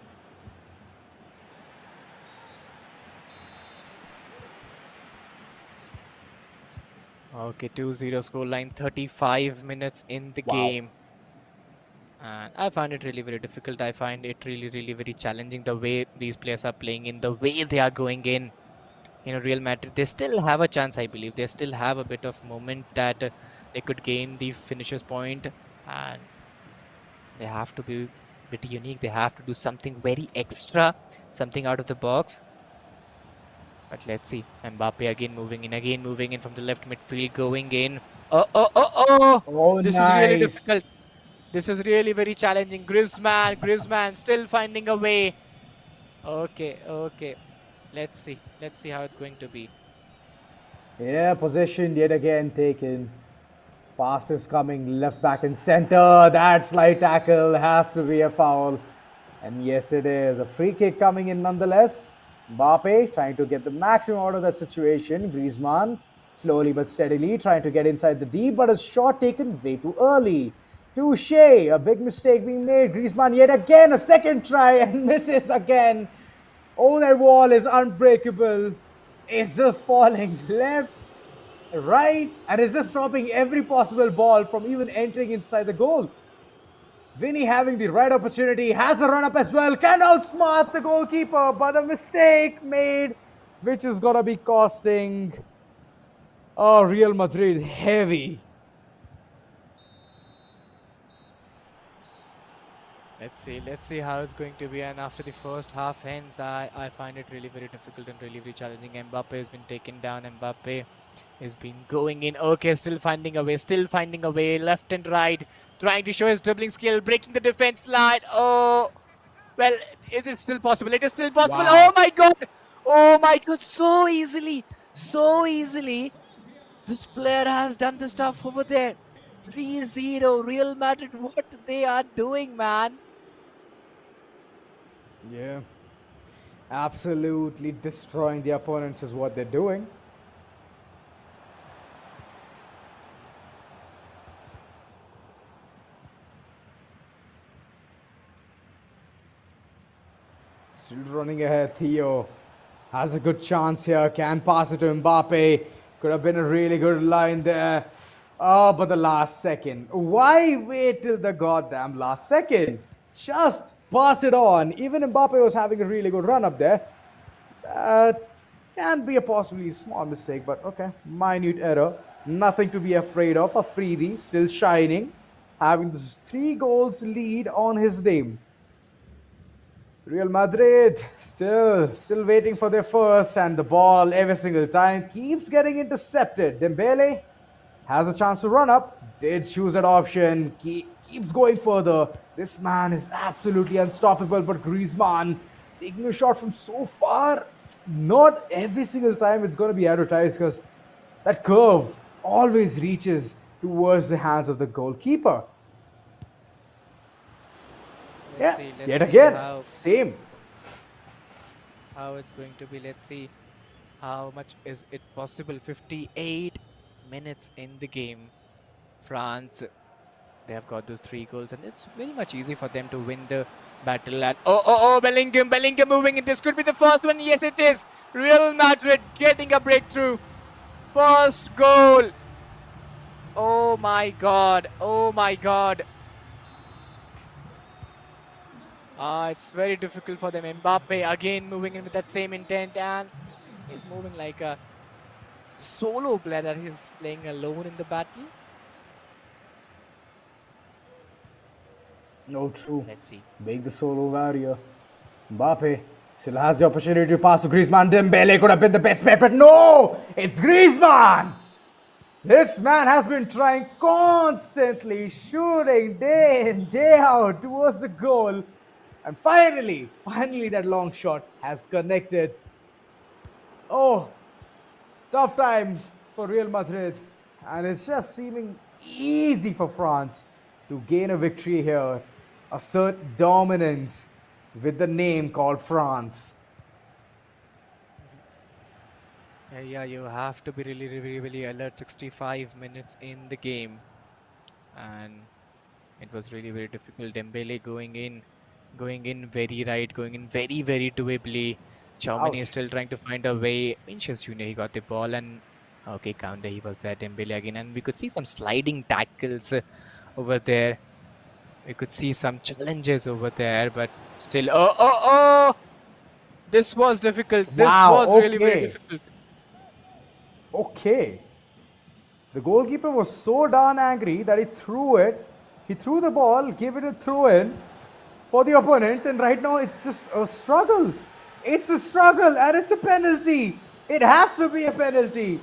Okay, 2-0 scoreline, 35 minutes in the game. And I find it really very difficult. I find it really very challenging the way these players are playing in, the way they are going in. You know, Real Madrid, they still have a chance, I believe. They still have a bit of moment that they could gain the finisher's point. And they have to be pretty unique. They have to do something very extra, something out of the box. But let's see. Mbappe again moving in from the left midfield, going in. Oh, this nice. is really difficult. This is really very challenging. Griezmann still finding a way. Okay. Let's see how it's going to be. Yeah, possession yet again taken. Passes coming left, back, and center. That slide tackle has to be a foul. And yes, it is. A free kick coming in nonetheless. Mbappe trying to get the maximum out of that situation. Griezmann slowly but steadily trying to get inside the D, but a shot taken way too early. Touche, a big mistake being made. Griezmann yet again, a second try and misses again. Oh, that wall is unbreakable. It's just falling left, right, and it's just stopping every possible ball from even entering inside the goal. Vinny having the right opportunity, has a run-up as well, can outsmart the goalkeeper, but a mistake made, which is going to be costing Real Madrid heavy. Let's see how it's going to be. And after the first half ends, I find it really very difficult and really very challenging. Mbappe has been taken down. Mbappe has been going in. Okay, still finding a way, left and right, trying to show his dribbling skill, breaking the defense line. Oh, well, is it still possible? It is still possible. Wow. Oh my god, so easily. This player has done the stuff over there. 3-0, Real Madrid, what they are doing, man. Yeah, absolutely destroying the opponents is what they're doing. Still running ahead, Theo has a good chance here, can pass it to Mbappe. Could have been a really good line there. Oh, but the last second. Why wait till the goddamn last second? Just pass it on. Even Mbappe was having a really good run up there. That can be a possibly small mistake, but okay. Minute error. Nothing to be afraid of. Afridi still shining. Having this 3 goals lead on his name. Real Madrid still waiting for their first, and the ball every single time keeps getting intercepted. Dembele has a chance to run up, did choose that option, keeps going further. This man is absolutely unstoppable, but Griezmann taking a shot from so far, not every single time it's going to be advertised because that curve always reaches towards the hands of the goalkeeper. Let's see, let's Yet see again, same. how it's going to be. Let's see how much is it possible. 58 minutes in the game. France, they have got those 3 goals, and it's very much easy for them to win the battle. And Bellingham moving in. This could be the first one. Yes, it is. Real Madrid getting a breakthrough. First goal. Oh my God. Oh my God. It's very difficult for them. Mbappe again moving in with that same intent, and he's moving like a solo player that he's playing alone in the battle. No, true. Let's see. Make the solo warrior. Mbappe still has the opportunity to pass to Griezmann. Dembele could have been the best bet, but no! It's Griezmann! This man has been trying constantly, shooting day in, day out towards the goal. And finally that long shot has connected. Oh, tough times for Real Madrid. And it's just seeming easy for France to gain a victory here. Assert dominance with the name called France. Yeah, you have to be really alert. 65 minutes in the game, and it was really very difficult. Dembele going in very right, going in very doably. Chaumani is still trying to find a way. Vinicius Junior, he got the ball, and okay, counter, he was there. Dembele again, and we could see some sliding tackles over there. We could see some challenges over there, but still, this was difficult. This was really very difficult. Okay. The goalkeeper was so darn angry that he threw it. He threw the ball, gave it a throw-in for the opponents, and right now it's just a struggle. It's a struggle, and it's a penalty. It has to be a penalty.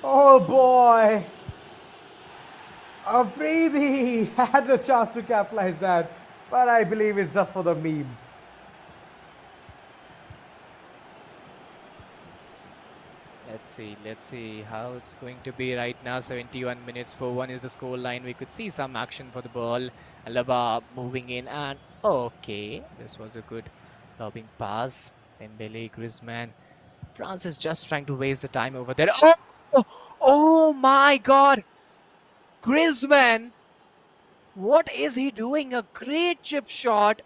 Oh boy. Afridi had the chance to capitalize that, but I believe it's just for the memes. Let's see how it's going to be right now. 71 minutes, 4-1 is the score line. We could see some action for the ball. Alaba moving in, and okay, this was a good lobbing pass. Dembele, Griezmann. France is just trying to waste the time over there. Oh my God! Griezmann! What is he doing? A great chip shot.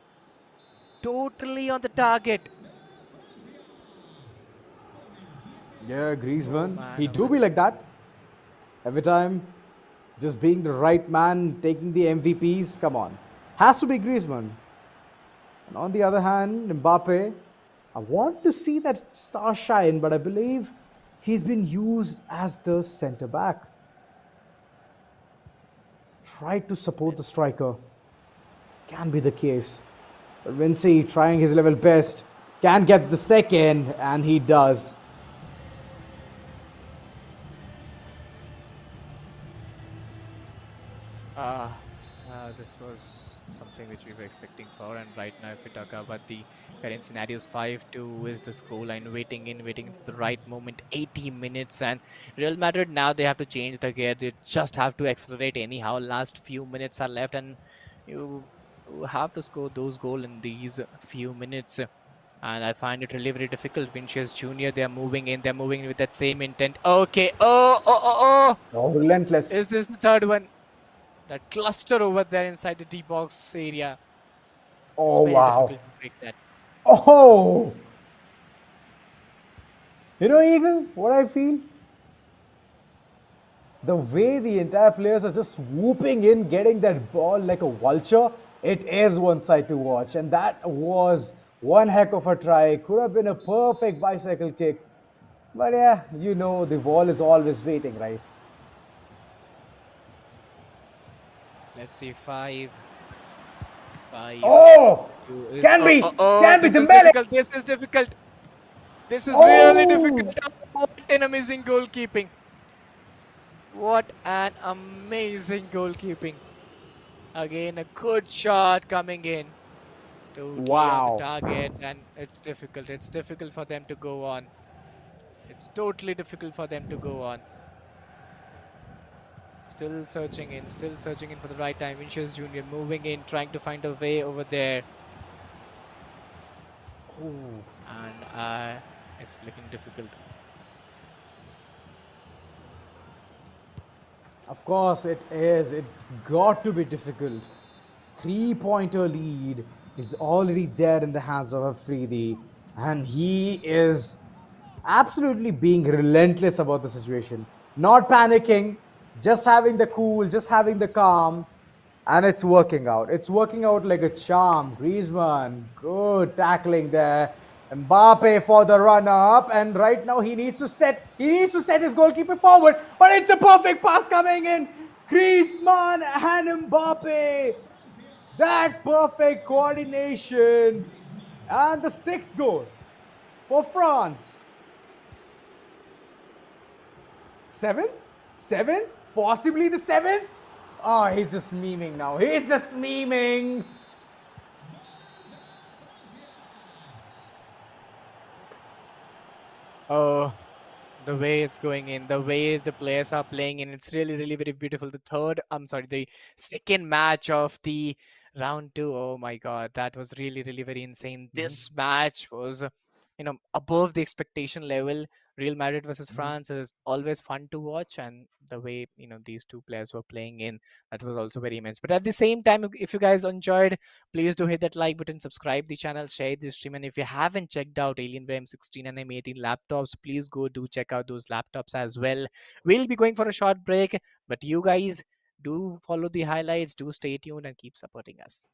Totally on the target. Yeah, Griezmann. He do be like that. Every time, just being the right man, taking the MVPs. Come on. Has to be Griezmann. And on the other hand, Mbappe. I want to see that star shine, but I believe he's been used as the centre back. Tried to support the striker. Can be the case. But Vinci trying his level best. Can get the second, and he does. This was something which we were expecting for, and right now if we talk about the current scenarios, 5-2 is the scoreline, waiting for the right moment. 80 minutes, and Real Madrid now they have to change the gear. They just have to accelerate anyhow. Last few minutes are left, and you have to score those goals in these few minutes, and I find it really very difficult. Vinicius Junior, they are moving in with that same intent. Okay, Oh, relentless. is this the third one? That cluster over there inside the D box area. Oh, wow. Difficult to break that. Oh! You know, Eagle, what I feel? The way the entire players are just swooping in, getting that ball like a vulture, it is one side to watch. And that was one heck of a try. Could have been a perfect bicycle kick. But yeah, you know, the ball is always waiting, right? Let's see, 5. Oh! Can be Dembele! This is difficult. This is really difficult. What an amazing goalkeeping. What an amazing goalkeeping. Again, a good shot coming in. Totally on Wow. the target, and it's difficult. It's difficult for them to go on. It's totally difficult for them to go on. Still searching in for the right time. Vinicius Jr. moving in, trying to find a way over there. Ooh. And it's looking difficult. Of course it is. It's got to be difficult. 3-pointer lead is already there in the hands of Afridi, and he is absolutely being relentless about the situation. Not panicking, just having the cool, just having the calm, and it's working out. It's working out like a charm. Griezmann, good tackling there. Mbappe for the run up, and right now he needs to set his goalkeeper forward, but it's a perfect pass coming in. Griezmann and Mbappe. That perfect coordination, and the 6th goal for France. 7? Possibly the 7th? Oh, he's just memeing now. He's just memeing. Oh, the way it's going in, the way the players are playing in, it's really, really very beautiful. The second match of the round 2. Oh my God, that was really, really very insane. This match was, above the expectation level. Real Madrid versus France is always fun to watch, and the way, these two players were playing in, that was also very immense. But at the same time, if you guys enjoyed, please do hit that like button, subscribe the channel, share this stream, and if you haven't checked out Alienware M16 and M18 laptops, please go do check out those laptops as well. We'll be going for a short break, but you guys do follow the highlights, do stay tuned, and keep supporting us.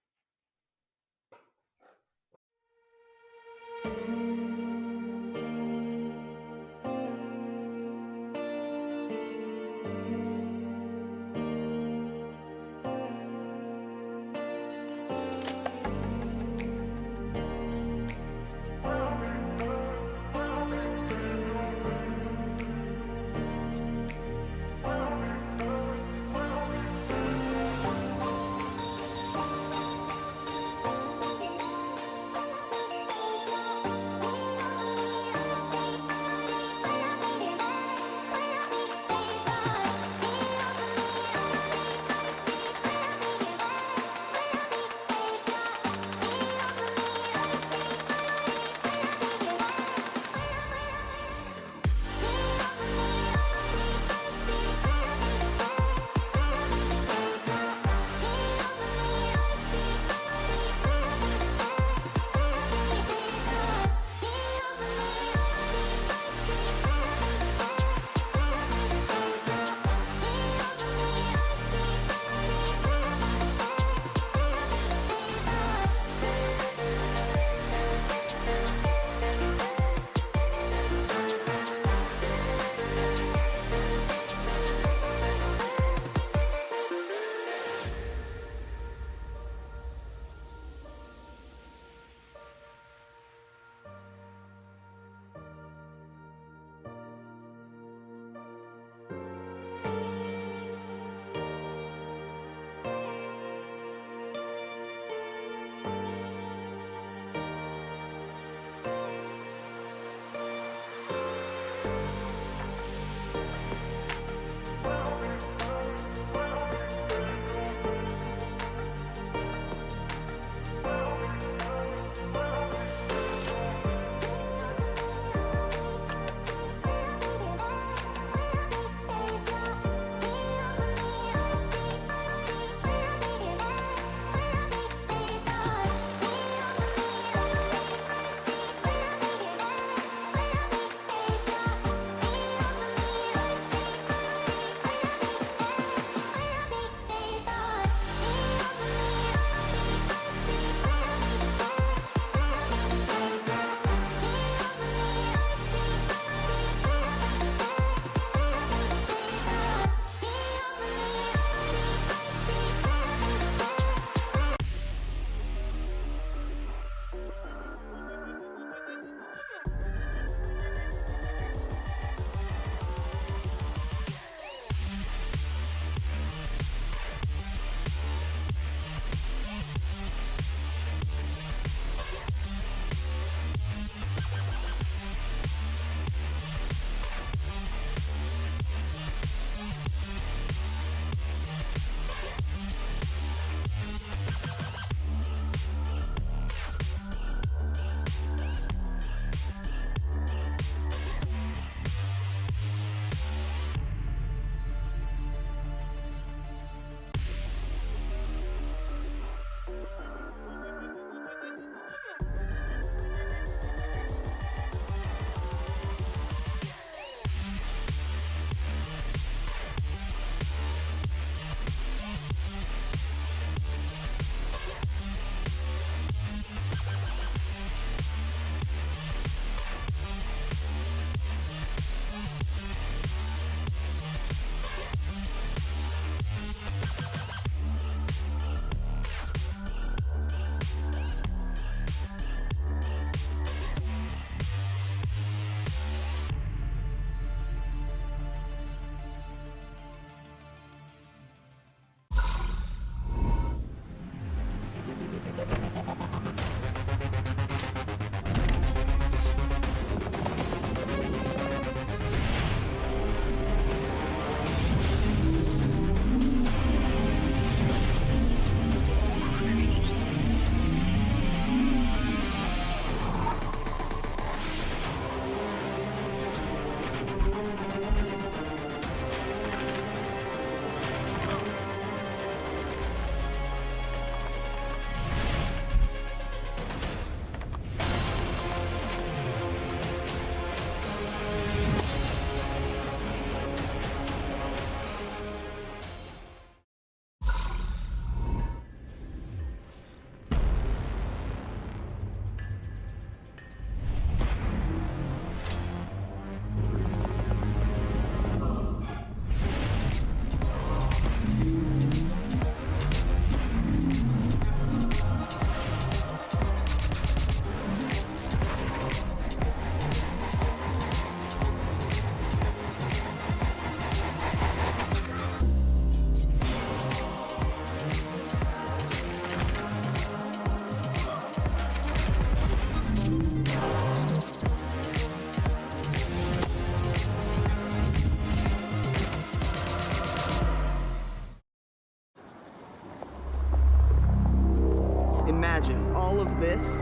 of this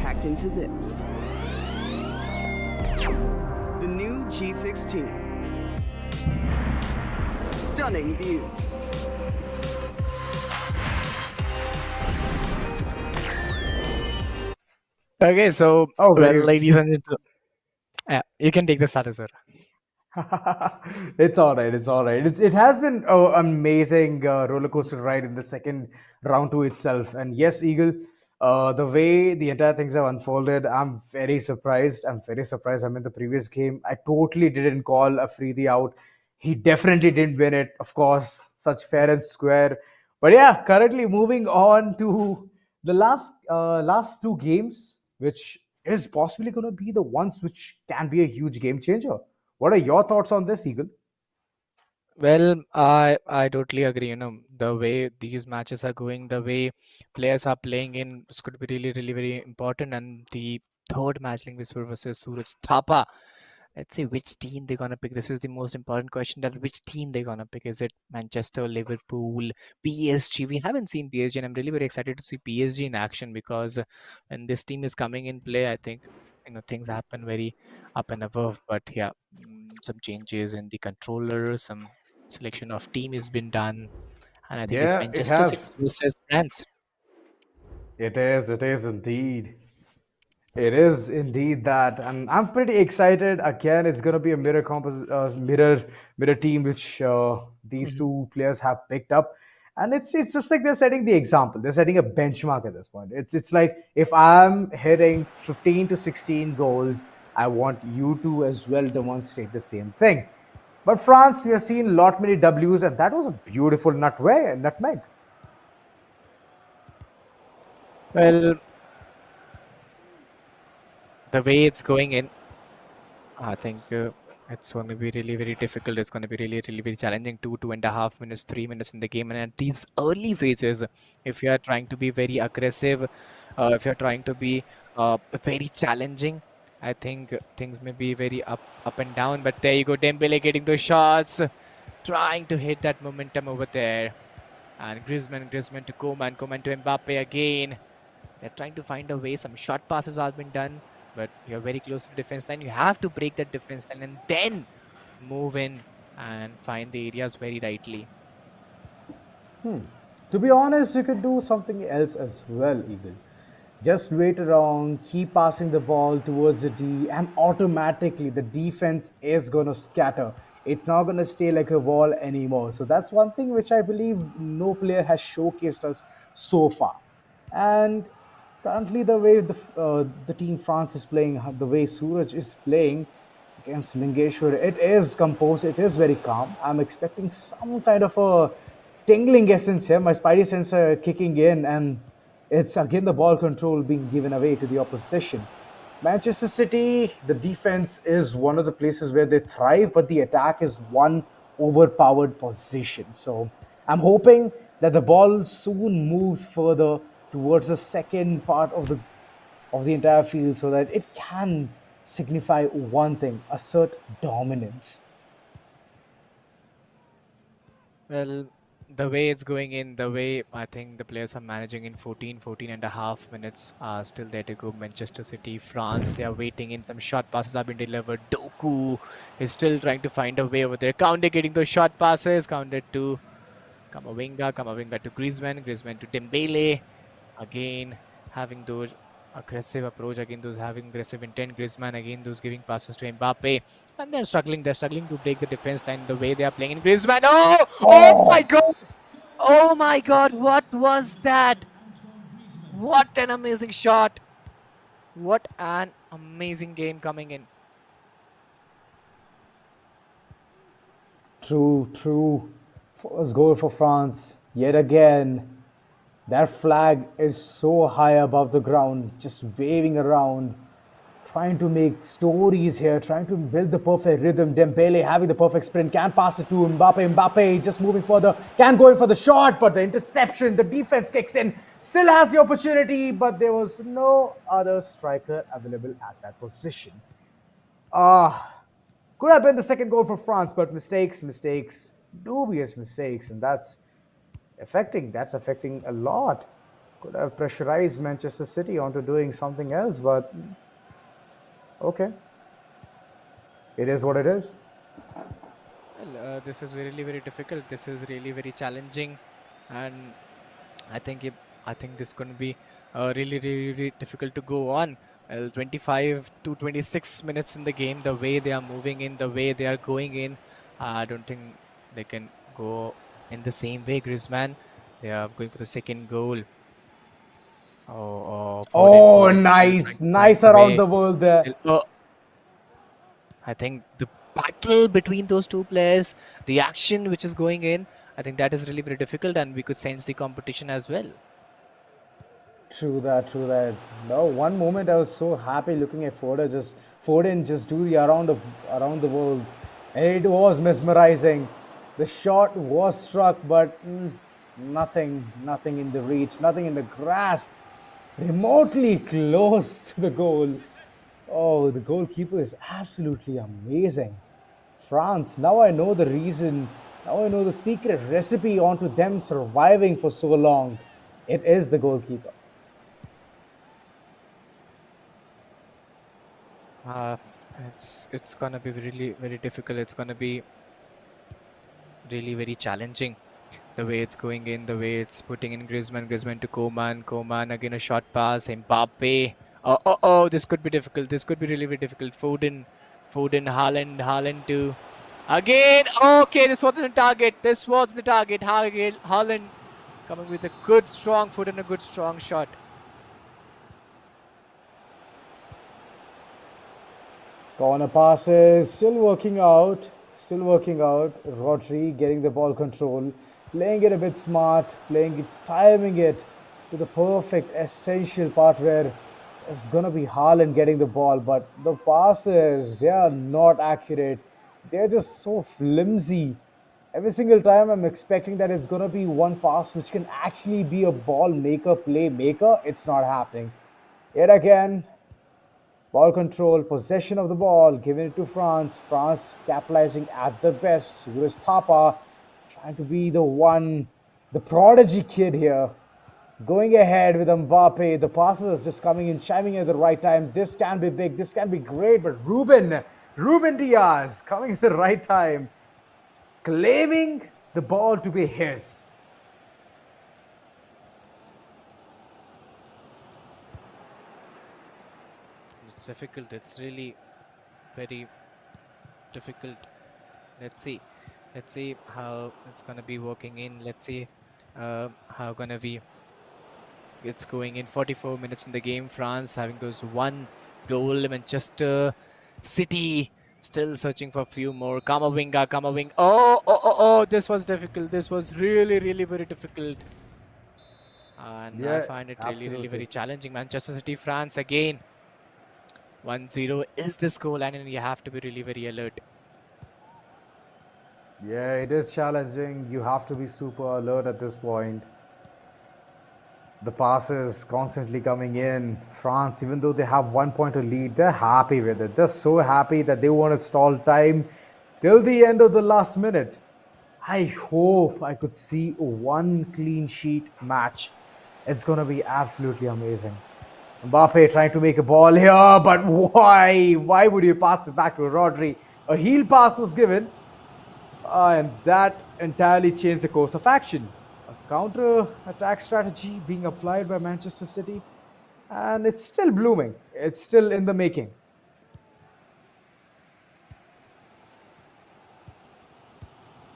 packed into this. The new G16. Stunning views. Okay, so Oh, well, very. ladies and gentlemen, yeah, you can take the starter, sir. It's all right. It's all right. It has been an amazing roller coaster ride in the second round to itself. And yes, Eagle, the way the entire things have unfolded, I'm very surprised. I'm very surprised. I mean, the previous game, I totally didn't call a Freedy out. He definitely didn't win it. Of course, such fair and square. But yeah, currently moving on to the last two games, which is possibly going to be the ones which can be a huge game changer. What are your thoughts on this, Eagle? Well, I totally agree. You know, the way these matches are going, the way players are playing in, it's going to be really, really very important. And the third match, link Whisper versus Suraj Thapa. Let's see which team they're gonna pick. This is the most important question. That which team they're gonna pick? Is it Manchester, Liverpool, PSG? We haven't seen PSG, and I'm really very excited to see PSG in action because when this team is coming in play, I think things happen very up and above. But yeah, some changes in the controller, some selection of team has been done, and I think it's Yeah, it Manchester City has. versus France. It is. It is indeed. It is indeed that, and I'm pretty excited. Again, it's gonna be a mirror team which these Mhm. two players have picked up, and it's just like they're setting the example. They're setting a benchmark at this point. It's like if I'm hitting 15 to 16 goals, I want you to as well demonstrate the same thing. But France, we have seen a lot many W's, and that was a beautiful nutmeg. Well, the way it's going in, I think it's going to be really very difficult. It's going to be really, really very challenging. 2.5 minutes, 3 minutes in the game, and at these early phases, if you are trying to be very aggressive, if you're trying to be very challenging, I think things may be very up and down. But there you go, Dembele getting those shots, trying to hit that momentum over there, and Griezmann to Coman to Mbappe again. They're trying to find a way. Some short passes have been done, but you're very close to the defense line. You have to break that defense line and then move in and find the areas very rightly. To be honest, you could do something else as well, Eagle. Just wait around, keep passing the ball towards the D, and automatically the defense is going to scatter. It's not going to stay like a wall anymore. So that's one thing which I believe no player has showcased us so far. And currently, the way the team France is playing, the way Suraj is playing against Lingeshwar, it is composed, it is very calm. I'm expecting some kind of a tingling essence here, my spidey sensor kicking in, and it's again the ball control being given away to the opposition. Manchester City, the defense is one of the places where they thrive, but the attack is one overpowered position. So I'm hoping that the ball soon moves further towards the second part of the entire field so that it can signify one thing: assert dominance. Well, the way it's going in, the way I think the players are managing in 14.5 minutes are still there to go. Manchester City, France, they are waiting in. Some short passes have been delivered. Doku is still trying to find a way over there. Counter getting those short passes. Counted to Kamavinga to Griezmann to Dembele. Again, having those aggressive approach, again those having aggressive intent. Griezmann again those giving passes to Mbappe, and they're struggling to break the defense line the way they are playing in Griezmann. Oh my Oh, god! Oh my god! What was that? What an amazing shot! What an amazing game coming in. true, true. First goal for France. Yet again, that flag is so high above the ground, just waving around, trying to make stories here, trying to build the perfect rhythm. Dembele having the perfect sprint, can pass it to Mbappe. Mbappe just moving further, can go in for the shot, but the interception, the defense kicks in, still has the opportunity, but there was no other striker available at that position. Ah, could have been the second goal for France, but mistakes, dubious mistakes, and that's affecting a lot. Could have pressurized Manchester City onto doing something else, but okay. It is what it is. Well, this is really very difficult. This is really very challenging, and I think I think this going to be really difficult to go on. 25 to 26 minutes in the game, the way they are moving in, the way they are going in, I don't think they can go in the same way. Griezmann, they are going for the second goal. Oh, Foden still nice. trying to find Nice the around way. the world there. I think the battle between those two players, the action which is going in, I think that is really very difficult, and we could sense the competition as well. True that, true that. No, one moment I was so happy looking at Foden just do the around the world. And it was mesmerizing. The shot was struck, but nothing in the reach, nothing in the grasp, remotely close to the goal. Oh, the goalkeeper is absolutely amazing. France, now I know the reason, now I know the secret recipe onto them surviving for so long. It is the goalkeeper. Uh, it's gonna be really very difficult. It's gonna be really very challenging. The way it's going in, the way it's putting in Griezmann to Coman again a short pass, Mbappe. Oh, this could be difficult. This could be really very difficult. Foden, Haaland to again. Okay, this wasn't the target. This was the target. Haaland coming with a good strong foot and a good strong shot. Corner passes, still working out, still working out. Rodri getting the ball control, playing it a bit smart, playing it, timing it to the perfect essential part where it's gonna be Haaland getting the ball, but the passes, they are not accurate. They're just so flimsy. Every single time I'm expecting that it's gonna be one pass which can actually be a ball maker, playmaker. It's not happening. Yet again, ball control, possession of the ball, giving it to France. France capitalizing at the best. Suarez Thapa trying to be the one, the prodigy kid here. Going ahead with Mbappe. The passes just coming in, chiming in at the right time. This can be big, this can be great, but Ruben Diaz coming at the right time, claiming the ball to be his. It's difficult. It's really very difficult. Let's see. Let's see how it's gonna be working in. Let's see how gonna be. It's going in 44 minutes in the game. France having those one goal. Manchester City still searching for a few more. Kamavinga. Oh! This was difficult. This was really very difficult. And I find it really very challenging. Manchester City, France again. 1-0 is the scoreline, and you have to be really very alert. Yeah, it is challenging. You have to be super alert at this point. The passes constantly coming in. France, even though they have 1 point of lead, they're happy with it. They're so happy that they want to stall time till the end of the last minute. I hope I could see one clean sheet match. It's going to be absolutely amazing. Mbappe trying to make a ball here, but why? Why would you pass it back to Rodri? A heel pass was given, and that entirely changed the course of action. A counter-attack strategy being applied by Manchester City, and it's still blooming. It's still in the making.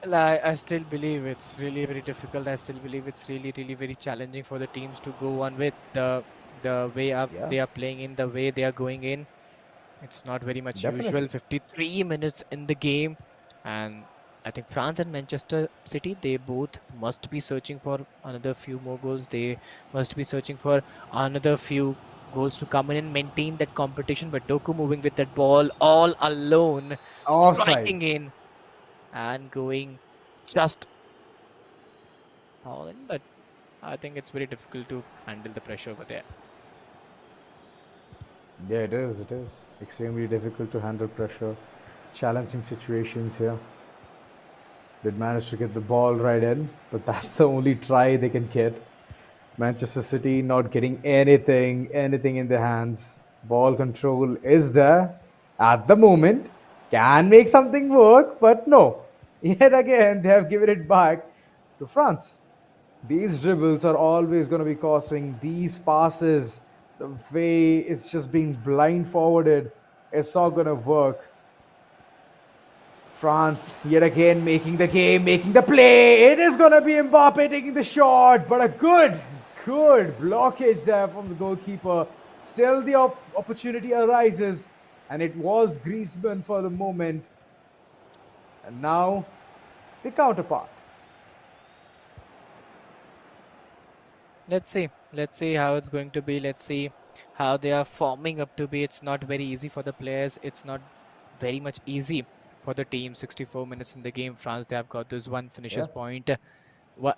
Well, I still believe it's really very difficult. I still believe it's really very challenging for the teams to go on with the way they are playing in, the way they are going in. It's not very much usual. 53 minutes in the game, and I think France and Manchester City, they both must be searching for another few more goals. They must be searching for another few goals to come in and maintain that competition. But Doku moving with that ball all alone, striking in and going just all in. But I think it's very difficult to handle the pressure over there. Yeah, it is. It is extremely difficult to handle pressure. Challenging situations here. Did manage to get the ball right in, but that's the only try they can get. Manchester City not getting anything in their hands. Ball control is there at the moment. Can make something work, but no. Yet again, they have given it back to France. These dribbles are always going to be causing these passes. The way it's just being blind forwarded, it's not going to work. France yet again making the game, making the play. It is going to be Mbappe taking the shot, but a good blockage there from the goalkeeper. Still the opportunity arises, and it was Griezmann for the moment. And now the counterpart. Let's see how it's going to be. Let's see how they are forming up to be. It's not very easy for the players. It's not very much easy for the team. 64 minutes in the game. France, they have got this one finishes point.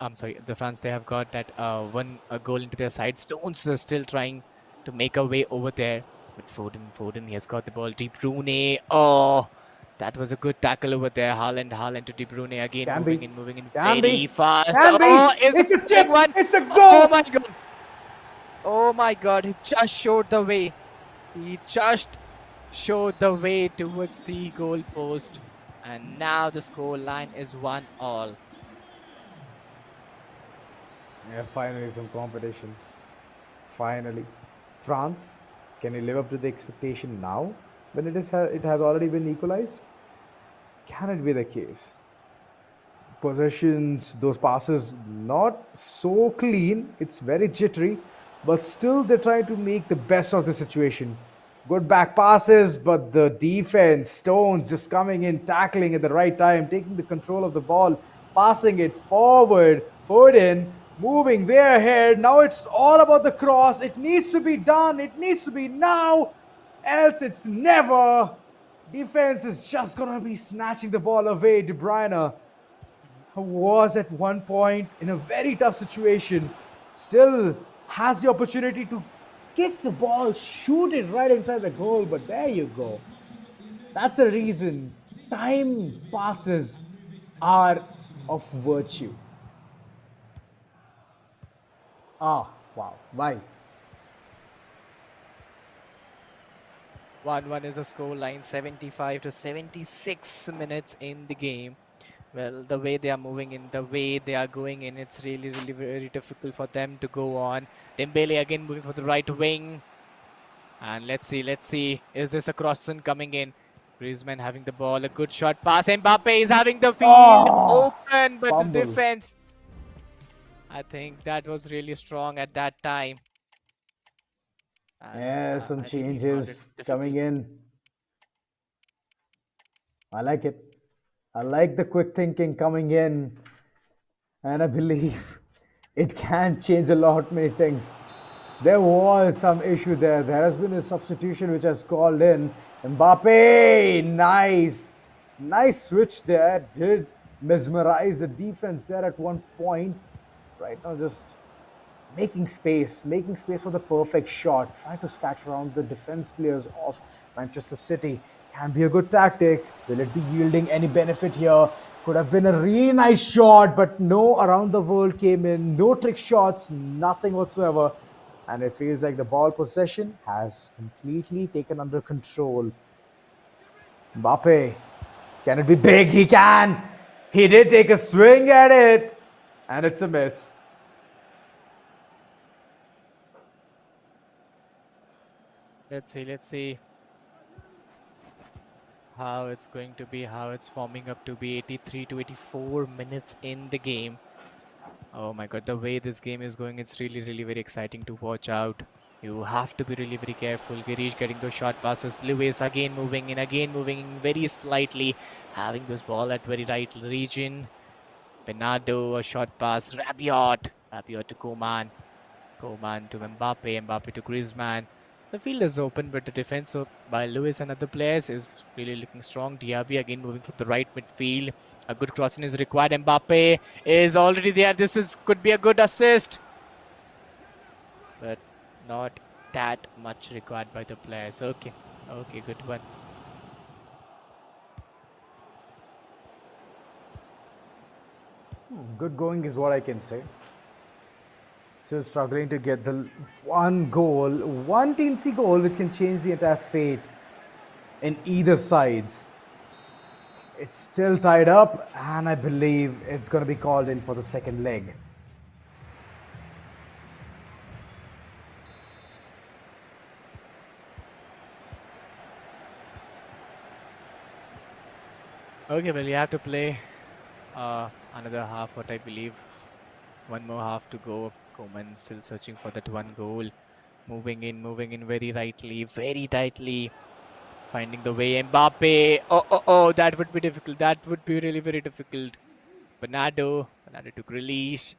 I'm sorry, the France, they have got that one goal into their side. Stones are still trying to make a way over there. But Foden, he has got the ball. De Bruyne, oh, that was a good tackle over there. Haaland to De Bruyne again, moving in very fast. Oh, it's a chip. one. It's a Oh goal. my god. Oh my god, he just showed the way. He just showed the way towards the goal post. And now the score line is 1-1. Yeah, finally some competition. Finally. France, can you live up to the expectation now when it has already been equalized? Can it be the case? Possessions, those passes, not so clean. It's very jittery, but still they're trying to make the best of the situation. Good back passes, but the defense, Stones just coming in, tackling at the right time, taking the control of the ball, passing it forward, Foden, moving way ahead. Now it's all about the cross. It needs to be done. It needs to be now, else it's never. Defense is just going to be snatching the ball away. De Bruyne was at one point in a very tough situation, still has the opportunity to kick the ball, shoot it right inside the goal, but there you go. That's the reason time passes are of virtue. Ah, wow. Why? 1-1 is the score line. 75 to 76 minutes in the game. Well, the way they are moving in, the way they are going in, it's really very difficult for them to go on. Dembele again moving for the right wing. And let's see, is this a cross-in coming in? Griezmann having the ball, a good shot pass. Mbappe is having the field open, but fumble. the defense, I think that was really strong at that time. And, Yeah, some I think he found it changes difficult. coming in. I like it. I like the quick thinking coming in. And I believe it can change a lot many things. There was some issue there. There has been a substitution which has called in. Mbappe, nice. Nice switch there. Did mesmerize the defense there at one point. Right now just making space for the perfect shot. Try to scatter around the defense players of Manchester City. Can be a good tactic. Will it be yielding any benefit here? Could have been a really nice shot, but no around the world came in. No trick shots, nothing whatsoever. And it feels like the ball possession has completely taken under control. Mbappe, can it be big? He can. He did take a swing at it, and it's a miss. Let's see how it's going to be, how it's forming up to be. 83 to 84 minutes in the game. Oh my god, the way this game is going, it's really very exciting to watch out. You have to be really very careful. Girish getting those short passes. Lewis again moving in very slightly, having this ball at very right region. Bernardo, a short pass. Rabiot to Koeman. Koeman to Mbappe to Griezmann. The field is open, but the defense by Lewis and other players is really looking strong. Diaby again moving from the right midfield. A good crossing is required. Mbappe is already there. Could be a good assist, but not that much required by the players. Okay, good one. Good going is what I can say. Still struggling to get the one goal, one teensy goal, which can change the entire fate in either sides. It's still tied up, and I believe it's going to be called in for the second leg. Okay, well, you have to play another half, what I believe. One more half to go. Koeman still searching for that one goal. Moving in very rightly, very tightly. Finding the way. Mbappe. Oh, that would be difficult. That would be really very difficult. Bernardo took release.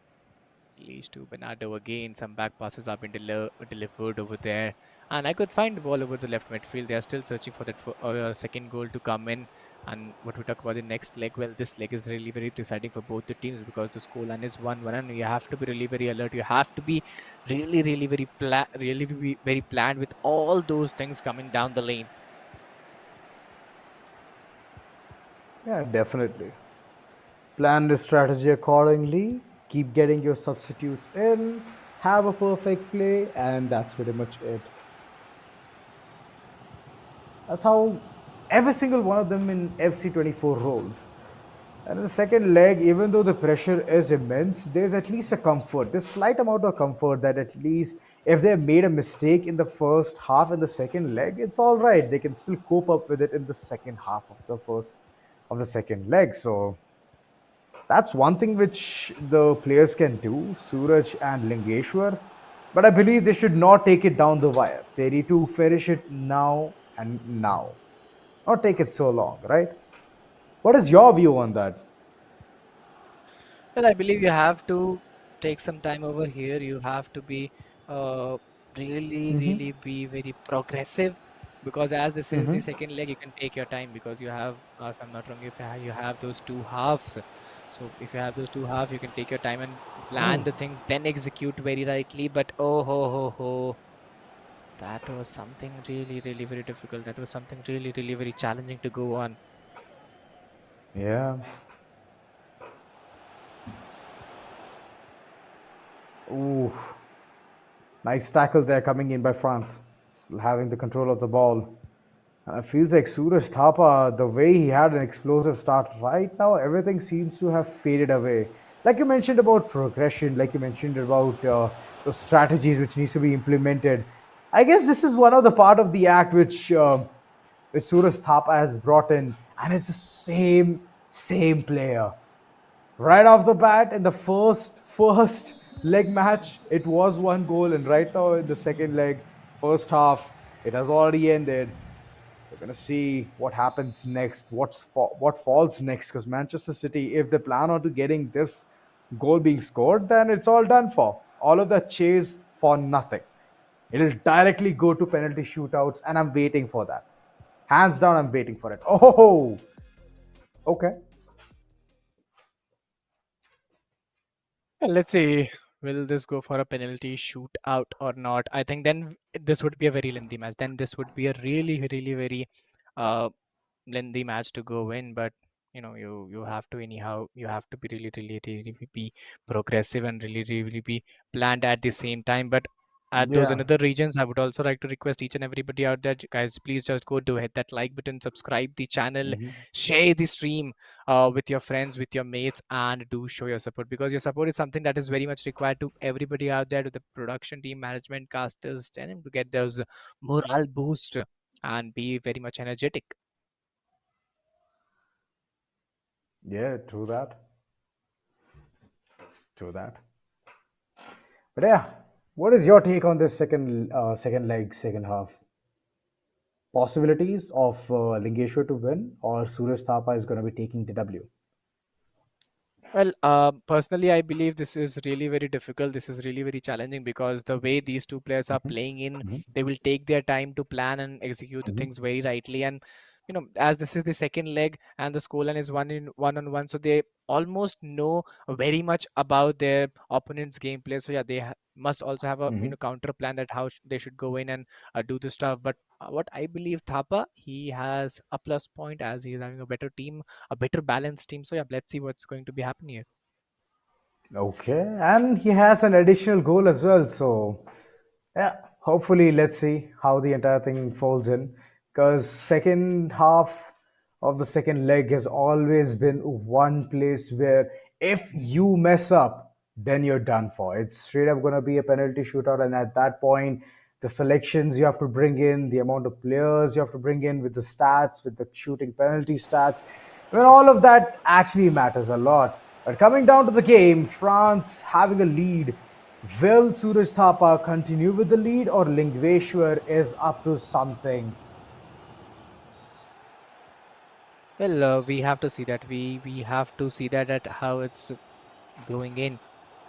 Release to Bernardo again. Some back passes have been delivered over there. And I could find the ball over the left midfield. They are still searching for that second goal to come in. And what we talk about the next leg, well, this leg is really very deciding for both the teams because the scoreline is 1-1, and you have to be really very alert. You have to be really very planned with all those things coming down the lane. Yeah, definitely. Plan the strategy accordingly. Keep getting your substitutes in. Have a perfect play, and that's pretty much it. That's how every single one of them in FC24 rolls. And in the second leg, even though the pressure is immense, there's at least a comfort, this slight amount of comfort that at least if they made a mistake in the first half in the second leg, it's all right. They can still cope up with it in the second half of the second leg. So that's one thing which the players can do, Suraj and Lingeshwar. But I believe they should not take it down the wire. They need to finish it now and now. Not take it so long, right? What is your view on that? Well, I believe you have to take some time over here. You have to be uh, really be very progressive because as this is the second leg, you can take your time because you have, if I'm not wrong, if you have those two halves. So if you have those two halves, you can take your time and plan the things, then execute very rightly. But oh ho, that was something really very difficult. That was something really very challenging to go on. Yeah. Ooh. Nice tackle there coming in by France. Still having the control of the ball. And it feels like Suraj Thapa, the way he had an explosive start right now, everything seems to have faded away. Like you mentioned about progression, like you mentioned about those strategies which needs to be implemented. I guess this is one of the part of the act which Suraj Thapa has brought in, and it's the same player. Right off the bat in the first leg match, it was one goal, and right now in the second leg, first half, it has already ended. We're gonna see what happens next, what falls next. Because Manchester City, if they plan on to getting this goal being scored, then it's all done for. All of that chase for nothing. It'll directly go to penalty shootouts, and I'm waiting for that. Hands down, I'm waiting for it. Oh, okay. Well, let's see. Will this go for a penalty shootout or not? I think then this would be a very lengthy match. Then this would be a really very uh, lengthy match to go in. But you have to anyhow. You have to be really be progressive and really be planned at the same time. But at those Yeah. another regions, I would also like to request each and everybody out there, guys, please just go to hit that like button, subscribe the channel, share the stream with your friends, with your mates, and do show your support because your support is something that is very much required to everybody out there, to the production team, management, casters, and to get those morale boost and be very much energetic. Yeah, true that. True that. But yeah, what is your take on this second leg, second half? Possibilities of Lingeshwar to win, or Suraj Thapa is going to be taking the W? Well, personally, I believe this is really very difficult. This is really very challenging because the way these two players are playing in, they will take their time to plan and execute the things very rightly. And as this is the second leg and the scoreline is 1-1, so they almost know very much about their opponent's gameplay. So yeah, they must also have a counter plan that how they should go in and do the stuff. But what I believe, Thapa, he has a plus point as he is having a better team, a better balanced team. So yeah, let's see what's going to be happening here. Okay, and he has an additional goal as well. So, yeah, hopefully, let's see how the entire thing falls in. Because second half of the second leg has always been one place where if you mess up, then you're done for. It's straight up gonna be a penalty shootout, and at that point, the selections you have to bring in, the amount of players you have to bring in with the stats, with the shooting penalty stats, well, all of that actually matters a lot. But coming down to the game, France having a lead. Will Suraj Thapa continue with the lead, or Lingveshwar is up to something? Well, we have to see that. We have to see that at how it's going in,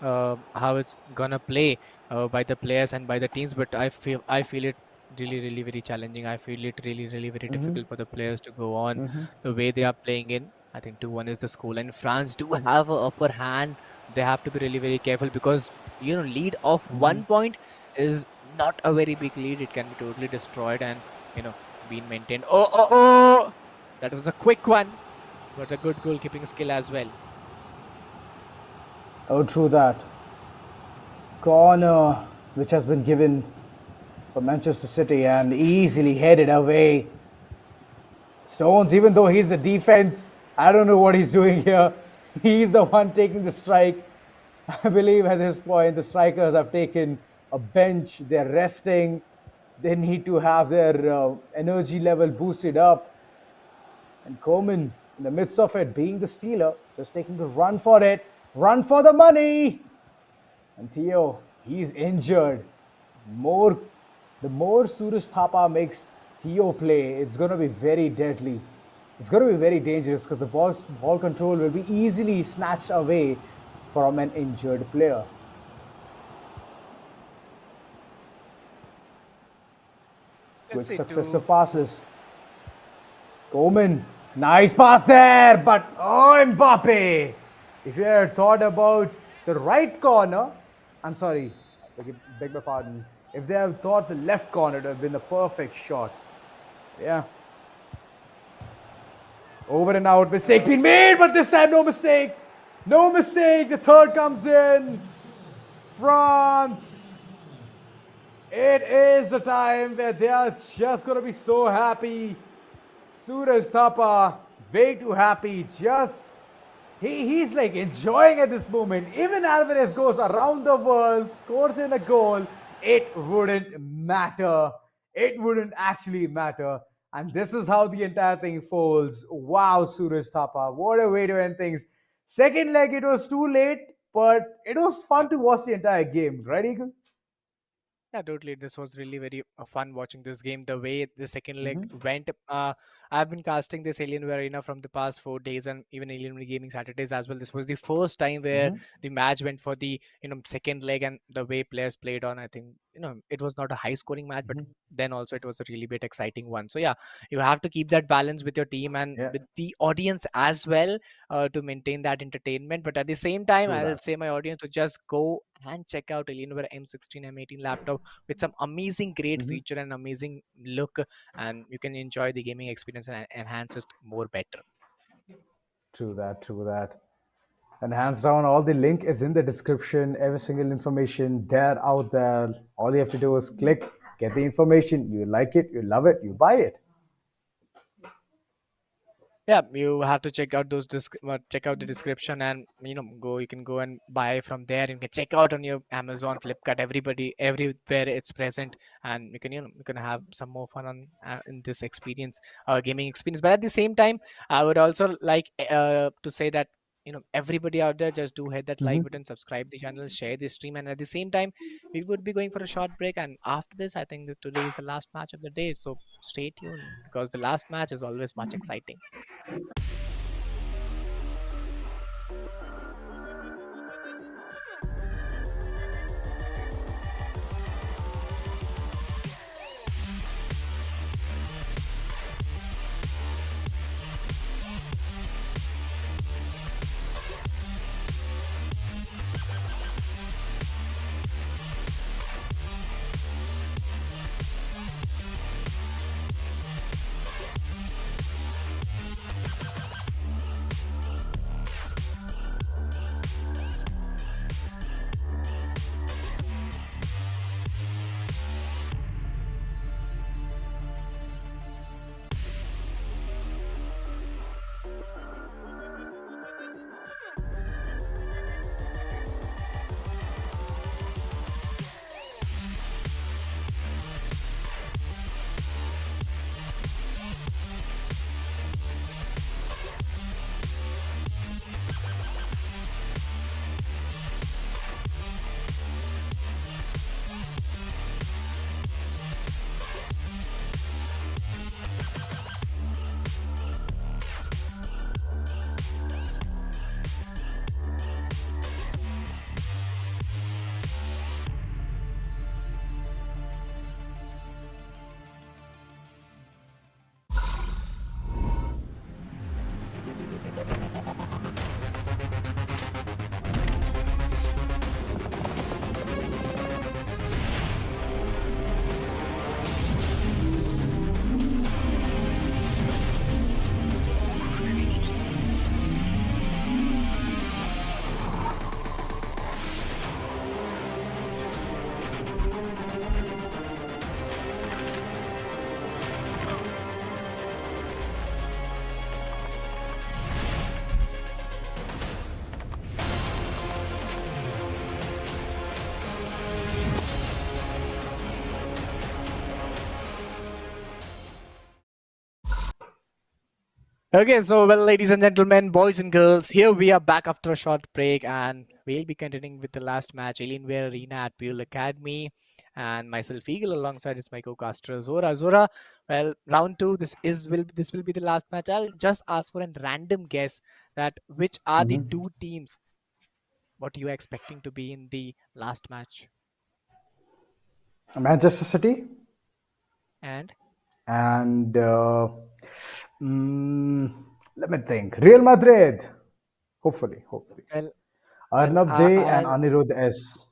how it's gonna play by the players and by the teams. But I feel it really very challenging. I feel it really very difficult for the players to go on the way they are playing in. I think 2-1 is the score, and France do have a upper hand. They have to be really very careful because lead of 1 point is not a very big lead. It can be totally destroyed and being maintained. Oh! That was a quick one, but a good goalkeeping skill as well. Oh, true that. Corner which has been given for Manchester City and easily headed away. Stones, even though he's the defense, I don't know what he's doing here. He's the one taking the strike. I believe at this point the strikers have taken a bench. They're resting. They need to have their energy level boosted up. And Coleman, in the midst of it, being the stealer, just taking the run for it. Run for the money. And Theo, he's injured. The more Suraj Thapa makes Theo play, it's going to be very deadly. It's going to be very dangerous because the ball control will be easily snatched away from an injured player. Quick successive passes. Coleman, nice pass there, but oh, Mbappe! If you had thought about the right corner, I'm sorry, beg my pardon. If they have thought the left corner, it would have been the perfect shot. Yeah. Over and out, mistakes been made, but this time no mistake. No mistake, the third comes in. France. It is the time where they are just going to be so happy. Suraj Thapa, way too happy. He's like enjoying at this moment. Even Alvarez goes around the world, scores in a goal. It wouldn't matter. It wouldn't actually matter. And this is how the entire thing folds. Wow, Suraj Thapa. What a way to end things. Second leg, it was too late, but it was fun to watch the entire game. Right, Eagle? Yeah, totally. This was really very fun watching this game. The way the second leg went. I've been casting this Alienware Arena from the past 4 days, and even Alienware Gaming Saturdays as well. This was the first time where the match went for the second leg, and the way players played on. I think it was not a high scoring match, but then also it was a really bit exciting one. So yeah, you have to keep that balance with your team and with the audience as well to maintain that entertainment. But at the same time, I would say my audience to just go and check out Alienware M16 M18 laptop with some amazing great feature and amazing look, and you can enjoy the gaming experience and enhance it more better. True that. And hands down, all the link is in the description. Every single information there out there. All you have to do is click, get the information. You like it, you love it, you buy it. Yeah, you have to check out those check out the description, and you can go and buy from there. You can check out on your Amazon, Flipkart, everywhere it's present, and you can have some more fun on in this experience, gaming experience. But at the same time, I would also like to say that everybody out there, just do hit that like button, subscribe the channel, share the stream, and at the same time we would be going for a short break, and after this I think that today is the last match of the day, so stay tuned because the last match is always much exciting. Okay, so well, ladies and gentlemen, boys and girls, here we are back after a short break, and we'll be continuing with the last match, Alienware Arena at Pearl Academy, and myself, Eagle, alongside is my co-caster Zora. Zora, well, round two. This will be the last match. I'll just ask for a random guess that which are the Mhm. two teams what you are expecting to be in the last match, Manchester City and and mm, let me think. Real Madrid. Hopefully. well, well, Arnab I, Dey and I'll Anirudh S.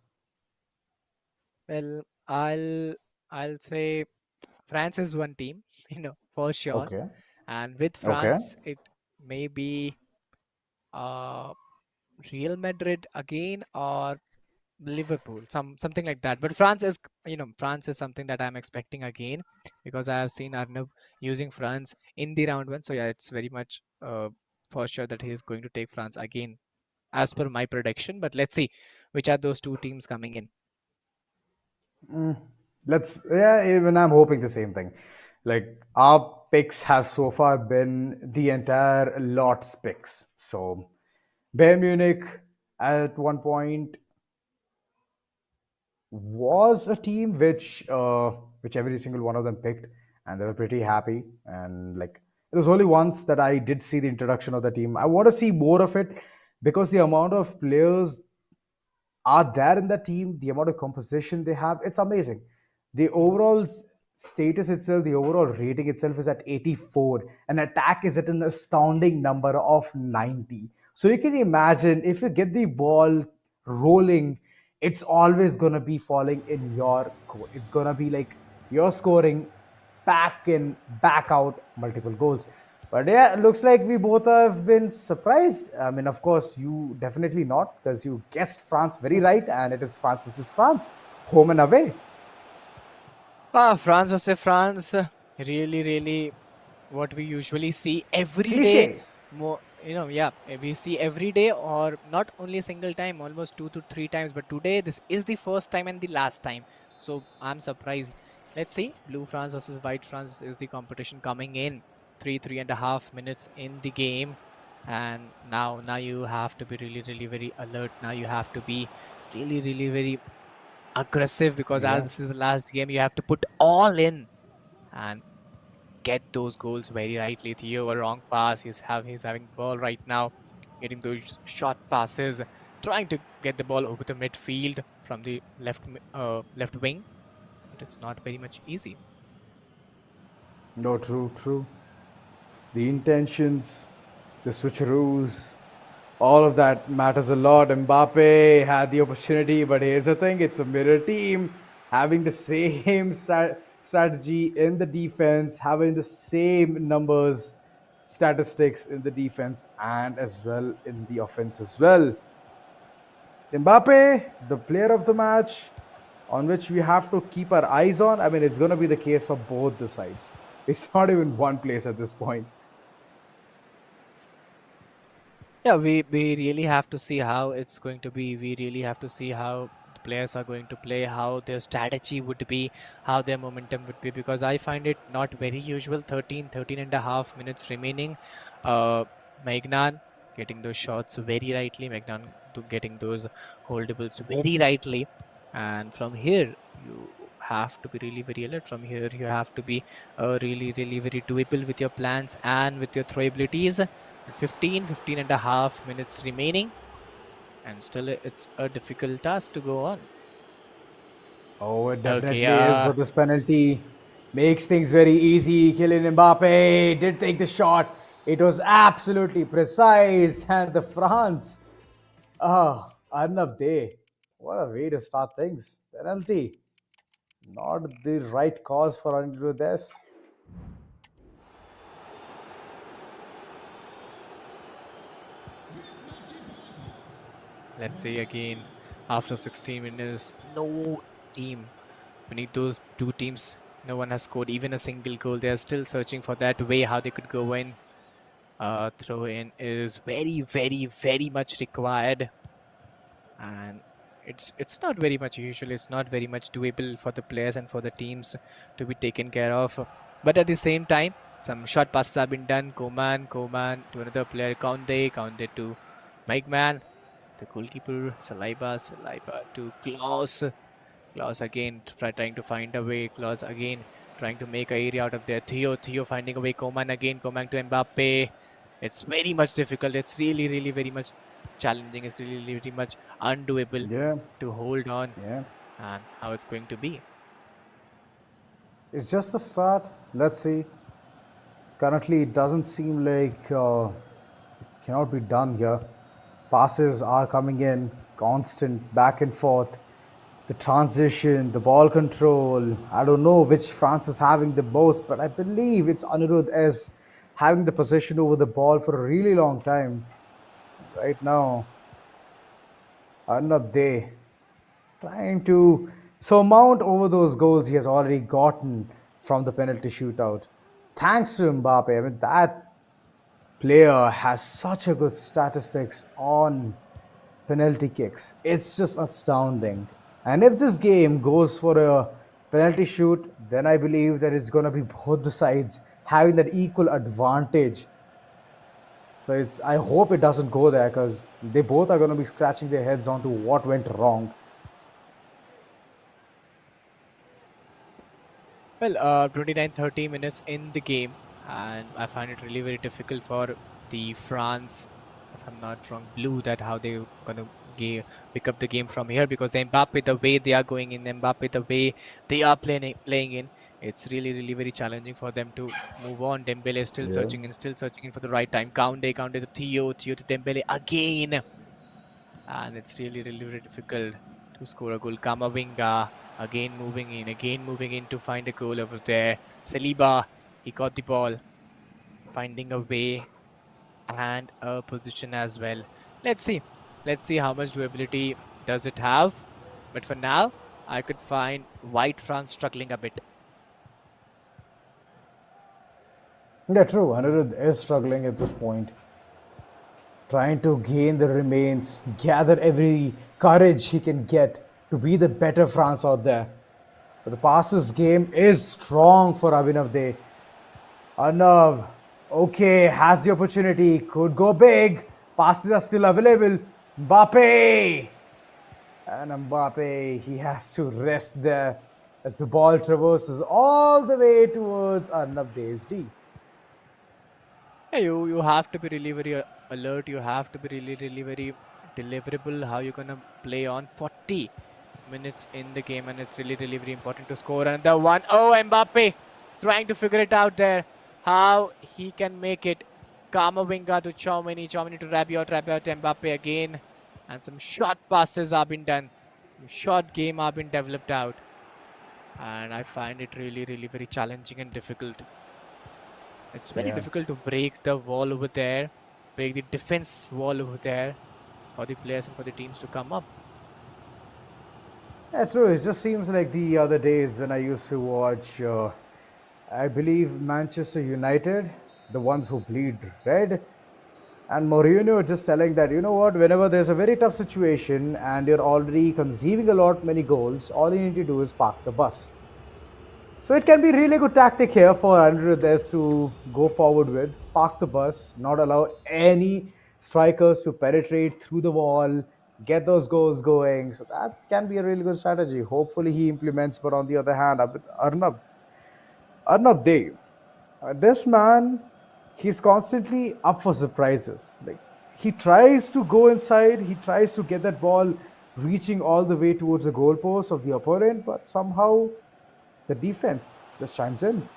well, I'll say France is one team, for sure. Okay. And with Okay. France, it may be uh, Real Madrid again or Liverpool, something like that. But France is something that I'm expecting again because I have seen Arnav using France in the round one. So yeah, it's very much for sure that he is going to take France again, as per my prediction. But let's see which are those two teams coming in. Even I'm hoping the same thing. Like our picks have so far been the entire lot's picks. So Bayern Munich at one point was a team which every single one of them picked, and they were pretty happy. And like it was only once that I did see the introduction of the team. I want to see more of it because the amount of players are there in the team, the amount of composition they have, it's amazing. The Mhm. overall status itself, the overall rating itself is at 84, and attack is at an astounding number of 90. So you can imagine if you get the ball rolling, it's always going to be falling in your court. It's going to be like you're scoring back in, back out multiple goals. But yeah, it looks like we both have been surprised. I mean, of course, you definitely not because you guessed France very right, and it is France versus France, home and away. France versus France, really, what we usually see every day. Cliche. More, yeah, we see every day, or not only a single time, almost 2 to 3 times. But today, this is the first time and the last time. So I'm surprised. Let's see, Blue France versus White France is the competition coming in. 3.5 minutes in the game, and now you have to be really very alert. Now you have to be really very aggressive because as Yeah. this is the last game, you have to put all in and get those goals very rightly. Theo, a wrong pass. He's having the ball right now, getting those short passes, trying to get the ball over the midfield from the left wing, but it's not very much easy. No, true. The intentions, the switcheroos, all of that matters a lot. Mbappe had the opportunity, but here's the thing: it's a mirror team having the same strategy in the defense, having the same numbers, statistics in the defense, and as well in the offense as well. Mbappe, the player of the match, on which we have to keep our eyes on. I mean, it's going to be the case for both the sides. It's not even one place at this point. Yeah, we really have to see how it's going to be. We really have to see how the players are going to play, how their strategy would be, how their momentum would be, because I find it not very usual. 13.5 minutes remaining. Magnan getting those shots very rightly. Magnan getting those holdables very rightly. And from here, you have to be really very alert. From here, you have to be really very doable with your plans and with your throw abilities. 15 and a half minutes remaining, and still it's a difficult task to go on. Oh, it Okay, definitely is, but this penalty makes things very easy. Kylian Mbappe did take the shot. It was absolutely precise. And the France, Arnab Dey. What a way to start things. Penalty. Not the right cause for Anirudh S. let's say again, after 16 minutes, no team beneath those two teams, no one has scored even a single goal. They are still searching for that way how they could go in. Throw in is very much required, and it's not very much usual. It's not very much doable for the players and for the teams to be taken care of. But at the same time, Some short passes have been done. Koeman to another player. Koundé to Mike Man. The goalkeeper, Saliba to Klaus. Klaus again trying to find a way. Klaus again trying to make a area out of there. Theo finding a way. Koeman again. Koeman to Mbappe. It's very much difficult. It's really very much challenging. It's really very much undoable Yeah, to hold on yeah. and how it's going to be. It's just the start. Let's see. Currently, it doesn't seem like it cannot be done here. Passes are coming in, constant back and forth. The transition, the ball control. I don't know which France is having the most, but I believe it's Anirudh as having the possession over the ball for a really long time. Right now, Arnab Dey trying to surmount over those goals he has already gotten from the penalty shootout. Thanks to Mbappe. I mean, that player has such a good statistics on penalty kicks. It's just astounding. And if this game goes for a penalty shoot, then I believe that it's going to be both the sides having that equal advantage. So I hope it doesn't go there because they both are going to be scratching their heads onto what went wrong. Well, 29-30 minutes in the game, and I find it really very difficult for the France, if I'm not wrong, blue, that how they're gonna pick up the game from here, because Mbappe, the way they are going in, Mbappe, the way they are playing in, it's really very challenging for them to move on. Dembele is still Yeah. searching in for the right time. Koundé to Theo to Dembele again, and it's really very difficult to score a goal. Kamavinga again moving in to find a goal over there. Saliba, he got the ball, finding a way and a position as well. Let's see. Let's see how much durability does it have. But for now, I could find White France struggling a bit. Yeah, true. Anirudh is struggling at this point, trying to gain the remains, gather every courage he can get to be the better France out there. But the passes game is strong for Abhinav Dey. Arnav, okay, has the opportunity, could go big. Passes are still available. Mbappe! And Mbappe, he has to rest there as the ball traverses all the way towards Arnav Dey's D. Yeah, you have to be really very alert. You have to be really very deliverable. How you're gonna play on 40 minutes in the game, and it's really very important to score another one. Oh, Mbappe trying to figure it out there. How he can make it. Kamavinga to Chouameni to Rabiot Mbappe again, and some short passes have been done. Some short game have been developed out, and I find it really very challenging and difficult. It's very difficult to break the wall over there, break the defense wall over there for the players and for the teams to come up. Yeah, true. It just seems like the other days when I used to watch, I believe, Manchester United, the ones who bleed red, and Mourinho just telling that, you know what, whenever there's a very tough situation and you're already conceding a lot many goals, all you need to do is park the bus. So it can be really good tactic here for Andrew to go forward with, park the bus, not allow any strikers to penetrate through the wall, get those goals going. So that can be a really good strategy. Hopefully he implements. But on the other hand, Arnab Dey, this man, he's constantly up for surprises. Like he tries to go inside, he tries to get that ball reaching all the way towards the goalpost of the opponent, but somehow the defense just chimes in.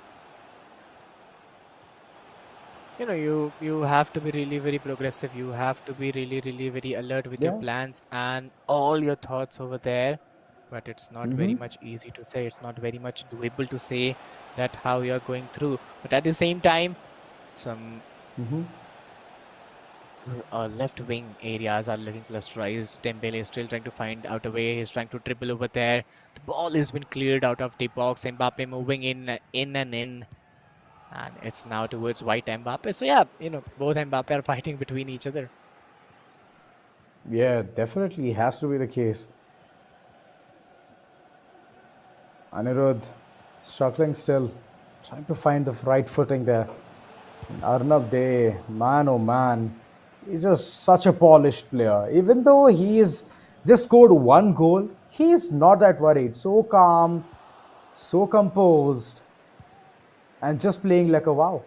You know, you have to be really very progressive. You have to be really very alert with your Yeah. plans and all your thoughts over there. But it's not very Mm-hmm. much easy to say. It's not very much doable to say that how you're going through. But at the same time, some Mm-hmm. left wing areas are looking clusterized. Dembele is still trying to find out a way. He's trying to dribble over there. The ball has been cleared out of the box. Mbappe moving in and in. And it's now towards White Mbappe. So yeah, you know, both Mbappe are fighting between each other. Yeah, definitely has to be the case. Anirudh struggling still. Trying to find the right footing there. Arnab Dey, man oh man, he's just such a polished player. Even though he is just scored one goal, he's not that worried. So calm, so composed, and just playing like a wow.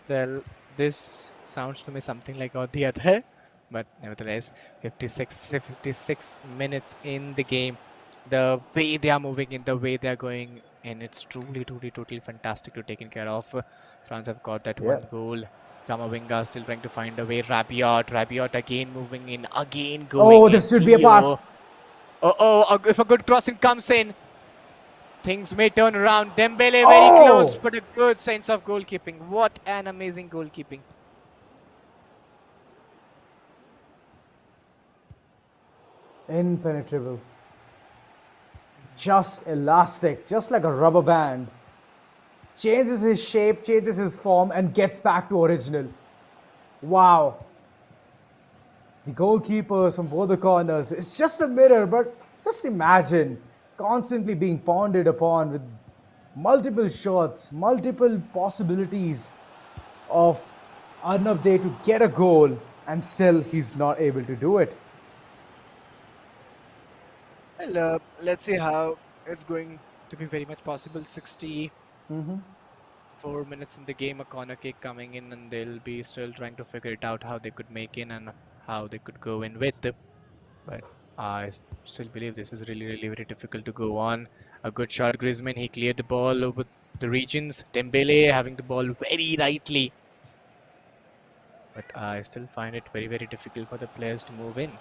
Well, this sounds to me something like or the other, but nevertheless, 56 minutes in the game. The way they are moving in, the way they are going in, it's totally fantastic to taken care of. France have got that Yeah. one goal. Kamavinga still trying to find a way. Rabiot again moving in, again going Oh, in. this should be a pass. If a good crossing comes in, things may turn around. Dembele very Oh! close, but a good sense of goalkeeping. What an amazing goalkeeping. Impenetrable. Just elastic, just like a rubber band. Changes his shape, changes his form, and gets back to original. Wow. The goalkeepers from both the corners, it's just a mirror, but just imagine constantly being pounded upon with multiple shots, multiple possibilities of Arnab Dey to get a goal, and still he's not able to do it. Well, let's see how it's going to be very much possible. 64 minutes in the game, a corner kick coming in, and they'll be still trying to figure it out how they could make in and how they could go in with. But I still believe this is really very difficult to go on. A good shot, Griezmann. He cleared the ball over the regions. Dembele having the ball very rightly. But I still find it very difficult for the players to move in.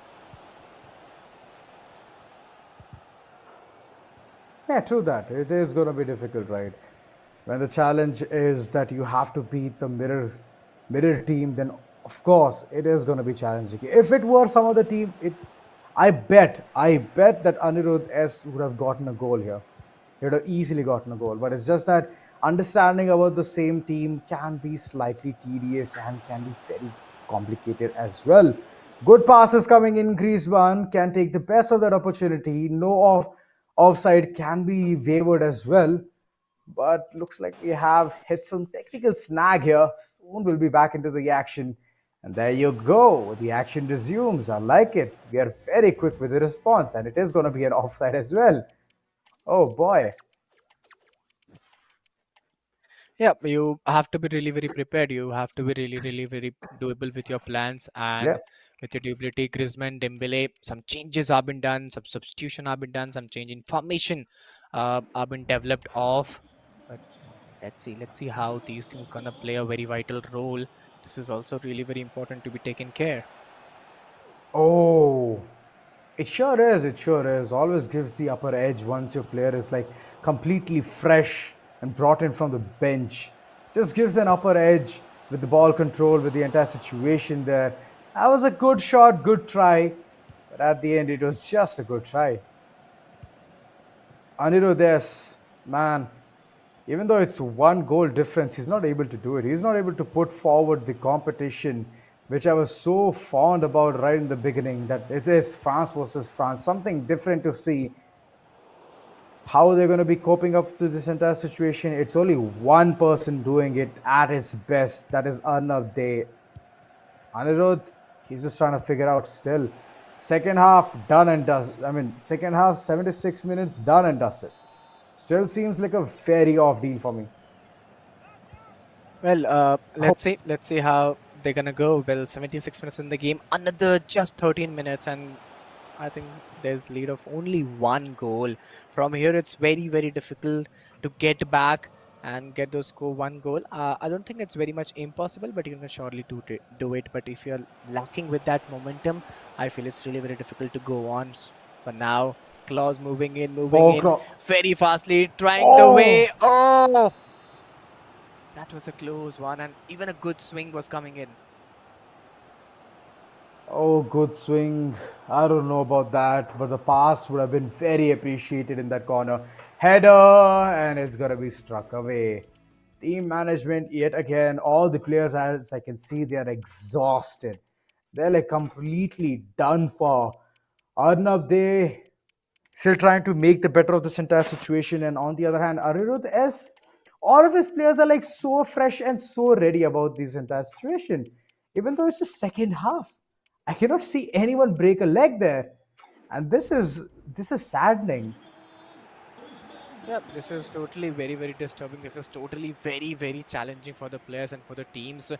Yeah, true that. It is going to be difficult, right? When the challenge is that you have to beat the mirror team, then of course it is going to be challenging. If it were some other team, I bet that Anirudh S would have gotten a goal here. He would have easily gotten a goal. But it's just that understanding about the same team can be slightly tedious and can be very complicated as well. Good passes coming in, Griezmann can take the best of that opportunity. No offside can be wavered as well. But looks like we have hit some technical snag here. Soon we'll be back into the action. And there you go. The action resumes. I like it. We are very quick with the response, and it is going to be an offside as well. Oh boy. Yeah, you have to be really very prepared. You have to be really very doable with your plans and with your durability. Griezmann, Dembele, some changes have been done, some substitution have been done, some change in formation have been developed off. But let's see how these things gonna play a very vital role. This is also really very important to be taken care. Oh, it sure is. It sure is. Always gives the upper edge once your player is like completely fresh and brought in from the bench. Just gives an upper edge with the ball control, with the entire situation there. That was a good shot, good try. But at the end, it was just a good try. Anirudh, man, even though it's one goal difference, he's not able to do it. He's not able to put forward the competition, which I was so fond about right in the beginning, that it is France versus France, something different to see. How they're going to be coping up to this entire situation, it's only one person doing it at his best. That is Arnab Dey. Anirudh, he's just trying to figure out still. Second half, done and dusted. I mean, second half, 76 minutes, done and dusted. Still seems like a very off deal for me. Well, let's see how they're gonna go. Well, 76 minutes in the game, another just 13 minutes, and I think there's lead of only one goal. From here, it's very difficult to get back and get those score one goal. I don't think it's very much impossible, but you can surely do it. But if you're lacking with that momentum, I feel it's really very difficult to go on. For now, Claus moving in very fastly, trying the way. Oh! That was a close one, and even a good swing was coming in. Oh, good swing. I don't know about that, but the pass would have been very appreciated in that corner. Header, and it's going to be struck away. Team management, yet again, all the players, as I can see, they are exhausted. They're like completely done for. Arnab Dey still trying to make the better of this entire situation. And on the other hand, Anirudh S, all of his players are like so fresh and so ready about this entire situation. Even though it's the second half, I cannot see anyone break a leg there, and this is saddening. Yeah, this is totally very disturbing. This is totally very challenging for the players and for the teams.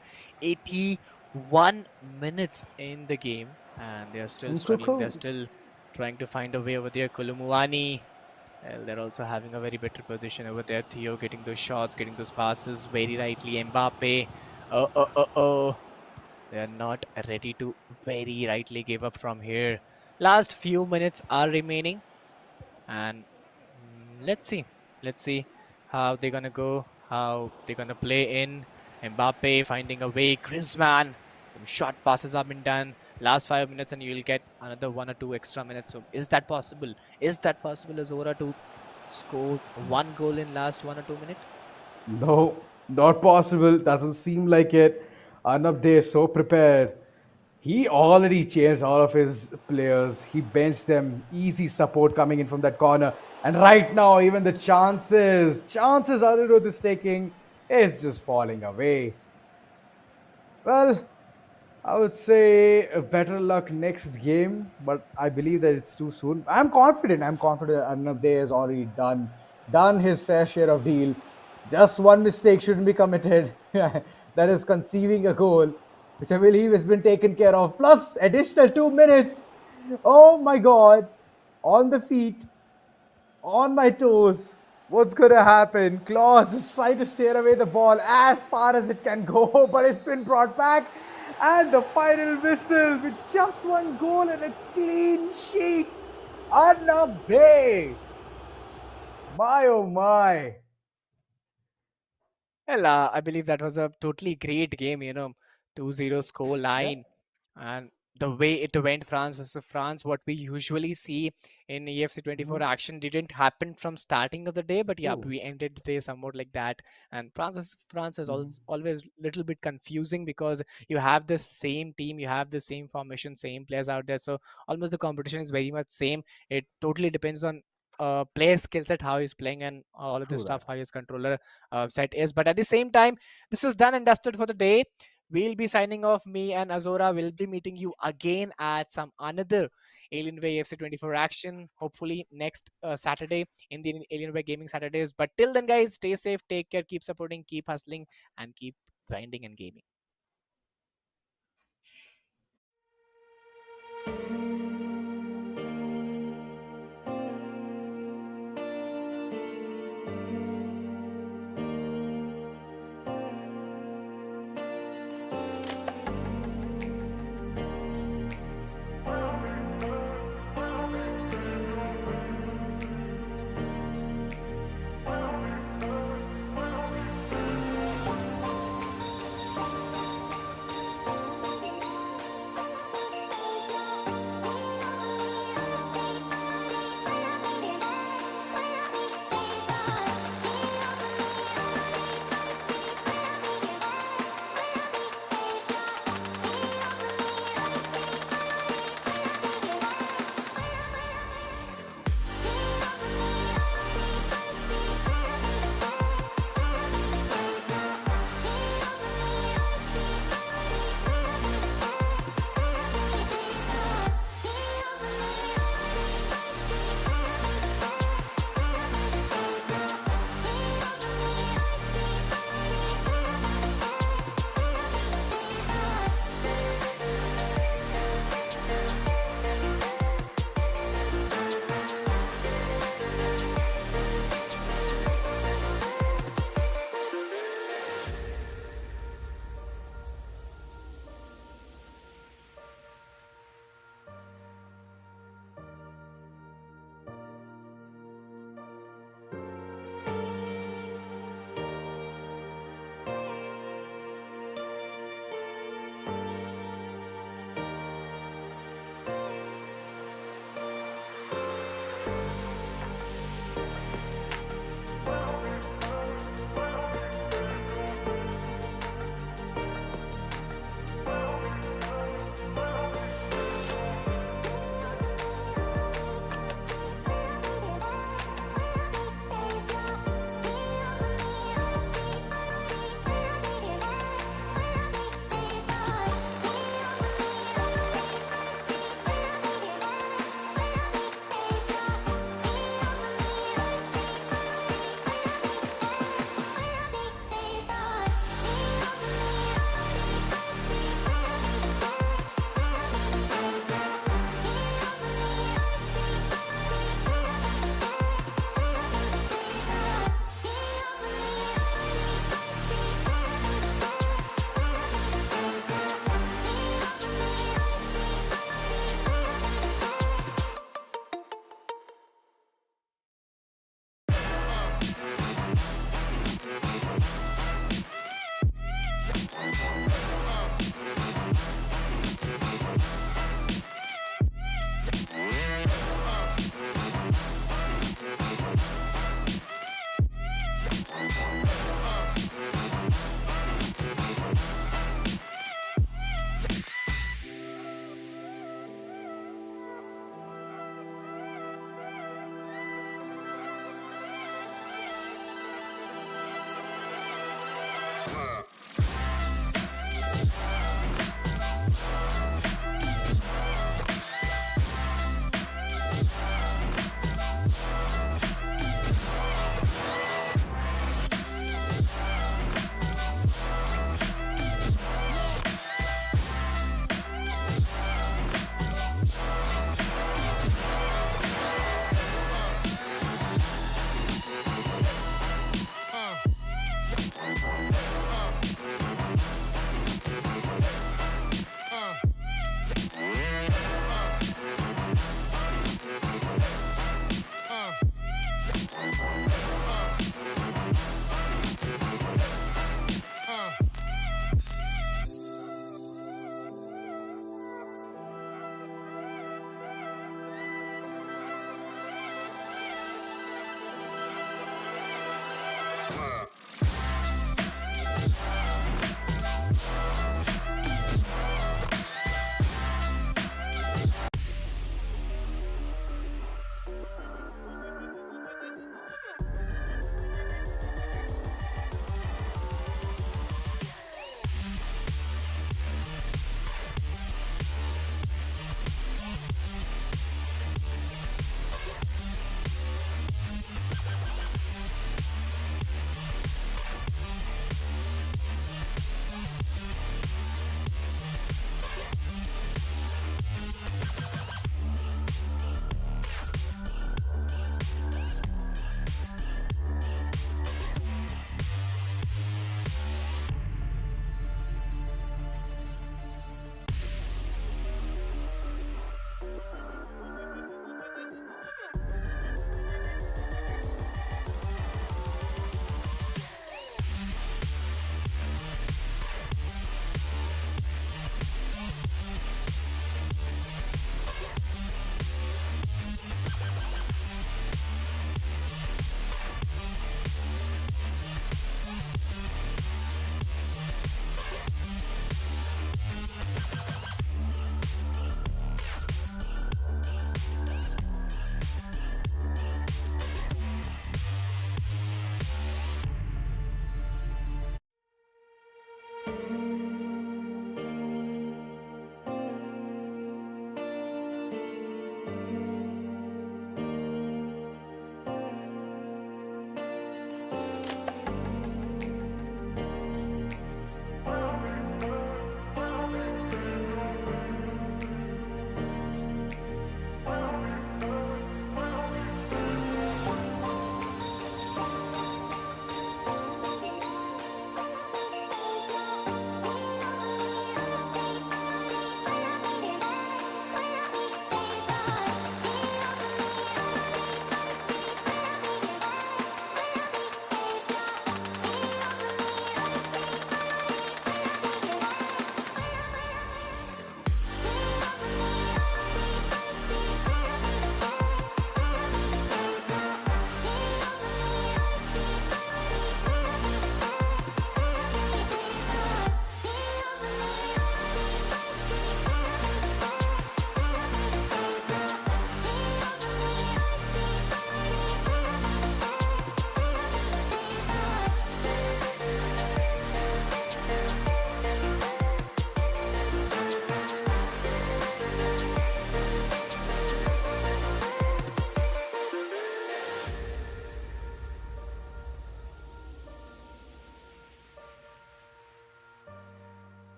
81 minutes in the game, and they are still struggling. They're still trying to find a way over there. Kulumuani, well, they're also having a very better position over there. Theo getting those shots, getting those passes very rightly. Mbappe, oh. They are not ready to very rightly give up from here. Last few minutes are remaining, and let's see how they're gonna go, how they're gonna play in. Mbappe finding a way. Griezmann, some short passes have been done. Last 5 minutes, and you'll get another 1 or 2 extra minutes. So, is that possible? Is that possible, Azora, to score one goal in last 1 or 2 minutes? No, not possible. Doesn't seem like it. Arnab Dey is so prepared. He already changed all of his players. He benched them. Easy support coming in from that corner. And right now, even the chances Anirudh is taking is just falling away. Well, I would say better luck next game, but I believe that it's too soon. I'm confident Arnab Dey has already done his fair share of deal. Just one mistake shouldn't be committed. That is conceiving a goal, which I believe has been taken care of. Plus additional 2 minutes. Oh my God. On the feet, on my toes. What's going to happen? Klaus is trying to steer away the ball as far as it can go, but it's been brought back. And the final whistle with just one goal and a clean sheet. Arnab Dey. My oh my. Well, I believe that was a totally great game, 2-0 score line. And the way it went, France versus France, what we usually see in EFC24 action didn't happen from starting of the day, but yeah, we ended the day somewhat like that. And France is always a little bit confusing because you have the same team, you have the same formation, same players out there. So almost the competition is very much same. It totally depends on player skill set, how he's playing, and all of this stuff, how his controller set is. But at the same time, this is done and dusted for the day. We'll be signing off. Me and Azora will be meeting you again at some another Alienware FC24 action, hopefully next Saturday in the Alienware Gaming Saturdays. But till then, guys, stay safe, take care, keep supporting, keep hustling, and keep grinding and gaming.